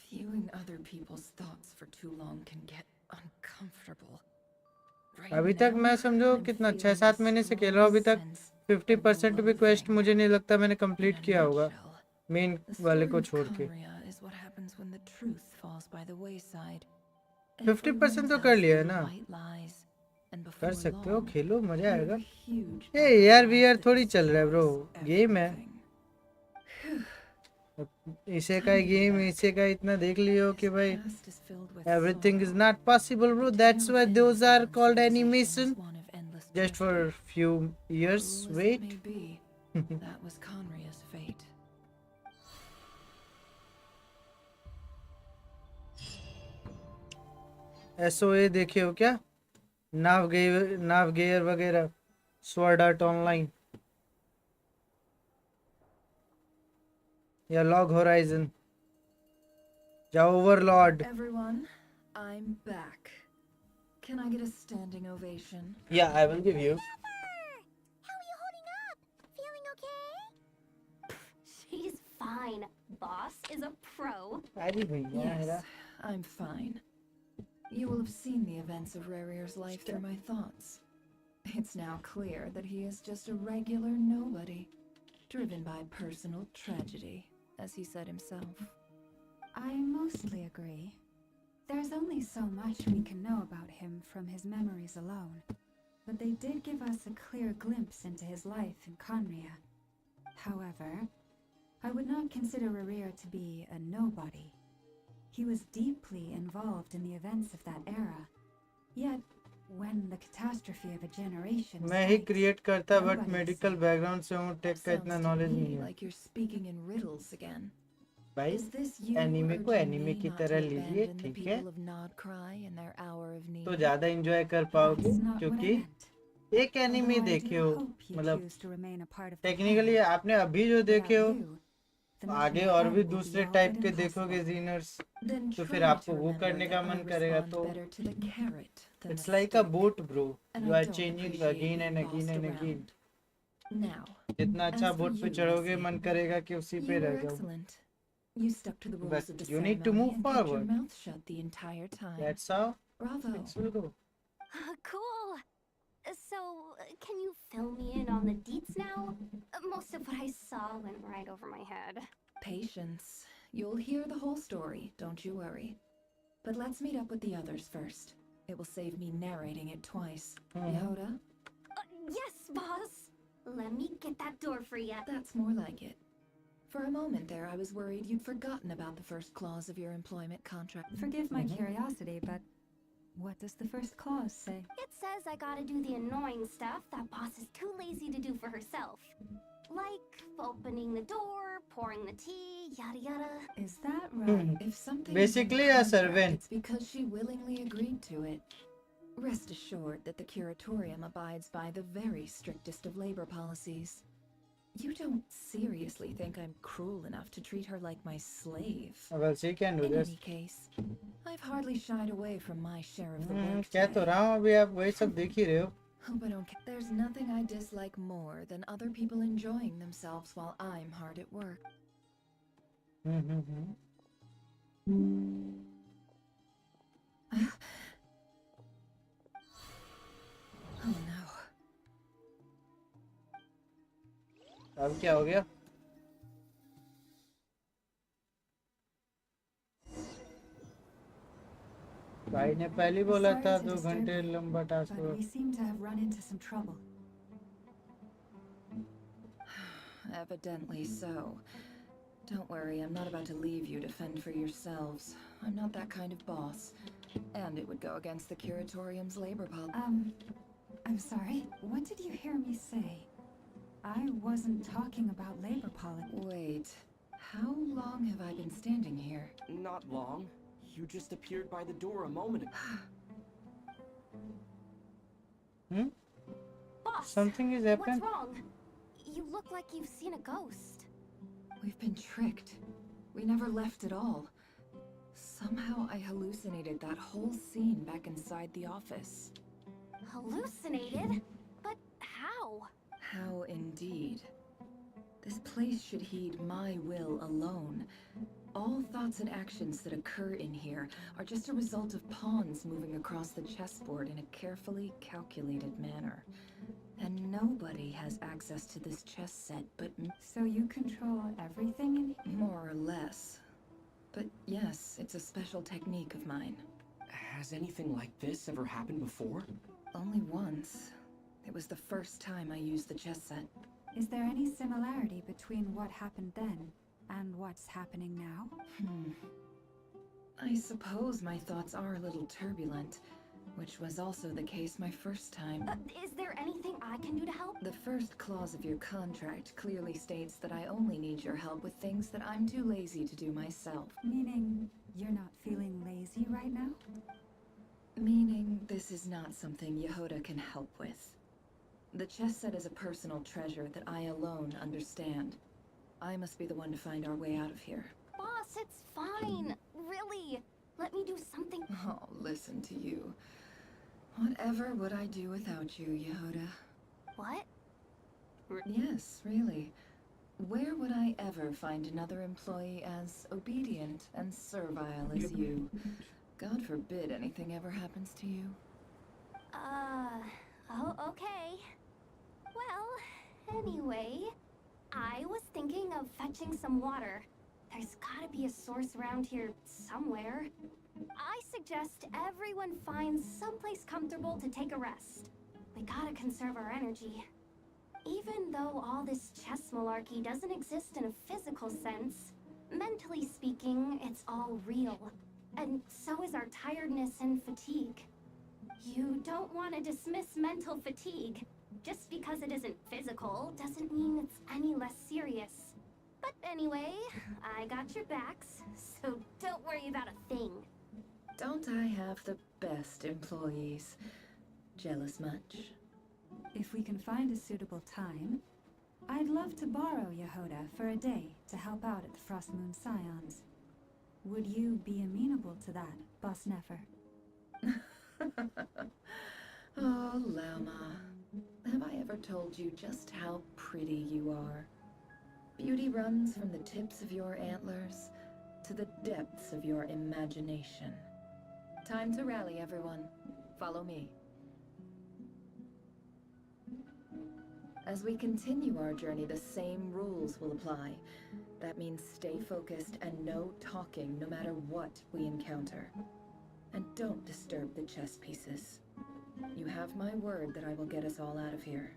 Viewing other people's thoughts for too long can get uncomfortable. अभी तक मैं समझो कितना 6-7 महीने से खेल रहा हूँ, अभी तक 50% भी क्वेस्ट मुझे नहीं लगता मैंने कंप्लीट किया होगा, मेन वाले को छोड़ के। 50% तो कर लिया है ना, कर सकते हो, खेलो, मजा आएगा। ये यार वीआर थोड़ी चल रहा है ब्रो, गेम है। इसे का गेम, इसे का इतना देख लियो कि भाई everything is not possible bro, that's why those are called animation, just for few years wait. That was Conria's fate. SOA देखे हो क्या? नावगेयर वगैरह, स्वॉर्ड आर्ट ऑनलाइन या लॉग होराइजन या Overlord? Everyone, I'm back. Can I get a standing ovation? Yeah, I will give you. How are you holding up? Feeling okay? She's fine. Boss is a pro. Yes, I'm fine. You will have seen the events of Rarir's life through my thoughts. It's now clear that he is just a regular nobody, driven by personal tragedy, as he said himself. I mostly agree. There's only so much we can know about him from his memories alone, but they did give us a clear glimpse into his life in Conria. However, I would not consider Rarir to be a nobody. He was deeply involved in the events of that era. Yet, when the catastrophe of a generation मैं ही create करता, but medical background से हूँ, take का इतना knowledge नहीं है। Like you're speaking in riddles again. भाई anime को एनीमे की तरह लीजिए, ठीक है? तो ज्यादा एंजॉय कर पाओगे, क्योंकि एक एनीमे देखे हो, मतलब टेक्निकली आपने अभी जो देखे हो, आगे और भी दूसरे टाइप के देखोगे जीनर्स, तो फिर आपको वो करने का मन करेगा। तो it's like a bot bro, you are changing again and again and again. जितना अच्छा बोट पे चढ़ोगे, मन करेगा कि उसी पे रह जाओ। You stuck to the rules But of the you need to ceremony move and kept your forward. mouth shut the entire time. That's how Bravo. things will go. Cool. So, can you fill me in on the deets now? Most of what I saw went right over my head. Patience. You'll hear the whole story, don't you worry. But let's meet up with the others first. It will save me narrating it twice. Yehoda? Yes, boss. Let me get that door for you. That's more like it. For a moment there, I was worried you'd forgotten about the first clause of your employment contract. Forgive my curiosity, but what does the first clause say? It says I gotta do the annoying stuff that boss is too lazy to do for herself. Like opening the door, pouring the tea, yada yada. Is that right? If something Basically a servant. It's because she willingly agreed to it. Rest assured that the curatorium abides by the very strictest of labor policies. You don't seriously think I'm cruel enough to treat her like my slave? Well, she can do In this. any case, I've hardly shied away from my share of the work कह तो today. रहा हूँ, अभी आप वही सब देख ही रहे हो। Hope I don't care. There's nothing I dislike more than other people enjoying themselves while I'm hard at work. Oh no. अब क्या हो गया? भाई ने पहले ही बोला Sorry था to 2 disturb घंटे you, लंबा task but we seem to have run into some trouble. Evidently so. Don't worry, I'm not about to leave you to fend for yourselves. I'm not that kind of boss. And it would go against the Curatorium's labor policy. I'm sorry. What did you hear me say? I wasn't talking about labor policy. Wait, how long have I been standing here? Not long. You just appeared by the door a moment ago. Hmm? Boss, Something is happening. what's wrong? You look like you've seen a ghost. We've been tricked. We never left at all. Somehow I hallucinated that whole scene back inside the office. Hallucinated? But how? How indeed. This place should heed my will alone. All thoughts and actions that occur in here are just a result of pawns moving across the chessboard in a carefully calculated manner. And nobody has access to this chess set but me. So you control everything in here? More or less. But yes, it's a special technique of mine. Has anything like this ever happened before? Only once. It was the first time I used the chess set. Is there any similarity between what happened then and what's happening now? I suppose my thoughts are a little turbulent, which was also the case my first time. Is there anything I can do to help? The first clause of your contract clearly states that I only need your help with things that I'm too lazy to do myself. Meaning you're not feeling lazy right now? Meaning this is not something Yehoda can help with. The chess set is a personal treasure that I alone understand. I must be the one to find our way out of here. Boss, it's fine. Really. Let me do something. Oh, listen to you. Whatever would I do without you, Yehoda? What? Yes, really. Where would I ever find another employee as obedient and servile as you? God forbid anything ever happens to you. Oh, okay. Well, anyway, I was thinking of fetching some water. There's gotta be a source around here somewhere. I suggest everyone finds someplace comfortable to take a rest. We gotta conserve our energy. Even though all this chess malarkey doesn't exist in a physical sense, mentally speaking, it's all real. And so is our tiredness and fatigue. You don't want to dismiss mental fatigue. Just because it isn't physical doesn't mean it's any less serious. But anyway, I got your backs, so don't worry about a thing. Don't I have the best employees? Jealous much? If we can find a suitable time, I'd love to borrow Yehoda for a day to help out at the Frost Moon Scions. Would you be amenable to that, Boss Nefer? Oh, Lama. Have I ever told you just how pretty you are? Beauty runs from the tips of your antlers to the depths of your imagination. Time to rally, everyone. Follow me. As we continue our journey, the same rules will apply. That means stay focused and no talking no matter what we encounter. And don't disturb the chess pieces. You have my word that I will get us all out of here.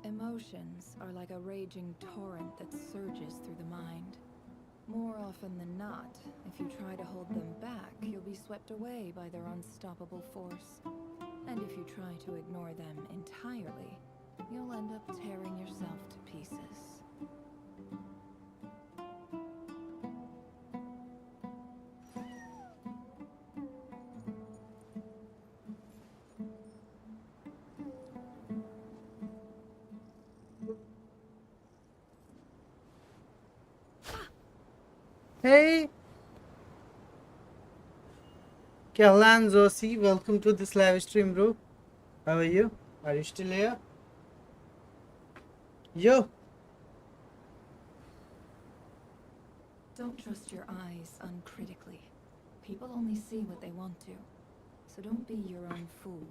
Emotions are like a raging torrent that surges through the mind. More often than not, if you try to hold them back, you'll be swept away by their unstoppable force. And if you try to ignore them entirely, you'll end up tearing yourself to pieces. Hey, Kellan Zosi, welcome to this live stream, bro. How are you? Are you still here? Yo. Don't trust your eyes uncritically. People only see what they want to, so don't be your own fool.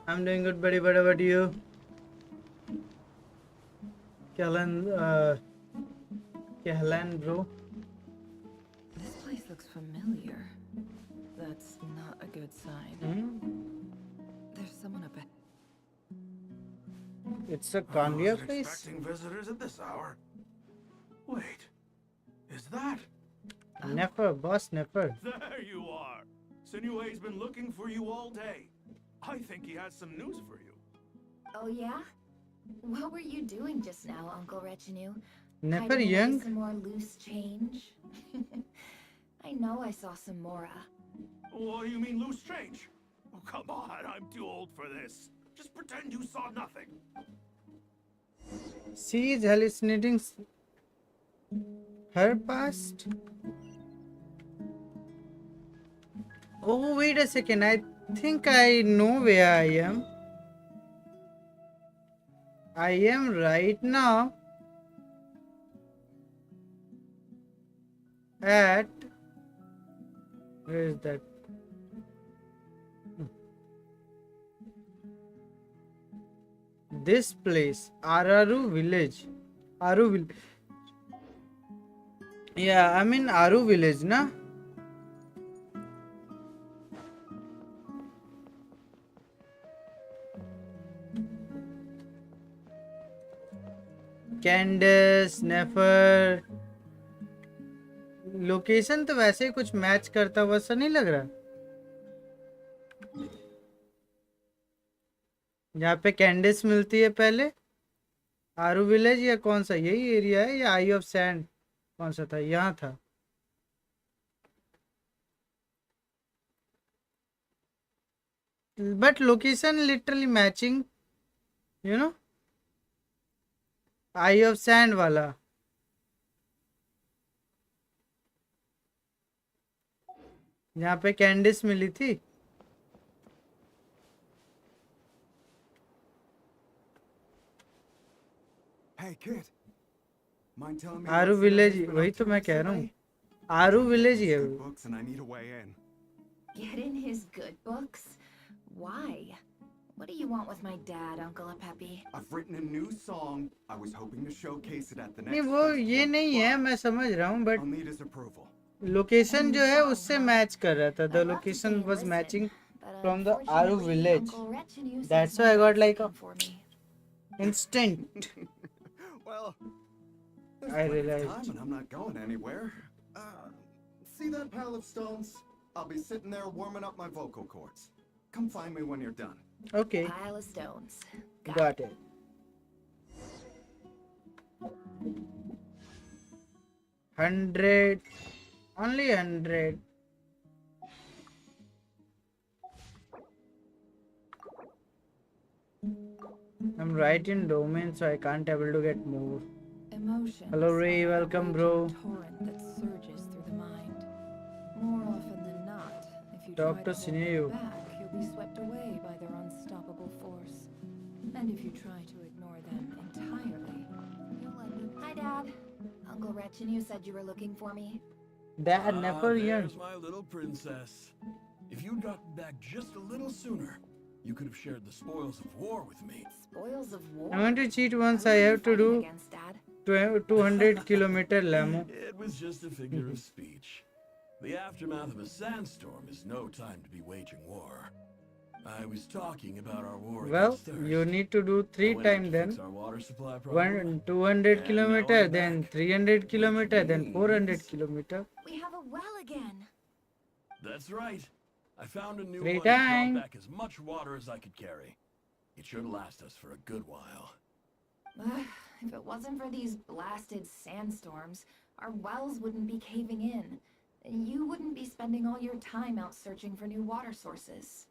I'm doing good, buddy. What about you? Kellan, bro. This place looks familiar. That's not a good sign. There's someone up ahead. It's a Kandya place? Expecting visitors at this hour. Wait, is that? Nefer, boss Nefer. There you are. Sinue's been looking for you all day. I think he has some news for you. Oh yeah? What were you doing just now, Uncle Retinue? Nefer Hiding away young? some more loose change? I know I saw some Mora. What do you mean loose change? Oh, come on, I'm too old for this. Just pretend you saw nothing. She is hallucinating her past. Oh, wait a second. I think I know where I am. I am right now at, where is that? This place, Araru village. Aru village. Yeah, I'm in Aru village, na? कैंडस नेफर location तो वैसे ही कुछ match करता हुआ सा नहीं लग रहा यहाँ पे कैंडिस मिलती है पहले आरू विलेज या कौन सा यही एरिया है या आई ऑफ सैंड कौन सा था यहाँ था but location literally matching you know I of sand वाला यहाँ पे कैंडिस मिली थी Hey kid, mind telling me Aru what village Sinue's been वही up तो to मैं कह रहा recently? हूँ आरू विलेज ही है Good books and I need a way in. Get in his good books? Why? What do you want with my dad, Uncle Peppy? I've written a new song. I was hoping to showcase it at the next नहीं वो festival, ये नहीं है मैं समझ रहा हूँ but I'll need his approval. Location जो है उससे मैच कर रहा था the location was matching from the Aru village that's why I got like a instant Well, There's I plenty of realized. time and I'm not going anywhere. See that pile of stones? I'll be sitting there warming up my vocal cords. Come find me when you're done. Okay. Pile of stones. Got it. $100. Only 100. I'm right in domain, so I can't able to get more. Emotions. Hello Ray, are a welcome raging bro. torrent that surges through the mind. More often than not, if you Talk try to to hold Sinew. them back, you'll be swept away by their unstoppable force. And if you try to ignore them entirely, you'll end up... Hi, Dad. Uncle Wretch and you said you were looking for me. Dad, never here. There's my little princess. If you'd gotten back just a little sooner, you could have shared the spoils of war with me. Spoils of war? I want to cheat once. I have to do 200 kilometer Lamo. It was just a figure of speech. The aftermath of a sandstorm is no time to be waging war. I was talking about our war Well, against thirst. you need to do 3 times then. Our water supply problem. 200 kilometer, then 300 kilometer, then 400 kilometer. We have a well again. That's right. I found a new 3 one that times. brought back as much water as I could carry. It should last us for a good while. If it wasn't for these blasted sandstorms, our wells wouldn't be caving in. And you wouldn't be spending all your time out searching for new water sources.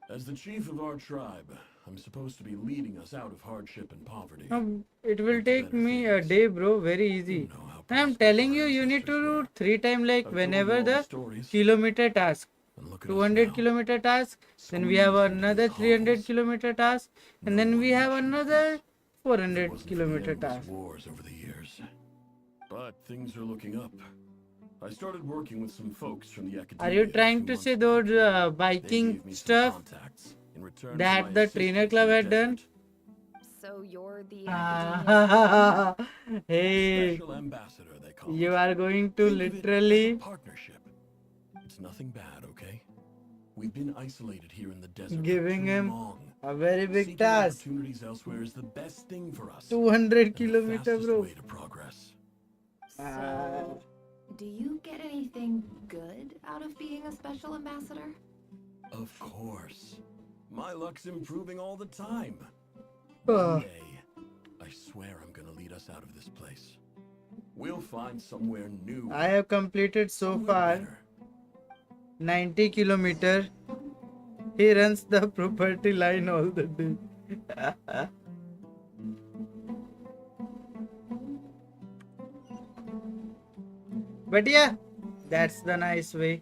As the chief of our tribe, I'm supposed to be leading us out of hardship and poverty. It will take me a day, bro. Very easy. And I'm telling you, you need to do 3 times, like whenever the kilometer task. 200 kilometer task, then we have another 300 kilometer task, and then we have another 400 kilometer task. Wars over the years. But things are looking up. I started working with some folks from the academy. Are you trying to say those biking stuff that the trainer club had done? So you're the hey, Special ambassador, they call you it. are going to Think of it as a literally partnership. It's nothing bad, okay? We've been isolated here in the desert giving for too him long. a very big Seeking task. Opportunities elsewhere is the best thing for us. 200 kilometer, Fastest bro. way to progress. So, do you get anything good out of being a special ambassador? Of course. My luck's improving all the time. Ah. One day, I swear I'm gonna lead us out of this place. We'll find somewhere new. I have completed so far 90 kilometer. He runs the property line all the day. But yeah, that's the nice way.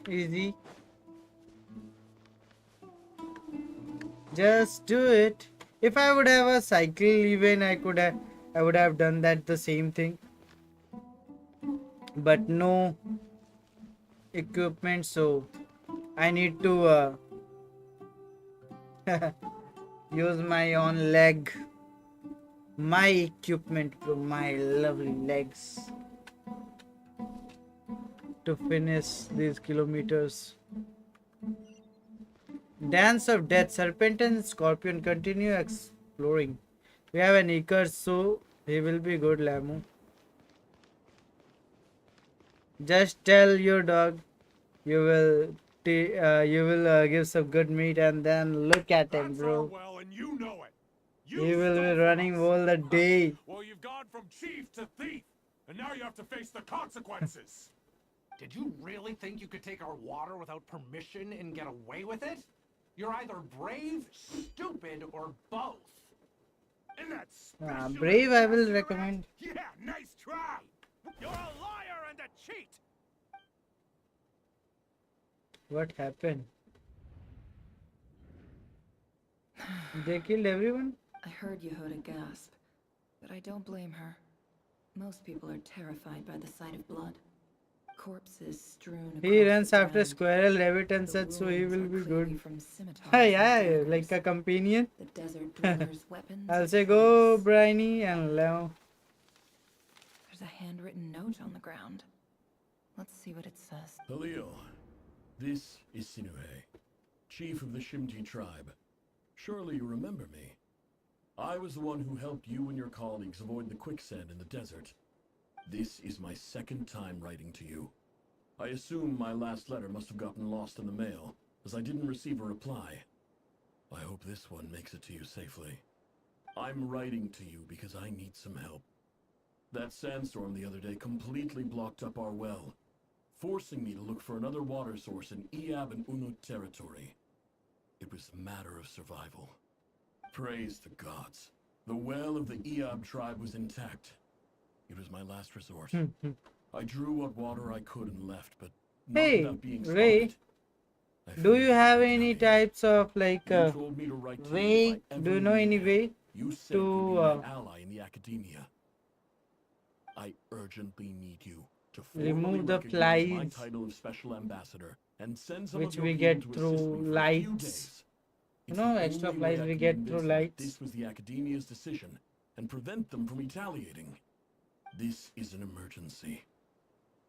Easy. Just do it. If I would have a cycle even, I would have done that the same thing. But no equipment, so I need to use my own leg. My equipment, bro, my lovely legs to finish these kilometers. Dance of Death. Serpent and Scorpion continue exploring. We have an Icar, so he will be good, Lamu. Just tell your dog you will give some good meat, and then look at him, bro. Well, and you know it. He will be running all the day. Well, you've gone from chief to thief, and now you have to face the consequences. Did you really think you could take our water without permission and get away with it? You're either brave, stupid, or both. And that's Brave, I will recommend. Yeah, nice try. You're a liar and a cheat. What happened? They killed everyone? I heard Yehuda gasp, but I don't blame her. Most people are terrified by the sight of blood. Corpses strewn He across runs the after ground. Squirrel, Rabbit, and such, so he will be good. Yeah, like a companion. The desert dwellers' weapons. I'll say go, Briny and Leo. There's a handwritten note on the ground. Let's see what it says. Halil, this is Sinuhe, chief of the Shimti tribe. Surely you remember me. I was the one who helped you and your colleagues avoid the quicksand in the desert. This is my second time writing to you. I assume my last letter must have gotten lost in the mail, as I didn't receive a reply. I hope this one makes it to you safely. I'm writing to you because I need some help. That sandstorm the other day completely blocked up our well, forcing me to look for another water source in Iab and Unut territory. It was a matter of survival. Praise the gods. The well of the Iab tribe was intact. It was my last resort. I drew what water I could and left, but not Hey, without being Ray, spotted. do you have any types of like You told me to write to you way? if I ever Do you know need any help. way You said to you'd be my ally in the academia. I urgently need you to formally remove the recognize my flies title of special ambassador and send some which of your we people get to assist through me for a few lights? days? You It's know, the extra only way flies I we can get convince through them that lights. this was the academia's decision and prevent them from retaliating. This is an emergency.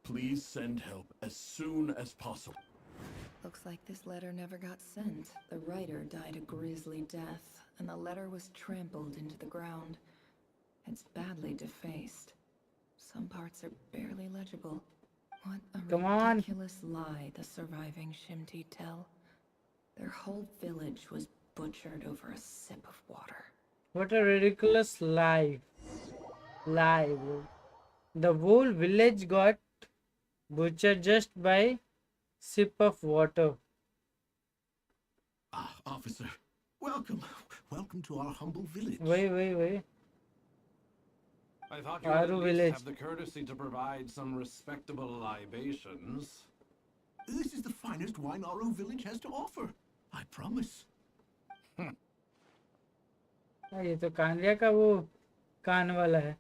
Please send help as soon as possible. Looks like this letter never got sent. The writer died a grisly death, and the letter was trampled into the ground. It's badly defaced. Some parts are barely legible. What a Come on. ridiculous lie the surviving Shimti tell. Their whole village was butchered over a sip of water. What a ridiculous lie. Lie, bro. The whole village got butchered just by sip of water. Ah, officer, welcome. Welcome to our humble village. Wait. I thought you would at Aru least village. have the courtesy to provide some respectable libations. This is the finest wine Aru village has to offer. I promise. ये तो कांलिया का वो कान वाला है.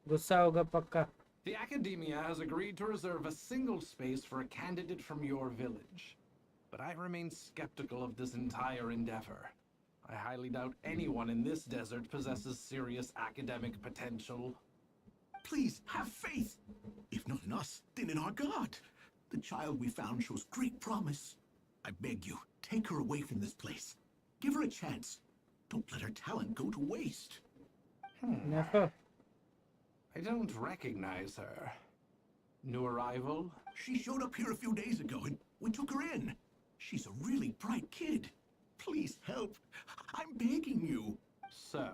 गुस्सा होगा पक्का. The academia has agreed to reserve a single space for a candidate from your village. But I remain skeptical of this entire endeavor. I highly doubt anyone in this desert possesses serious academic potential. Please, have faith. If not in us, then in our God. The child we found shows great promise. I beg you, take her away from this place. Give her a chance. Don't let her talent go to waste. Nefer. I don't recognize her. New arrival? She showed up here a few days ago and we took her in. She's a really bright kid. Please help. I'm begging you. So,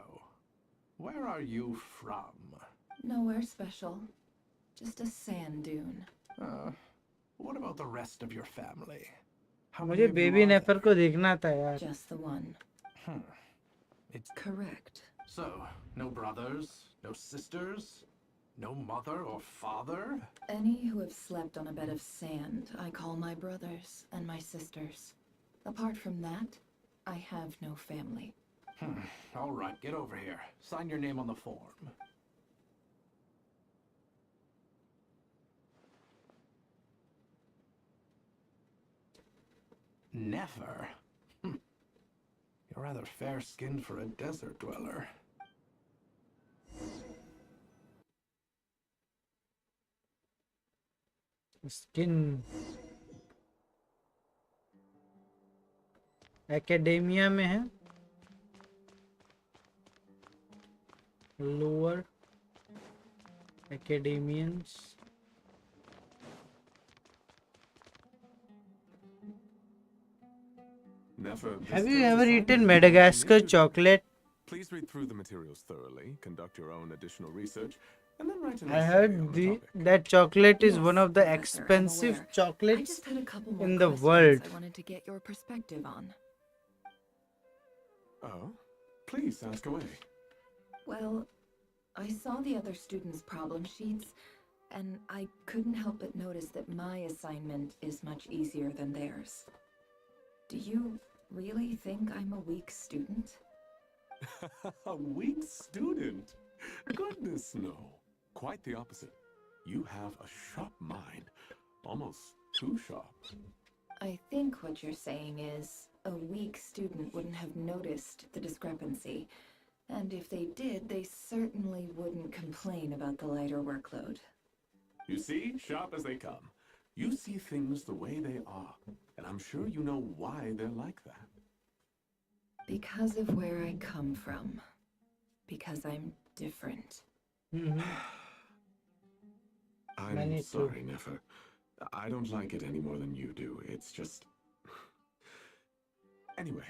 where are you from? Nowhere special. Just a sand dune. What about the rest of your family? How मुझे many of you baby are नेफर को देखना था यार. Just the one. It's correct. So, no brothers, no sisters, no mother or father? Any who have slept on a bed of sand, I call my brothers and my sisters. Apart from that, I have no family. All right, get over here. Sign your name on the form. Nefer? You're rather fair-skinned for a desert dweller. Skin. Academia में है. Lower academians. Nefer, Have this you term's ever assignment eaten is Madagascar unusual. chocolate? Please read through the materials thoroughly, conduct your own additional research, and then write an I essay heard on the topic. that chocolate is Yes, one of the Professor, I'm expensive aware. I chocolates just had a couple more in the questions world. I wanted to get your perspective on. Oh, please ask away. Well, I saw the other students' problem sheets, and I couldn't help but notice that my assignment is much easier than theirs. Do you really think I'm a weak student? A weak student? Goodness, no. Quite the opposite. You have a sharp mind. Almost too sharp. I think what you're saying is, a weak student wouldn't have noticed the discrepancy. And if they did, they certainly wouldn't complain about the lighter workload. You see, sharp as they come. You see things the way they are, and I'm sure you know why they're like that. Because of where I come from. Because I'm different. I'm Many too. sorry, Nefer. I don't like it any more than you do. It's just... Anyway,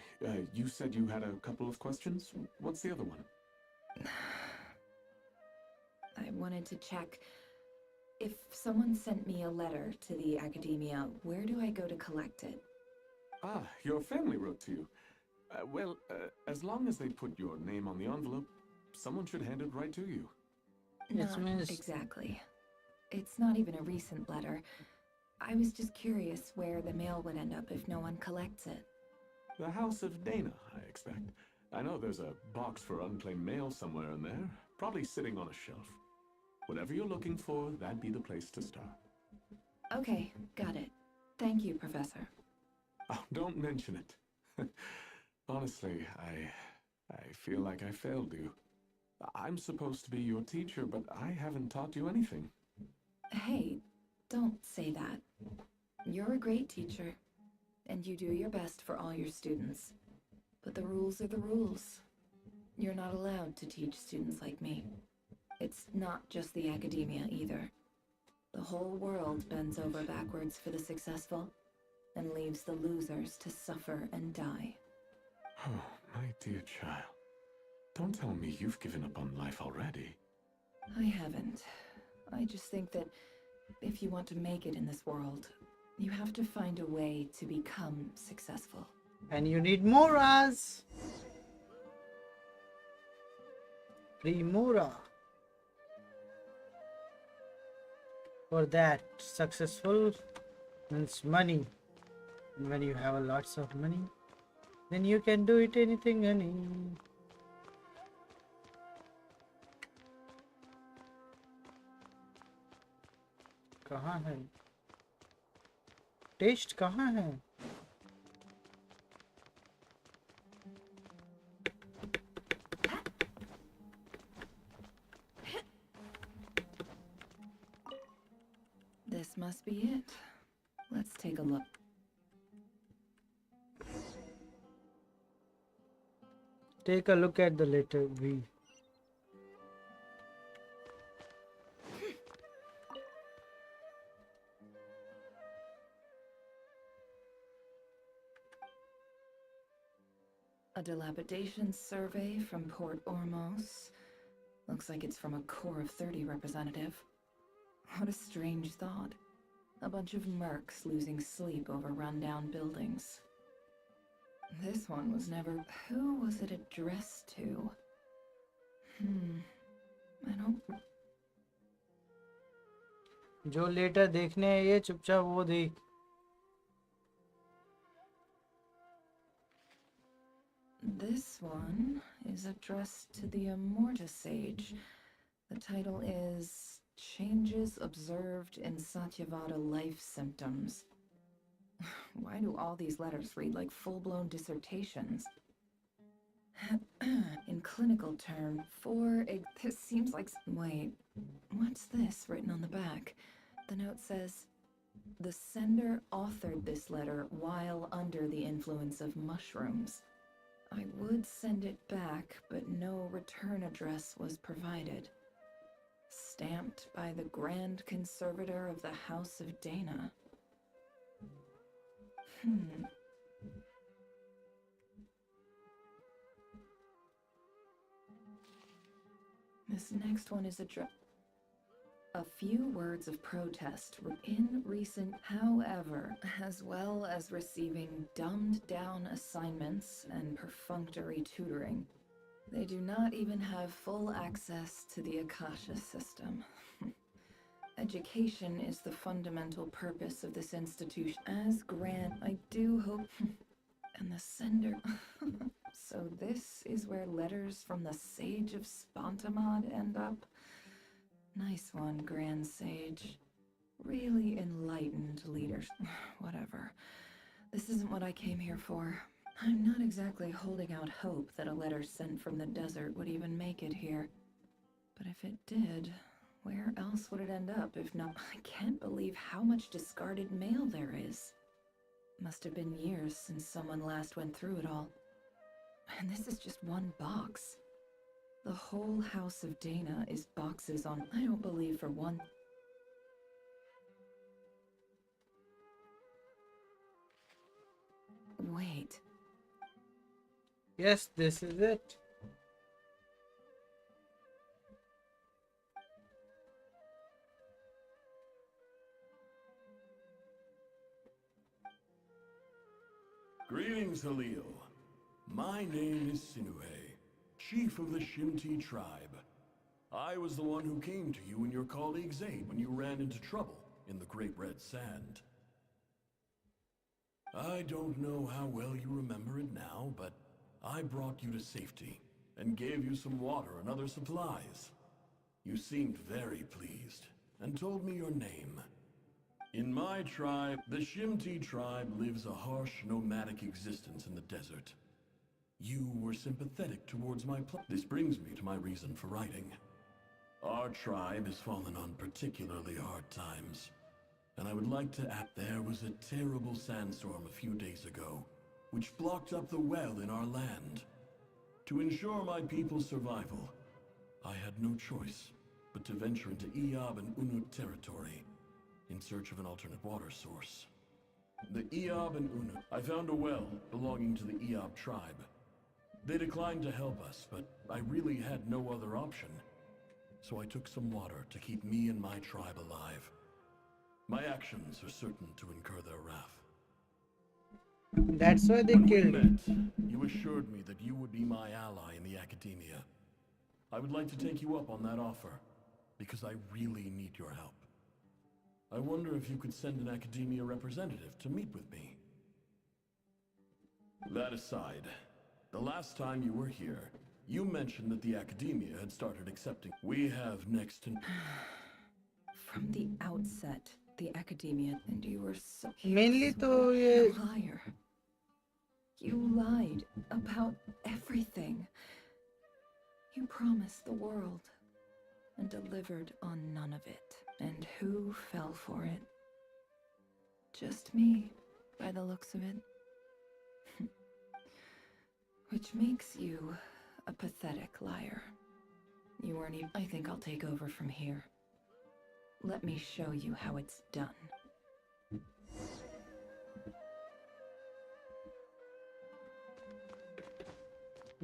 you said you had a couple of questions. What's the other one? I wanted to check. If someone sent me a letter to the academia, where do I go to collect it? Ah, your family wrote to you. Well, as long as they put your name on the envelope, someone should hand it right to you. Not exactly. It's not even a recent letter. I was just curious where the mail would end up if no one collects it. The House of Dana, I expect. I know there's a box for unclaimed mail somewhere in there, probably sitting on a shelf. Whatever you're looking for, that'd be the place to start. Okay, got it. Thank you, Professor. Oh, don't mention it. Honestly, I feel like I failed you. I'm supposed to be your teacher, but I haven't taught you anything. Hey, don't say that. You're a great teacher, and you do your best for all your students. But the rules are the rules. You're not allowed to teach students like me. It's not just the academia either. The whole world bends over backwards for the successful, and leaves the losers to suffer and die. Oh, my dear child. Don't tell me you've given up on life already. I haven't. I just think that if you want to make it in this world, you have to find a way to become successful. And you need Moras. Free Mora. For that, successful means money. And when you have lots of money, then you can do it anything, honey. कहाँ है? Test कहाँ है? This must be it. Let's take a look. Take a look at the letter V. A dilapidation survey from Port Ormos. Looks like it's from a Corps of 30 representative. What a strange thought. A bunch of mercs losing sleep over rundown buildings. This one was never... Who was it addressed to? I don't... जो letter देखने है ये चुपचाप वो देख. This one is addressed to the Immorta Sage. The title is Changes Observed in Satyavada Life Symptoms. Why do all these letters read like full-blown dissertations? In clinical term, this seems like... Wait, what's this written on the back? The note says, the sender authored this letter while under the influence of mushrooms. I would send it back, but no return address was provided. Stamped by the Grand Conservator of the House of Dana. This next one is a few words of protest were in recent, however, as well as receiving dumbed-down assignments and perfunctory tutoring. They do not even have full access to the Akasha system. Education is the fundamental purpose of this institution. As Grant, I do hope... And the sender... So this is where letters from the Sage of Spontamod end up? Nice one, Grand Sage. Really enlightened leaders. Whatever. This isn't what I came here for. I'm not exactly holding out hope that a letter sent from the desert would even make it here. But if it did, where else would it end up if not? I can't believe how much discarded mail there is. Must have been years since someone last went through it all. And this is just one box. The whole House of Dana is boxes on... I don't believe for one... Wait. Yes, this is it. Greetings, Halil. My name is Sinuhe, chief of the Shimti tribe. I was the one who came to you and your colleagues' aid when you ran into trouble in the Great Red Sand. I don't know how well you remember it now, but I brought you to safety and gave you some water and other supplies. You seemed very pleased and told me your name. In my tribe, the Shimti tribe lives a harsh, nomadic existence in the desert. You were sympathetic towards my plight. This brings me to my reason for writing. Our tribe has fallen on particularly hard times, and I would like to add there was a terrible sandstorm a few days ago, which blocked up the well in our land. To ensure my people's survival, I had no choice but to venture into Eob and Unut territory in search of an alternate water source. The Eob and Unut. I found a well belonging to the Eob tribe. They declined to help us, but I really had no other option. So I took some water to keep me and my tribe alive. My actions are certain to incur their wrath. That's why they When we killed him. met, you assured me that you would be my ally in the academia. I would like to take you up on that offer, because I really need your help. I wonder if you could send an academia representative to meet with me. That aside, the last time you were here, you mentioned that the academia had started accepting. We have next to... From the outset, the academia, and you were so... Mainly to You're a liar. You lied about everything. You promised the world and delivered on none of it. And who fell for it? Just me, by the looks of it. Which makes you a pathetic liar. You weren't even... I think I'll take over from here. Let me show you how it's done.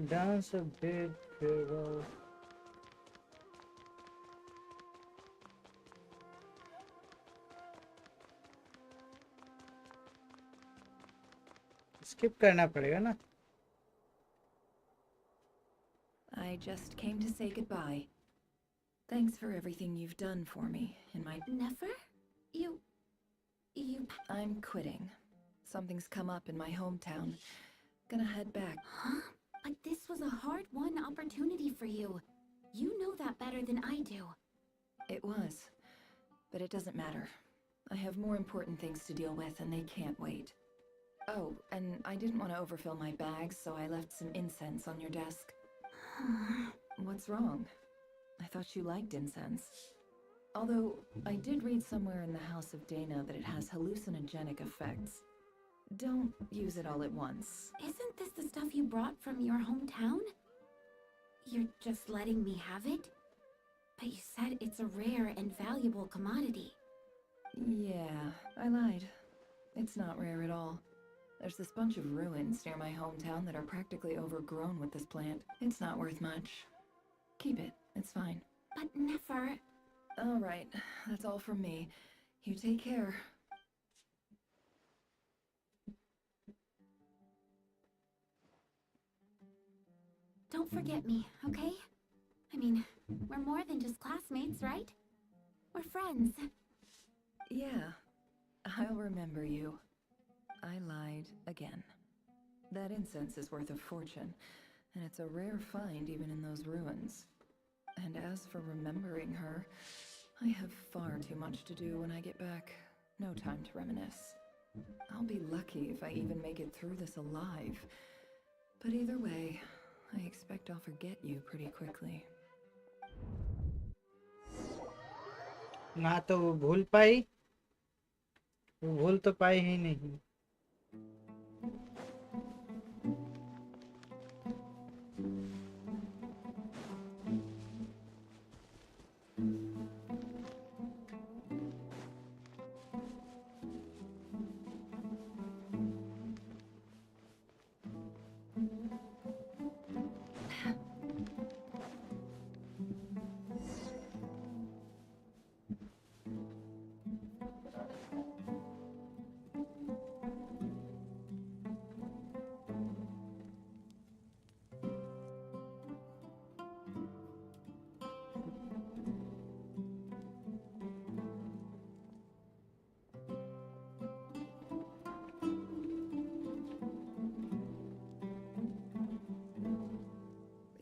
Dance a bit, farewell. Skip करना पड़ेगा ना. I just came to say goodbye. Thanks for everything you've done for me in my... Nefer? You... I'm quitting. Something's come up in my hometown. Gonna head back. Huh? But this was a hard-won opportunity for you. You know that better than I do. It was. But it doesn't matter. I have more important things to deal with, and they can't wait. Oh, and I didn't want to overfill my bags, so I left some incense on your desk. What's wrong? I thought you liked incense. Although, I did read somewhere in the House of Dana that it has hallucinogenic effects. Don't use it all at once. Isn't this the stuff you brought from your hometown? You're just letting me have it? But you said it's a rare and valuable commodity. Yeah, I lied. It's not rare at all. There's this bunch of ruins near my hometown that are practically overgrown with this plant. It's not worth much. Keep it. It's fine. But Nefer... All right. That's all from me. You take care. Don't forget me, okay? I mean, we're more than just classmates, right? We're friends. Yeah. I'll remember you. I lied again. That incense is worth a fortune, and it's a rare find even in those ruins. And as for remembering her, I have far too much to do when I get back. No time to reminisce. I'll be lucky if I even make it through this alive. But either way, I expect I'll forget you pretty quickly. ना तो वो भूल पाई, वो भूल तो पाई ही नहीं.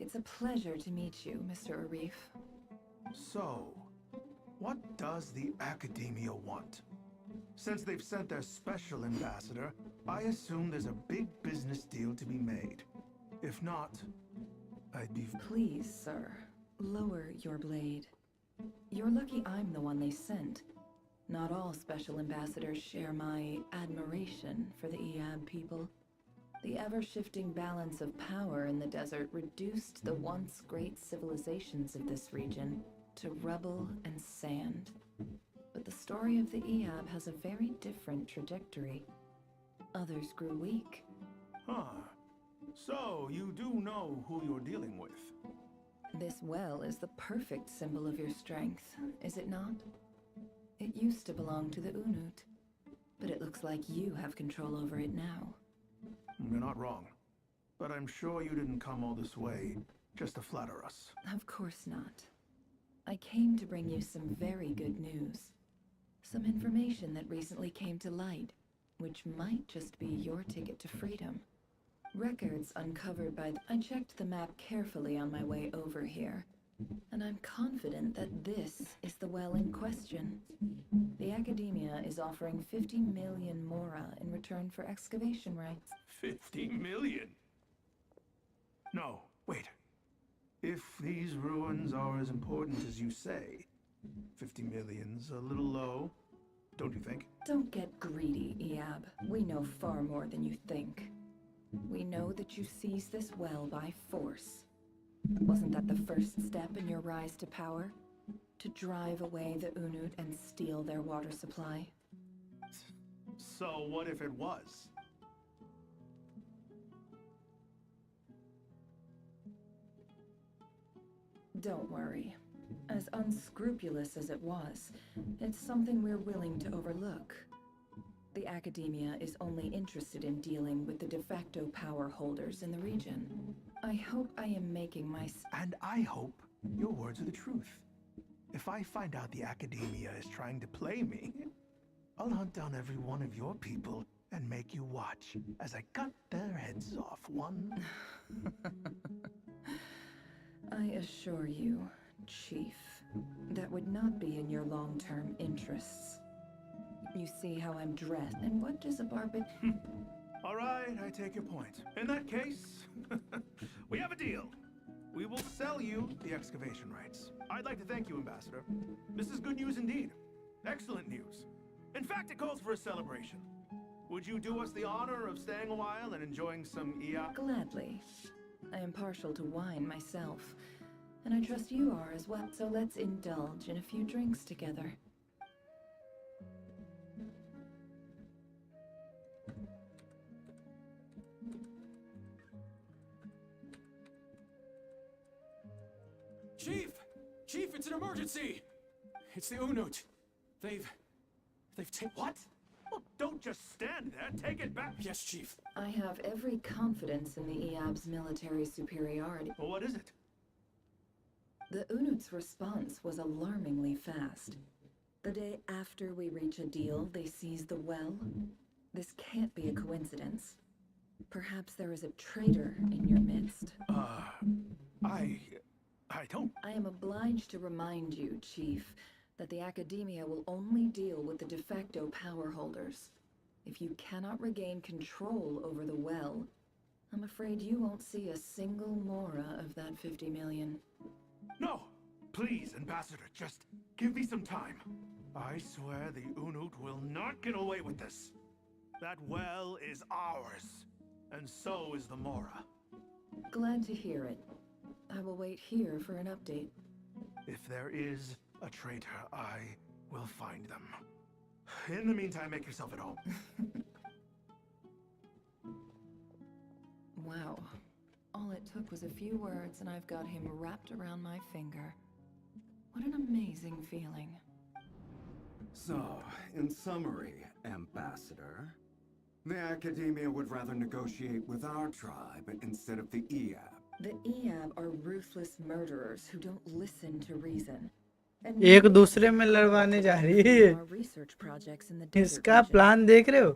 It's a pleasure to meet you, Mr. Arif. So, what does the Academia want? Since they've sent their special ambassador, I assume there's a big business deal to be made. If not, I'd be... Please, sir, lower your blade. You're lucky I'm the one they sent. Not all special ambassadors share my admiration for the Eab people. The ever-shifting balance of power in the desert reduced the once great civilizations of this region to rubble and sand. But the story of the Eab has a very different trajectory. Others grew weak. Huh. So, you do know who you're dealing with? This well is the perfect symbol of your strength, is it not? It used to belong to the Unut, but it looks like you have control over it now. You're not wrong. But I'm sure you didn't come all this way just to flatter us. Of course not. I came to bring you some very good news. Some information that recently came to light, which might just be your ticket to freedom. Records uncovered by... I checked the map carefully on my way over here, and I'm confident that this is the well in question. The Academia is offering 50 million mora in return for excavation rights. 50 million? No, wait. If these ruins are as important as you say, 50 million's a little low, don't you think? Don't get greedy, Eab. We know far more than you think. We know that you seized this well by force. Wasn't that the first step in your rise to power? To drive away the Unut and steal their water supply? So what if it was? Don't worry. As unscrupulous as it was, it's something we're willing to overlook. The Academia is only interested in dealing with the de facto power holders in the region. I hope I am making my... And I hope your words are the truth. If I find out the Academia is trying to play me, I'll hunt down every one of your people and make you watch as I cut their heads off one. I assure you, Chief, that would not be in your long-term interests. You see how I'm dressed, and what does a barbarian... All right, I take your point. In that case, we have a deal. We will sell you the excavation rights. I'd like to thank you, Ambassador. This is good news indeed. Excellent news. In fact, it calls for a celebration. Would you do us the honor of staying a while and enjoying some Gladly. I am partial to wine myself, and I trust you are as well, so let's indulge in a few drinks together. Chief! Chief, it's an emergency! It's the Unut. They've taken... What? Well, don't just stand there. Take it back. Yes, Chief. I have every confidence in the Eab's military superiority. Well, what is it? The Unut's response was alarmingly fast. The day after we reach a deal, they seize the well. This can't be a coincidence. Perhaps there is a traitor in your midst. I don't... I am obliged to remind you, Chief, that the Academia will only deal with the de facto power holders. If you cannot regain control over the well, I'm afraid you won't see a single mora of that 50 million. No! Please, Ambassador, just give me some time. I swear the Unut will not get away with this. That well is ours, and so is the mora. Glad to hear it. I will wait here for an update. If there is a traitor, I will find them. In the meantime, make yourself at home. Wow. All it took was a few words and I've got him wrapped around my finger. What an amazing feeling. So, in summary, Ambassador, the Academia would rather negotiate with our tribe instead of the Eab. The Eab are ruthless murderers who don't listen to reason. एक दूसरे में लड़वाने जा रही है। इसका plan देख रहे हो?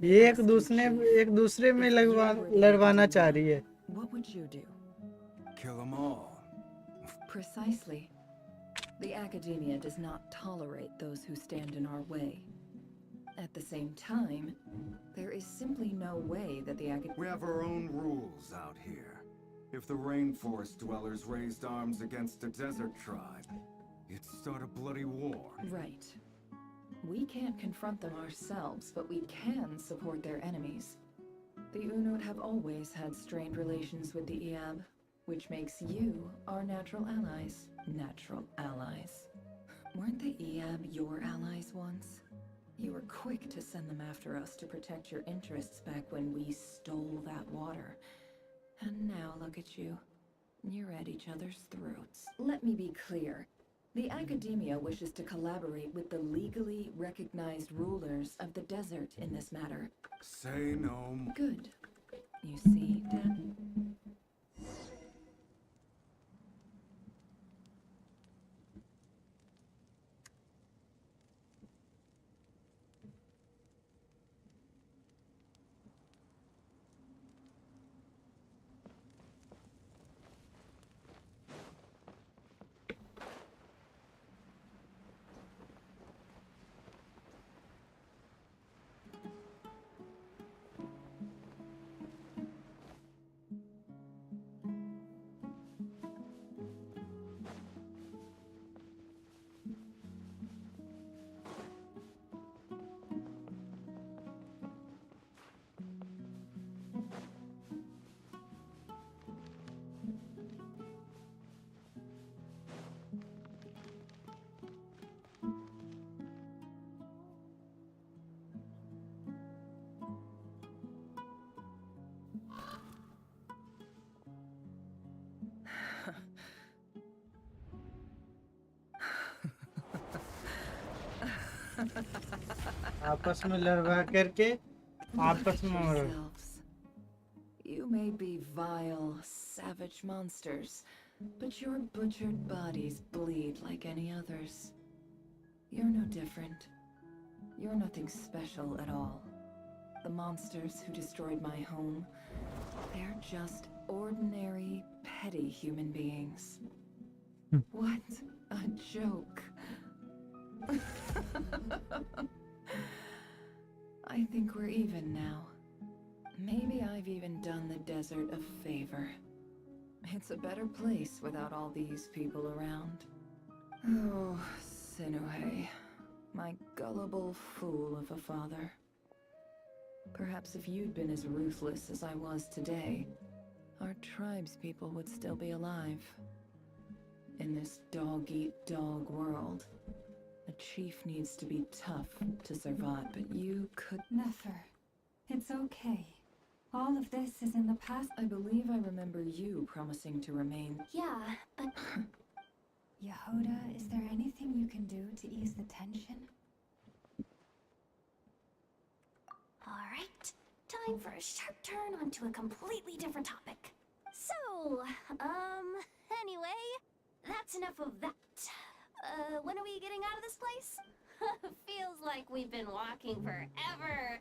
ये एक दूसरे में लड़वाना चाह रही है। What would you do? kill them all. Precisely. The academia does not tolerate those who stand in our way. At the same time, there is simply no way that the academia... We have our own rules out here. If the rainforest dwellers raised arms against a desert tribe, it'd start a bloody war. Right. We can't confront them ourselves, but we can support their enemies. The Unod have always had strained relations with the Iab, which makes you our natural allies. Natural allies. Weren't the Iab your allies once? You were quick to send them after us to protect your interests back when we stole that water. And now look at you. You're at each other's throats. Let me be clear. The academia wishes to collaborate with the legally recognized rulers of the desert in this matter. Say no more. Good. You see, Dad? आपस में लड़वा करके आपस में मरो. You may be vile, savage monsters, but your butchered bodies bleed like any others. You're no different. You're nothing special at all. The monsters who destroyed my home, they're just ordinary, petty human beings. What a joke. I think we're even now. Maybe I've even done the desert a favor. It's a better place without all these people around. Oh, Sinuhe, my gullible fool of a father. Perhaps if you'd been as ruthless as I was today, our tribespeople would still be alive. In this dog-eat-dog world, a chief needs to be tough to survive, but you could... Nefer, it's okay. All of this is in the past. I believe I remember you promising to remain... Yeah, but... Yehuda, is there anything you can do to ease the tension? Alright, time for a sharp turn onto a completely different topic. So, anyway, that's enough of that. When are we getting out of this place? Feels like we've been walking forever.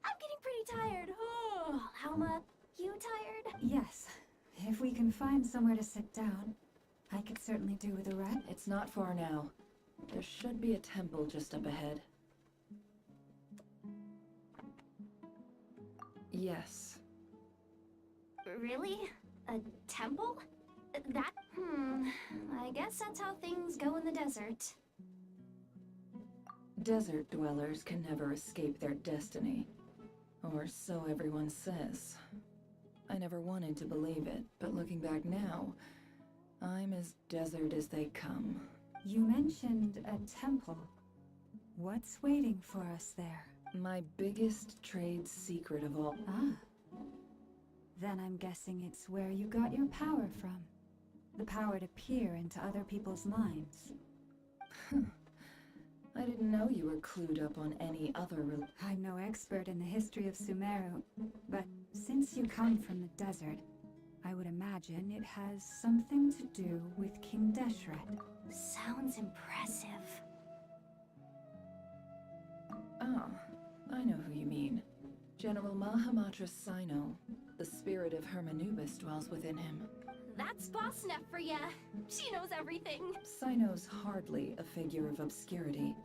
I'm getting pretty tired. Oh, Alma, you tired? Yes. If we can find somewhere to sit down, I could certainly do with a rest. It's not far now. There should be a temple just up ahead. Yes. Really? A temple? That, I guess that's how things go in the desert. Desert dwellers can never escape their destiny. Or so everyone says. I never wanted to believe it, but looking back now, I'm as desert as they come. You mentioned a temple. What's waiting for us there? My biggest trade secret of all. Ah. Then I'm guessing it's where you got your power from. The power to peer into other people's minds. I didn't know you were clued up on any other I'm no expert in the history of Sumeru, but since you come from the desert, I would imagine it has something to do with King Deshret. Sounds impressive. Ah, I know who you mean. General Mahamatra Sino. The spirit of Hermanubis dwells within him. That's boss Nefer, yeah. She knows everything. Sino's hardly a figure of obscurity,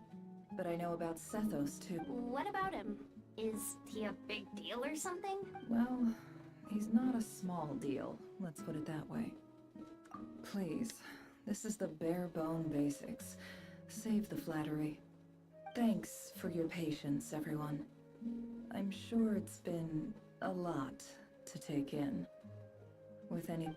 but I know about Sethos too. What about him? Is he a big deal or something? Well, he's not a small deal, let's put it that way. Please, this is the bare bone basics. Save the flattery. Thanks for your patience, everyone. I'm sure it's been a lot to take in. With any...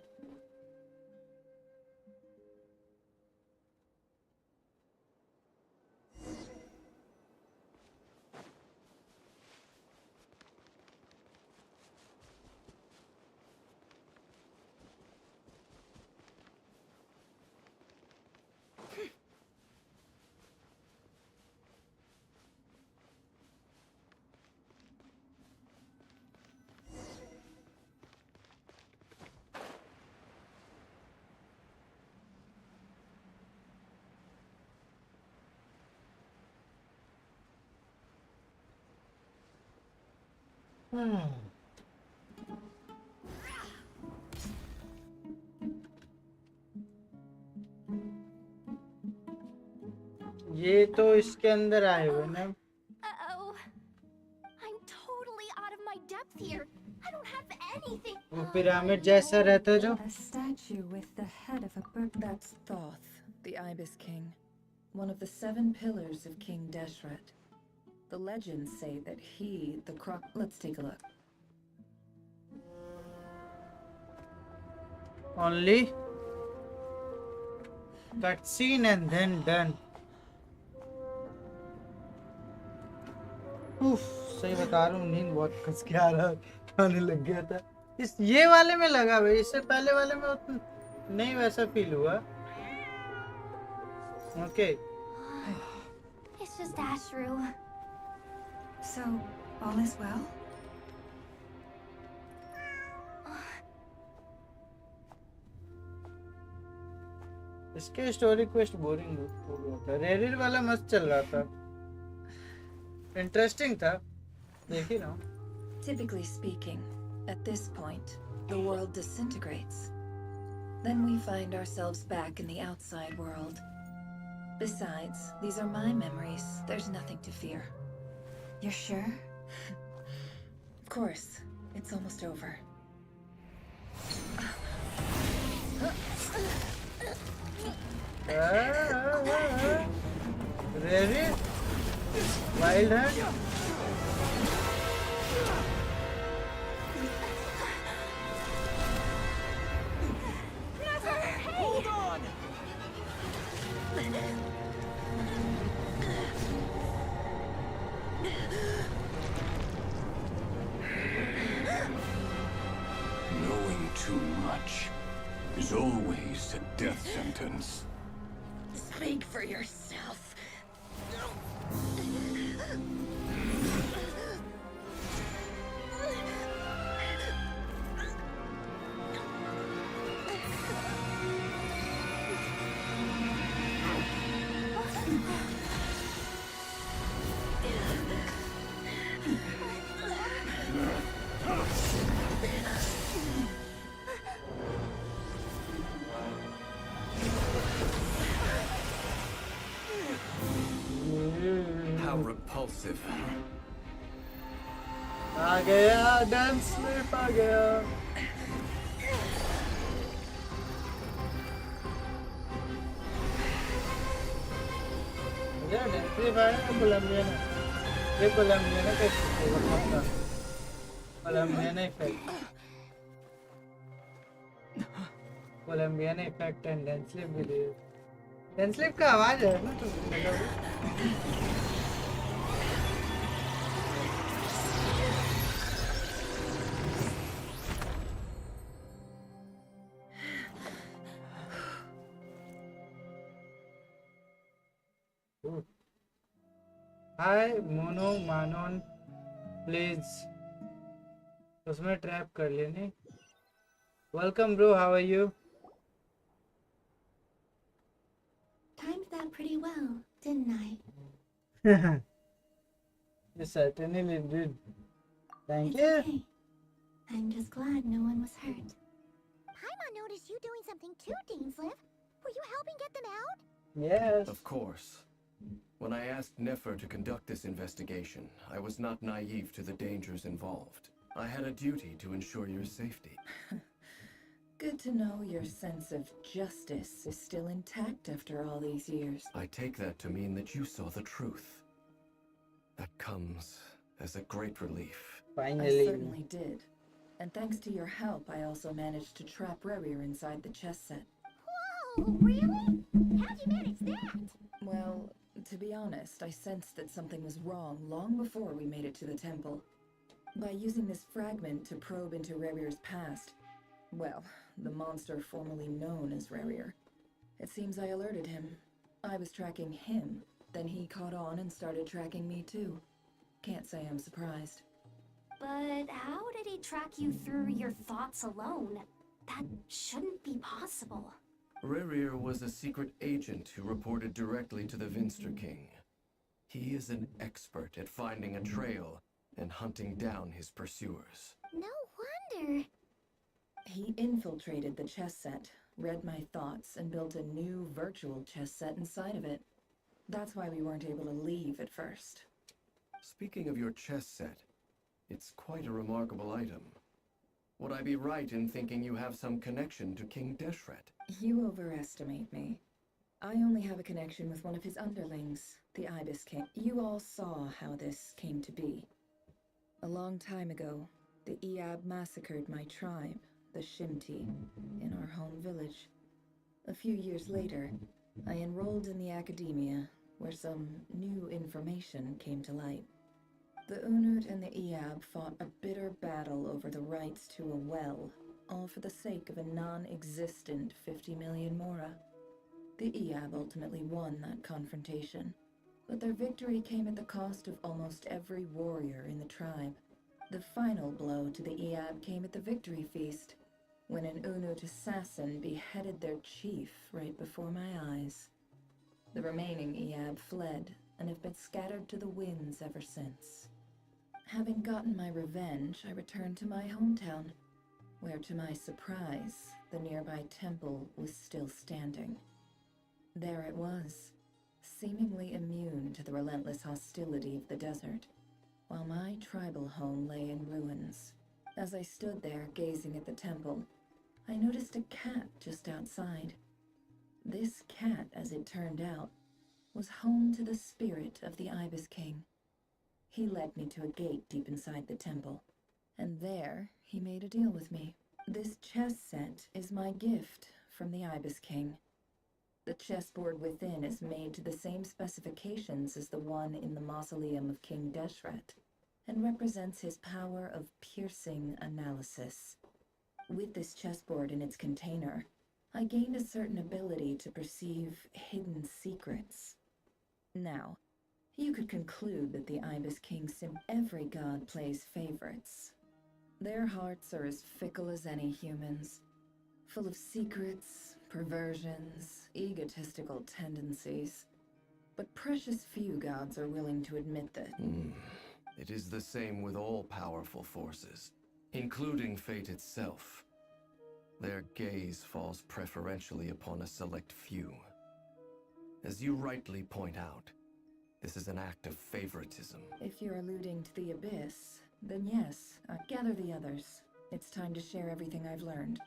ये तो इसके अंदर आए हुए ना. Uh-oh. I'm totally out of my depth here. I don't have anything. वो pyramid जैसा रहता है जो. A statue with the head of a bird. That's Thoth, the Ibis King, one of the 7 pillars of King Deshret. The legends say that he, the croc... Let's take a look. Only cutscene and then done. उफ, सही बता रहा हूँ, नींद बहुत कस के आ रहा, आने लग गया था. इस ये वाले में लगा भाई, इससे पहले वाले में उतना नहीं वैसा फील हुआ. Okay. It's just Ashru. So, all is well? इसके स्टोरी क्वेस्ट बोरिंग हो गया था. रेडिट वाला मस्त चल रहा था, इंटरेस्टिंग था, देख ही रहा हूँ. Typically speaking, at this point, the world disintegrates. Then we find ourselves back in the outside world. Besides, these are my memories. There's nothing to fear. You're sure? Of course. It's almost over. Really? Wild Hunt? Hold on! Knowing too much is always a death sentence. Speak for yourself. How repulsive. आ गया, dance slip आ गया. मुझे dance slip आया ना Colombia. ये Columbia का Columbia effect. Columbia effect and dance slip भी दिए. Dance slip का आवाज है ना, तो हाय मोनो मानोन प्लीज उसमें ट्रैप कर लेने. Welcome bro, how are you? Timed that pretty well, didn't I? You certainly did. Thank It's you. okay. I'm just glad no one was hurt. noticed you doing something too, Dainsleif. Were you helping get them out? Yes. Of course. When I asked Nefer to conduct this investigation, I was not naive to the dangers involved. I had a duty to ensure your safety. Good to know your sense of justice is still intact after all these years. I take that to mean that you saw the truth. That comes as a great relief. Finally. I certainly did. And thanks to your help, I also managed to trap Rerir inside the chess set. Whoa, really? How'd you manage that? Well, to be honest, I sensed that something was wrong long before we made it to the temple. By using this fragment to probe into Rerir's past, well, the monster formerly known as Rerir, it seems I alerted him. I was tracking him, then he caught on and started tracking me too. Can't say I'm surprised. But how did he track you through your thoughts alone? That shouldn't be possible. Rerir was a secret agent who reported directly to the Vinster King. He is an expert at finding a trail and hunting down his pursuers. No wonder. He infiltrated the chess set, read my thoughts, and built a new virtual chess set inside of it. That's why we weren't able to leave at first. Speaking of your chess set, it's quite a remarkable item. Would I be right in thinking you have some connection to King Deshret? You overestimate me. I only have a connection with one of his underlings, the Ibis King. You all saw how this came to be. A long time ago, the Eab massacred my tribe, the Shimti, in our home village. A few years later, I enrolled in the academia, where some new information came to light. The Unut and the Eab fought a bitter battle over the rights to a well, all for the sake of a non-existent 50 million Mora. The Eab ultimately won that confrontation, but their victory came at the cost of almost every warrior in the tribe. The final blow to the Eab came at the victory feast, when an Unut assassin beheaded their chief right before my eyes. The remaining Eab fled and have been scattered to the winds ever since. Having gotten my revenge, I returned to my hometown, where to my surprise, the nearby temple was still standing. There it was, seemingly immune to the relentless hostility of the desert, while my tribal home lay in ruins. As I stood there gazing at the temple, I noticed a cat just outside. This cat, as it turned out, was home to the spirit of the Ibis King. He led me to a gate deep inside the temple, and there he made a deal with me. This chess set is my gift from the Ibis King. The chessboard within is made to the same specifications as the one in the mausoleum of King Deshret, and represents his power of piercing analysis. With this chessboard in its container, I gained a certain ability to perceive hidden secrets. Now, you could conclude that the Ibis King every god plays favorites. Their hearts are as fickle as any human's, full of secrets, perversions, egotistical tendencies. But precious few gods are willing to admit that. It is the same with all powerful forces, including fate itself. Their gaze falls preferentially upon a select few. As you rightly point out, this is an act of favoritism. If you're alluding to the Abyss, then yes, gather the others. It's time to share everything I've learned.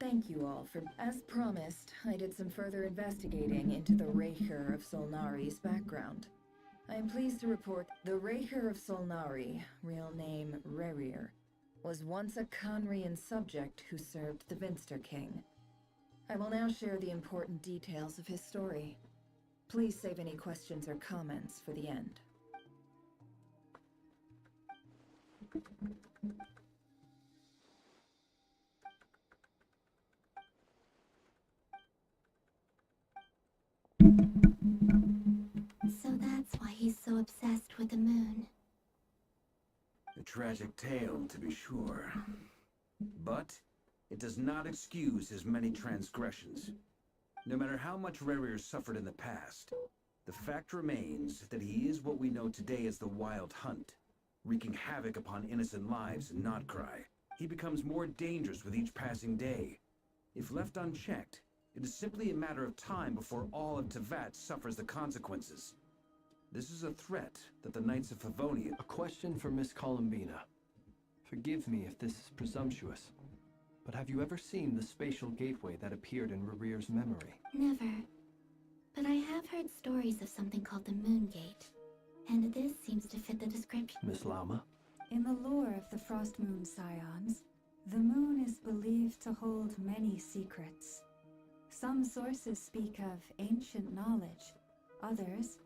Thank you all for... As promised, I did some further investigating into the Reicher of Solnari's background. I am pleased to report the Reicher of Solnari, real name Rerir, was once a Conrian subject who served the Vinster King. I will now share the important details of his story. Please save any questions or comments for the end. So that's why he's so obsessed with the moon. A tragic tale, to be sure. But it does not excuse his many transgressions. No matter how much Rerir suffered in the past, The fact remains that he is what we know today as the Wild Hunt, wreaking havoc upon innocent lives in Notcry. He becomes more dangerous with each passing day. If left unchecked, it is simply a matter of time before all of Tevat suffers the consequences. This is a threat that the Knights of Favonia... A question for Miss Columbina. Forgive me if this is presumptuous, but have you ever seen the spatial gateway that appeared in Rerear's memory? Never. But I have heard stories of something called the Moon Gate, and this seems to fit the description. Miss Lama? In the lore of the Frost Moon Scions, the moon is believed to hold many secrets. Some sources speak of ancient knowledge, others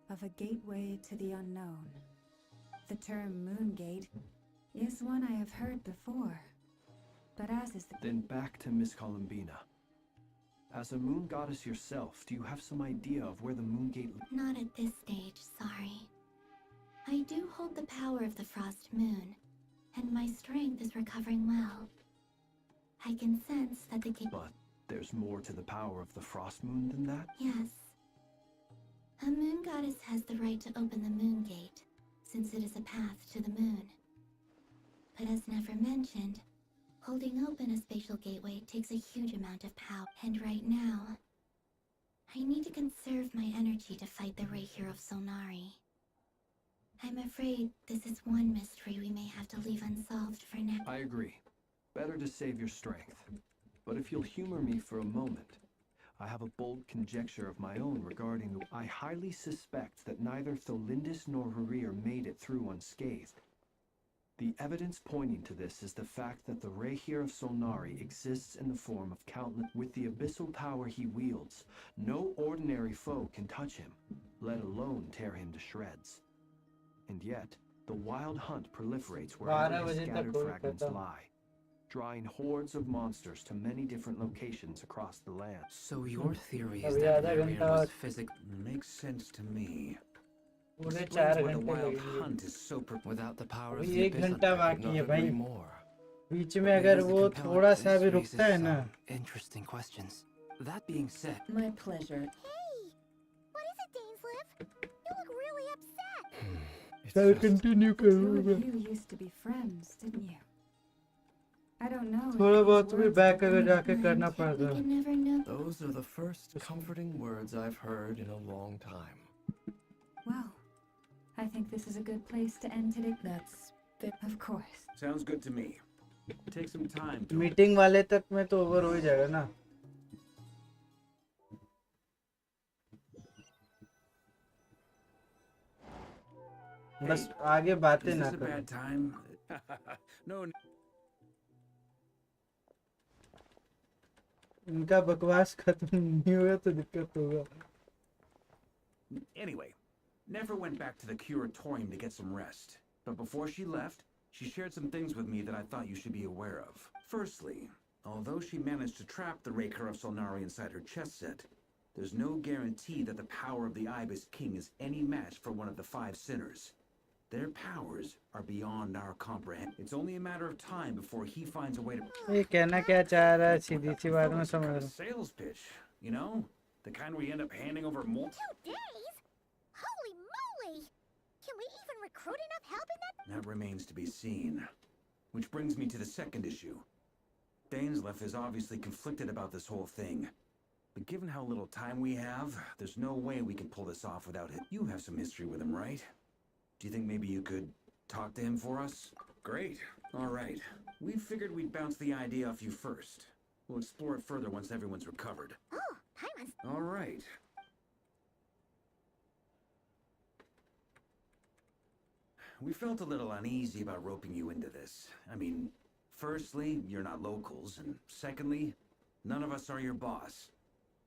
of a gateway to the unknown. The term Moon Gate is one I have heard before, but as is the... Then back to Miss Columbina. As a moon goddess yourself, do you have some idea of where the Moon Gate... Not at this stage, sorry. I do hold the power of the Frost Moon, and my strength is recovering well. I can sense that the gate... But there's more to the power of the Frost Moon than that? Yes. A moon goddess has the right to open the Moon Gate, since it is a path to the moon. But as Nefer mentioned, holding open a spatial gateway takes a huge amount of power, and right now, I need to conserve my energy to fight the Rayhir of Solnari. I'm afraid this is one mystery we may have to leave unsolved for now. I agree. Better to save your strength. But if you'll humor me for a moment, I have a bold conjecture of my own regarding the... I highly suspect that neither Tholindis nor Rerear made it through unscathed. The evidence pointing to this is the fact that the Rayhir of Solnari exists in the form of countless... With the abyssal power he wields, no ordinary foe can touch him, let alone tear him to shreds. And yet, the Wild Hunt proliferates wherever his scattered fragments lie, drawing hordes of monsters to many different locations across the land. So your theory is that Rerear was physical... Makes sense to me. पूरे 4 घंटे लगेंगे. Without the power of अभी the 1 abyss, घंटा I could बाकी not है भाई. agree more. बीच में अगर वो थोड़ा सा भी रुकता है ना. Interesting questions. That being said, my pleasure. What is it, Dainsliff? You look really upset. I'll continue Two of you used to be friends, didn't you? I don't know. थोड़ा बहुत भी बैक अगर जाके करना पड़ता. Those are the first comforting words I've heard in a long time. Well, I think this is a good place to end today. That's of course. Sounds good to me. Take some time to... meeting वाले तक में तो over हो ही जाएगा ना. बस आगे बातें ना करो. No. इनका बकवास खत्म नहीं होगा तो दिक्कत होगा. Anyway, Nefer went back to the curatorium to get some rest. But before she left, she shared some things with me that I thought you should be aware of. Firstly, although she managed to trap the Rayhir of Solnari inside her chess set, there's no guarantee that the power of the Ibis King is any match for one of the 5 sinners. Their powers are beyond our comprehension. It's only a matter of time before he finds a way to... ये कहना क्या चाह रहा है सीधी सी बात में समझ रहा. Sales pitch, you know? The kind where you end up handing over more... 2 days? Holy moly! Can we even recruit enough help in that? That remains to be seen. Which brings me to the second issue. Dainslife is obviously conflicted about this whole thing. But given how little time we have, there's no way we can pull this off without him. You have some history with him, right? Do you think maybe you could talk to him for us? Great. All right. We figured we'd bounce the idea off you first. We'll explore it further once everyone's recovered. Oh, Paimon's... All right. We felt a little uneasy about roping you into this. I mean, firstly, you're not locals, and secondly, none of us are your boss.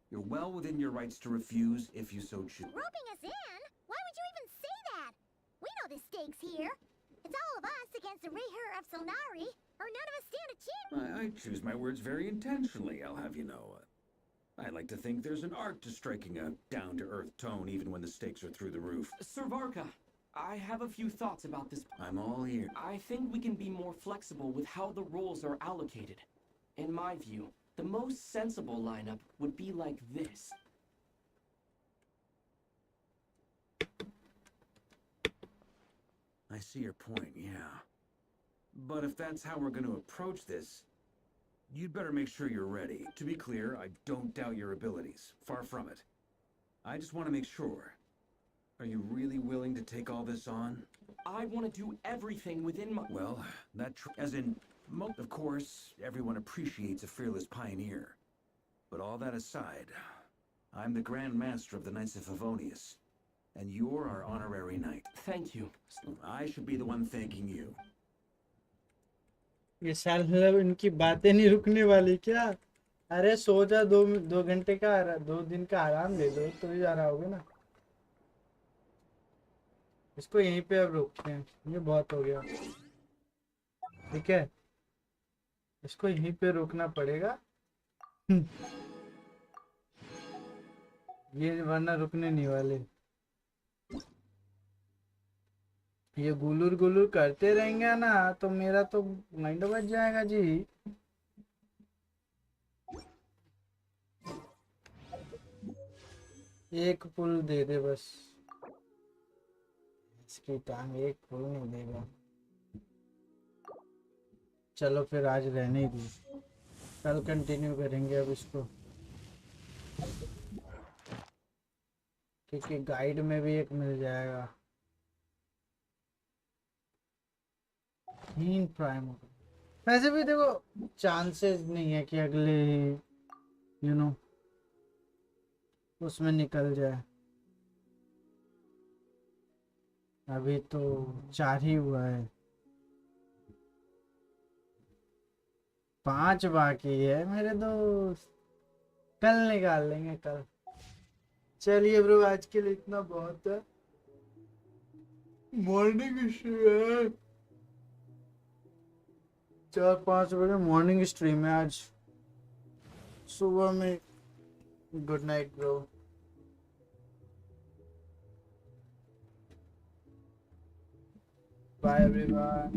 You're well within your rights to refuse if you so choose. Roping us in? Why would you even say that? We know the stakes here. It's all of us against the Rayhir of Solnari, or none of us stand a chance. I choose my words very intentionally, I'll have you know. I like to think there's an art to striking a down-to-earth tone even when the stakes are through the roof. Sir Varka, I have a few thoughts about this. I'm all ears. I think we can be more flexible with how the roles are allocated. In my view, the most sensible lineup would be like this. I see your point, yeah. But if that's how we're going to approach this, you'd better make sure you're ready. To be clear, I don't doubt your abilities. Far from it. I just want to make sure. Are you really willing to take all this on? I want to do everything within my... Well, as in, of course, everyone appreciates a fearless pioneer. But all that aside, I'm the Grand Master of the Knights of Favonius, and you're our honorary knight. Thank you. I should be the one thanking you. ये साल मतलब इनकी बातें नहीं रुकने वाली क्या? अरे सो जा, 2 घंटे का 2 दिन का आराम ले लो तो ही जा रहा होगा ना. इसको यहीं पे अब रोकते हैं, ये बहुत हो गया. ठीक है, इसको यहीं पे रोकना पड़ेगा. ये वरना रुकने नहीं वाले. ये गुलूर गुलूर करते रहेंगे ना तो मेरा तो माइंड बच जाएगा जी. एक पुल दे दे बस. इसकी टांग एक पुल नहीं देगा. चलो फिर आज रहने ही दी, कल कंटिन्यू करेंगे अब इसको, क्योंकि गाइड में भी एक मिल जाएगा. 3 प्राइम. वैसे भी देखो चांसेस नहीं है कि अगले उसमें निकल जाए. अभी तो 4 ही हुआ है, 5 बाकी है मेरे दोस्त. कल निकाल लेंगे कल. चलिए ब्रो, आज के लिए इतना बहुत है. मॉर्निंग है, 4-5 बजे मॉर्निंग स्ट्रीम है आज. सुबह में good night bro. Bye everyone.